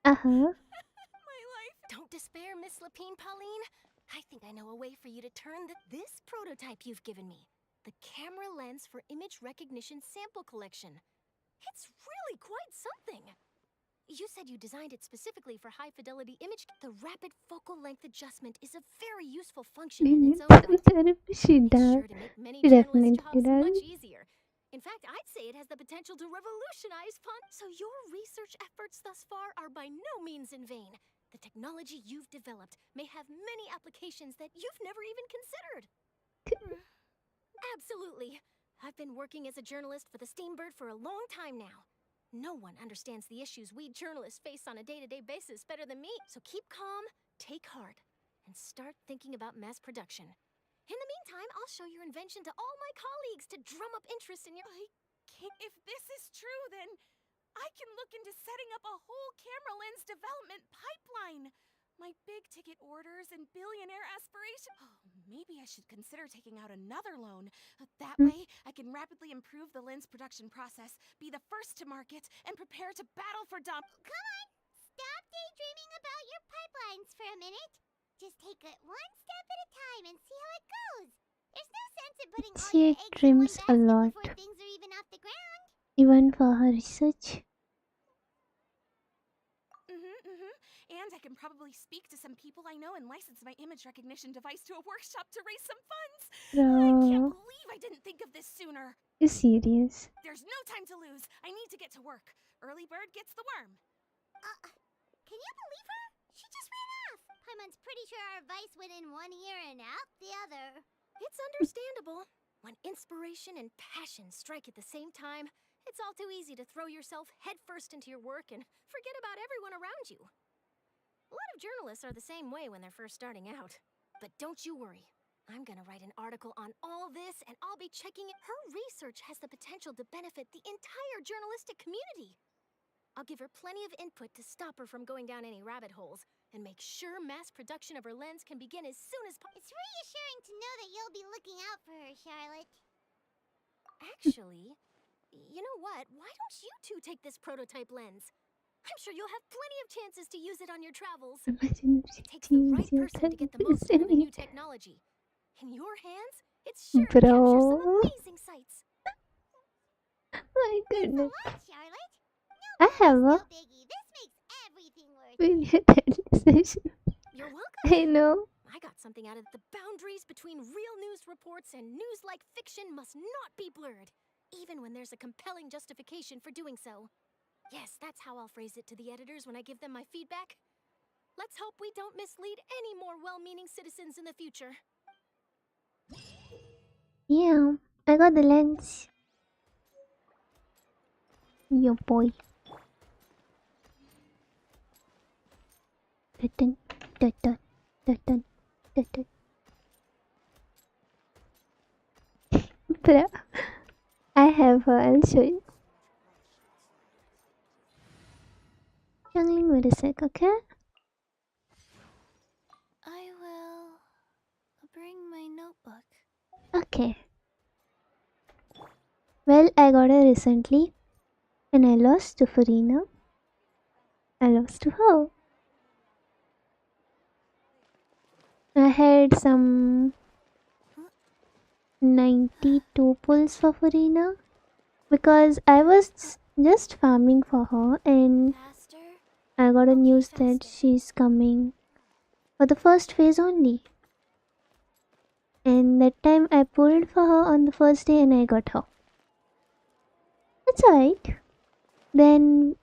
Uh-huh. My life. Don't despair, Miss Lapine Pauline. I think I know a way for you to turn this prototype you've given me. The camera lens for image recognition sample collection. It's really quite something. You said you designed it specifically for high-fidelity image. The rapid focal length adjustment is a very useful function in its own right. She It's does. sure to make many She journalists' definitely jobs does. much easier. In fact, I'd say it has the potential to revolutionize font. So your research efforts thus far are by no means in vain. The technology you've developed may have many applications that you've never even considered. Absolutely. I've been working as a journalist for the Steambird for a long time now. No one understands the issues we journalists face on a day-to-day basis better than me. So keep calm, take heart, and start thinking about mass production. In the meantime, I'll show your invention to all my colleagues to drum up interest in your... I can't. If this is true, then I can look into setting up a whole camera lens development pipeline. My big-ticket orders and billionaire aspirations. Oh, maybe I should consider taking out another loan. That way, I can rapidly improve the lens production process, be the first to market, and prepare to battle for Come on! Stop daydreaming about your pipelines for a minute. Just take it one step at a time and see how it goes. There's no sense in putting all She your eggs in one dreams a basket lot, before things are even off the ground. even for her research. I can probably speak to some people I know and license my image recognition device to a workshop to raise some funds. I can't Bro, believe I didn't think of this sooner. you serious? There's no time to lose. I need to get to work. Early bird gets the worm. Can you believe her? She just ran off. Paimon's pretty sure our advice went in one ear and out the other. It's understandable. When inspiration and passion strike at the same time, it's all too easy to throw yourself headfirst into your work and forget about everyone around you. A lot of journalists are the same way when they're first starting out. But don't you worry. I'm gonna write an article on all this, and I'll be checking it. Her research has the potential to benefit the entire journalistic community. I'll give her plenty of input to stop her from going down any rabbit holes, and make sure mass production of her lens can begin as soon as possible. It's reassuring to know that you'll be looking out for her, Charlotte. Actually, you know what? Why don't you two take this prototype lens? I'm sure you'll have plenty of chances to use it on your travels. Imagine if It takes the right your person to get the most out of the new technology. In your hands, it's sure to capture some Bro. amazing sights. My goodness. Charlotte? I have a Biggie, this makes everything worth video session. You're welcome. I know. I got something out of the boundaries between real news reports and news-like fiction must not be blurred, even when there's a compelling justification for doing so. Yes, that's how I'll phrase it to the editors when I give them my feedback. Let's hope we don't mislead any more well-meaning citizens in the future. Yeah, I got the lens. Yo boy. Dun, dun, dun, dun, dun, dun, dun. Bro, I have her. I'll show you. Youngling, wait a sec, okay? I will bring my notebook. Okay. Well, I got her recently, and I lost to Farina. I lost to her. I had some 92 pulls for Farina because I was just farming for her, and I got a news that she's coming for the first phase only. And that time I pulled for her on the first day and I got her. That's alright. Then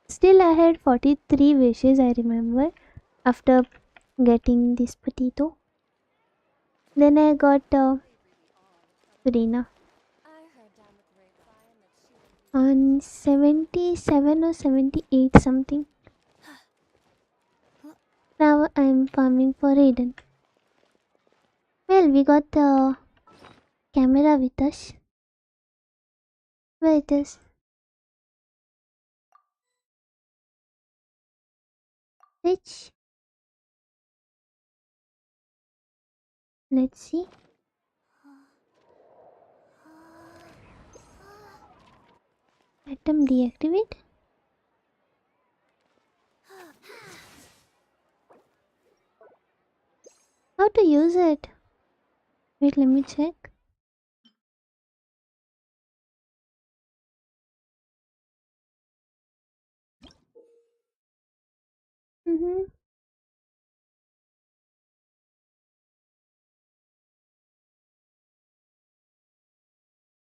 still I had 43 wishes, I remember, after getting this potato. Then I got Serena on 77 or 78 something. Now I'm farming for Raiden. Well, we got the camera with us. Where it is? Which? Let's see. Item deactivate. How to use it? Wait, let me check.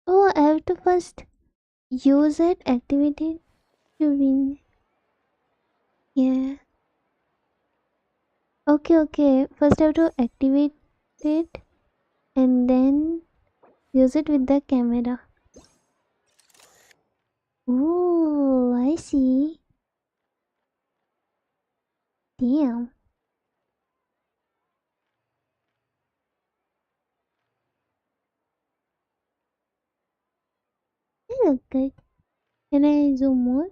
Oh, I have to first use it, activate it to win. Yeah. Okay. First I have to activate it and then use it with the camera. Ooh, I see. Damn. They look good. Can I zoom more?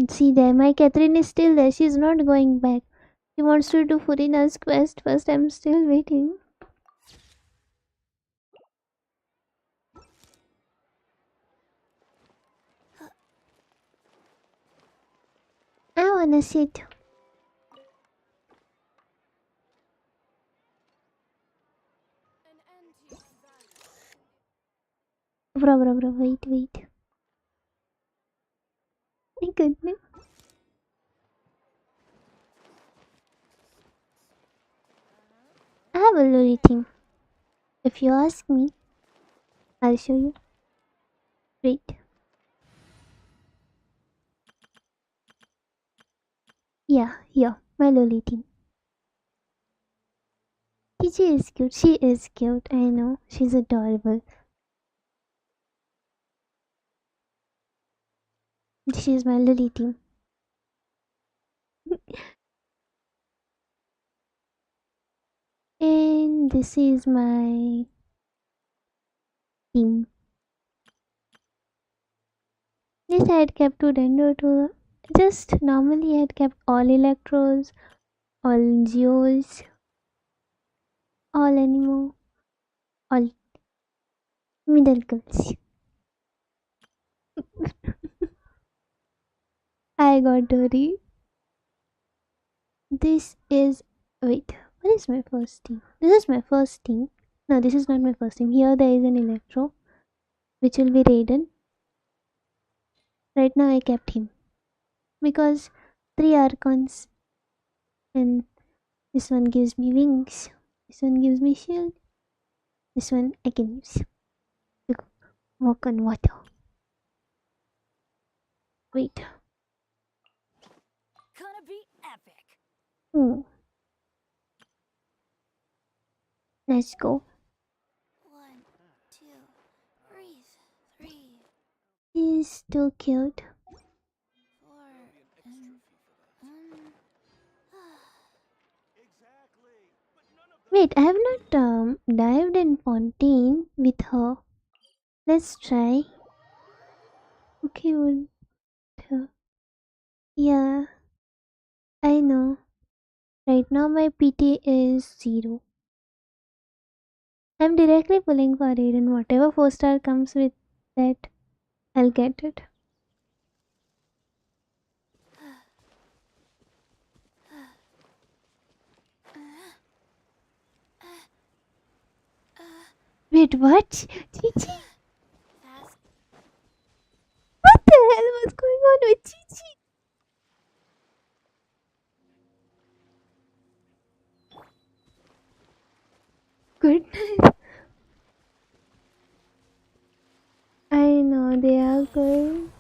See there, my Catherine is still there. She's not going back. She wants to do Furina's quest first. I'm still waiting. I wanna sit. Bro, wait. My goodness. have a lolly theme. If you ask me, I'll show you. Wait. Yeah, here, my lolly theme. Gigi is cute. She is cute. I know. She's adorable. This is my lolly theme. And this is my theme. This I had kept to render to just normally I had kept all electros, all geos, all animo, all middle girls. I got dirty. This is wait, what is my first team? This is my first team. No, this is not my first team. Here there is an electro, which will be Raiden. Right now I kept him because 3 archons, and this one gives me wings. This one gives me shield. This one I can use to walk on water. Wait. Gonna be epic. Let's go. 1, 2, breathe. 3, He's too cute. 4, and Wait, I have not dived in Fontaine with her. Let's try. Okay, would yeah, I know. Right now my PT is 0. I'm directly pulling for it, and whatever 4-star comes with that, I'll get it. Wait, what? Chichi? What the hell was going on with Chichi? Goodness. I know they are good.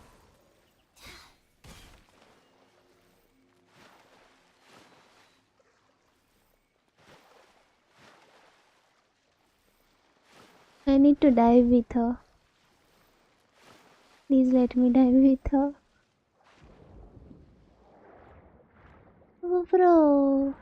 I need to dive with her. Please let me dive with her. Oh, bro.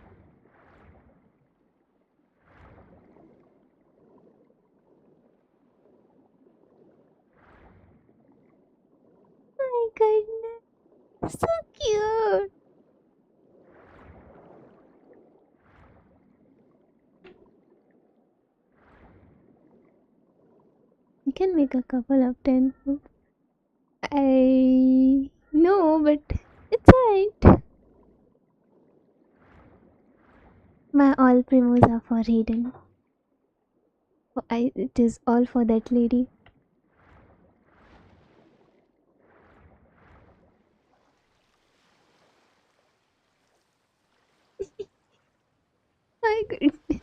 My goodness. So cute. You can make a couple of 10. I know, but it's alright. My all primos are for Raiden. It is all for that lady. My goodness.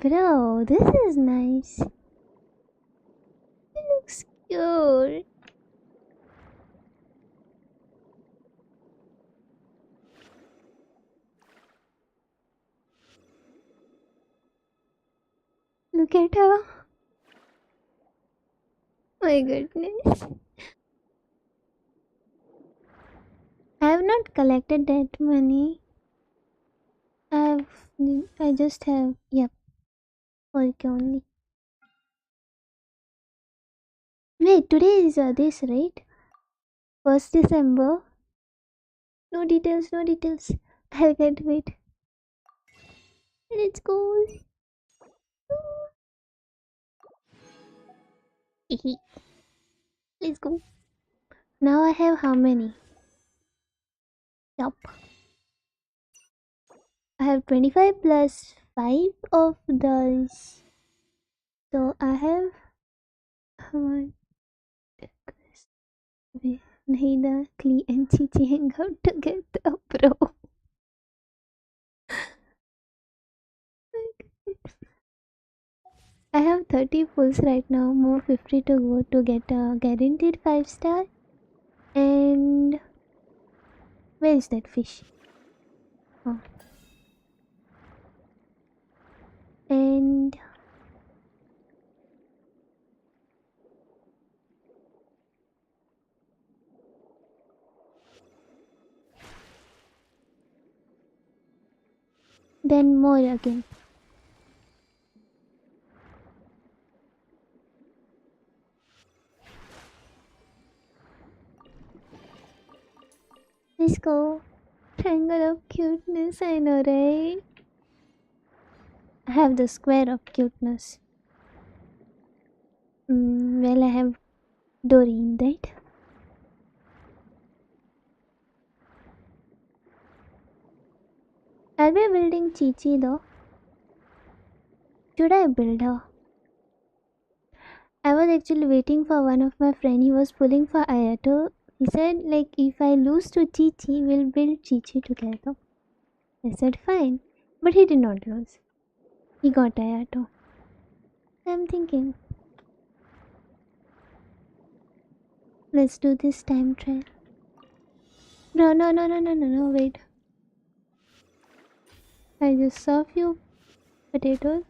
Bro, this is nice. It looks cute. Look at her. My goodness. I have not collected that money. I just have, yep, 4K only. Wait, today is this, right? 1st December. No details, no details. I'll get wait. Let's go. Let's go. Now I have how many? Yup. I have 25 plus 5 of those. So I have one. Naida, Klee, and Chichi hang out together, bro. I have 30 pulls right now, more 50 to go to get a guaranteed 5-star. And where is that fish? Oh. And then more again. Let's go. Triangle of cuteness, I know, right? I have the square of cuteness. Well, I have Doreen, right? Are we building Chi-Chi though? Should I build her? I was actually waiting for one of my friend. He was pulling for Ayato. He said like if I lose to Chi-Chi, we'll build Chi-Chi together. I said fine. But he did not lose. He got Ayato. I'm thinking. Let's do this time trial. No, wait. I just saw a few potatoes.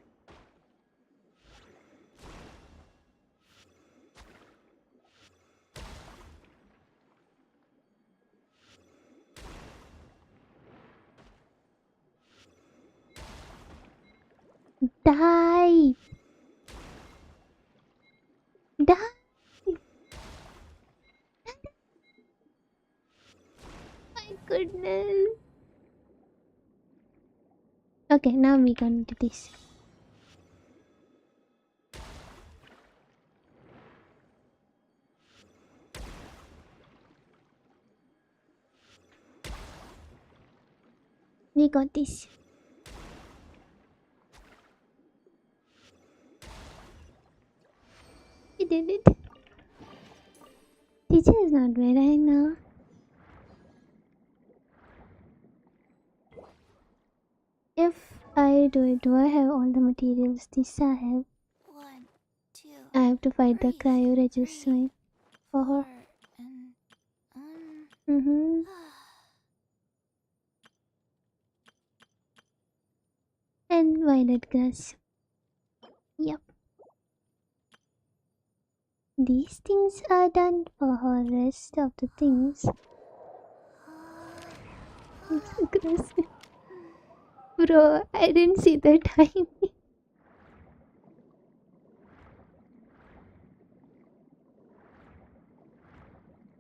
Die! Die! My goodness. Okay, now we can do this. We got this. We did it. Teacher is not where I know. If I do it, do I have all the materials? This I have. 1, 2. I have to fight the cryoregist slime for her. And violet grass. Yep. These things are done for her. Rest of the things. It's aggressive. Bro, I didn't see the time.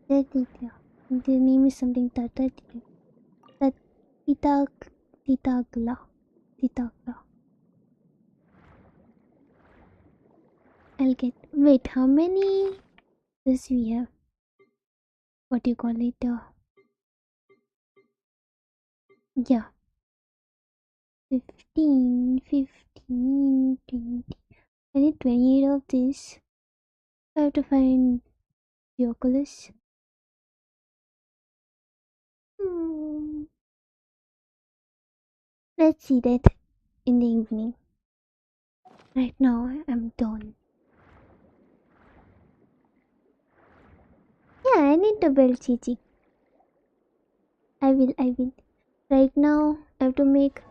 The name is something Tatagla. I'll get. Wait, how many does we have? What do you call it? Yeah. 15, 20. I need 28 of this. I have to find the Oculus. Let's see that in the evening. Right now, I'm done. Yeah, I need to build Chichi. I will. Right now, I have to make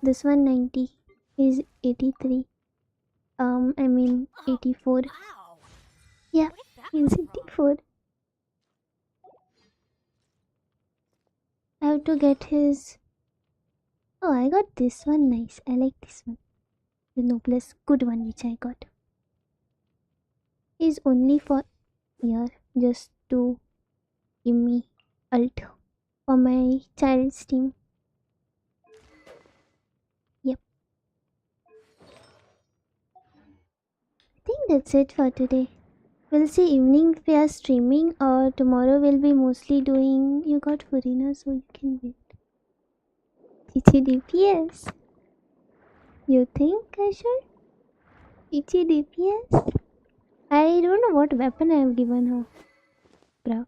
this one 90. Is 83. I mean 84. Wow. Yeah, he's 84. I have to get his. Oh, I got this one nice. I like this one. The noblest good one which I got. Is only for here, just to give me alt for my child's team. Yep. I think that's it for today. We'll see evening if we are streaming, or tomorrow we'll be mostly doing. You got Furina, so you can build. Chichi DPS. You think I should? Chichi DPS? I don't know what weapon I have given her.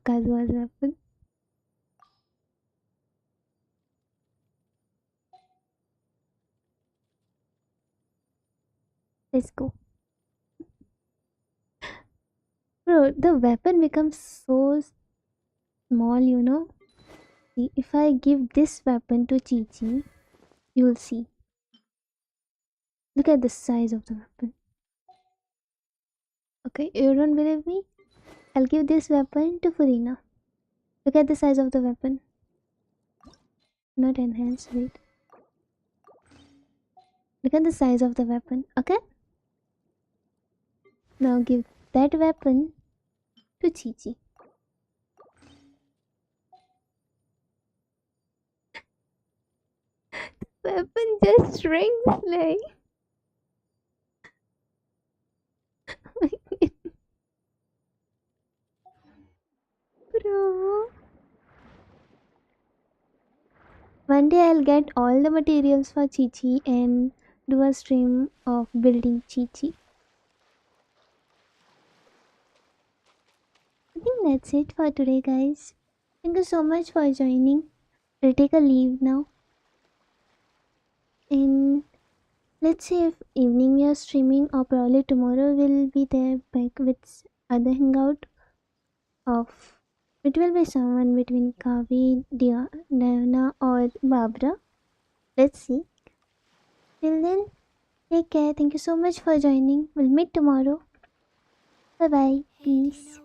Kazua's weapon. Let's go. Bro, the weapon becomes so small, you know. See, if I give this weapon to Chi Chi, you'll see. Look at the size of the weapon. Okay, you don't believe me? I'll give this weapon to Furina. Look at the size of the weapon. Not enhanced, wait. Look at the size of the weapon, okay? Now give that weapon to Chi Chi. Weapon just shrinks like. Bro. One day I'll get all the materials for Chi Chi and do a stream of building Chi Chi. I think that's it for today, guys. Thank you so much for joining. We'll take a leave now. And let's see if evening we are streaming or probably tomorrow we'll be there back with other hangout of it will be someone between Kavi, Diana or Barbara. Let's see. Till then, take care. Thank you so much for joining. We'll meet tomorrow. Bye bye. Peace.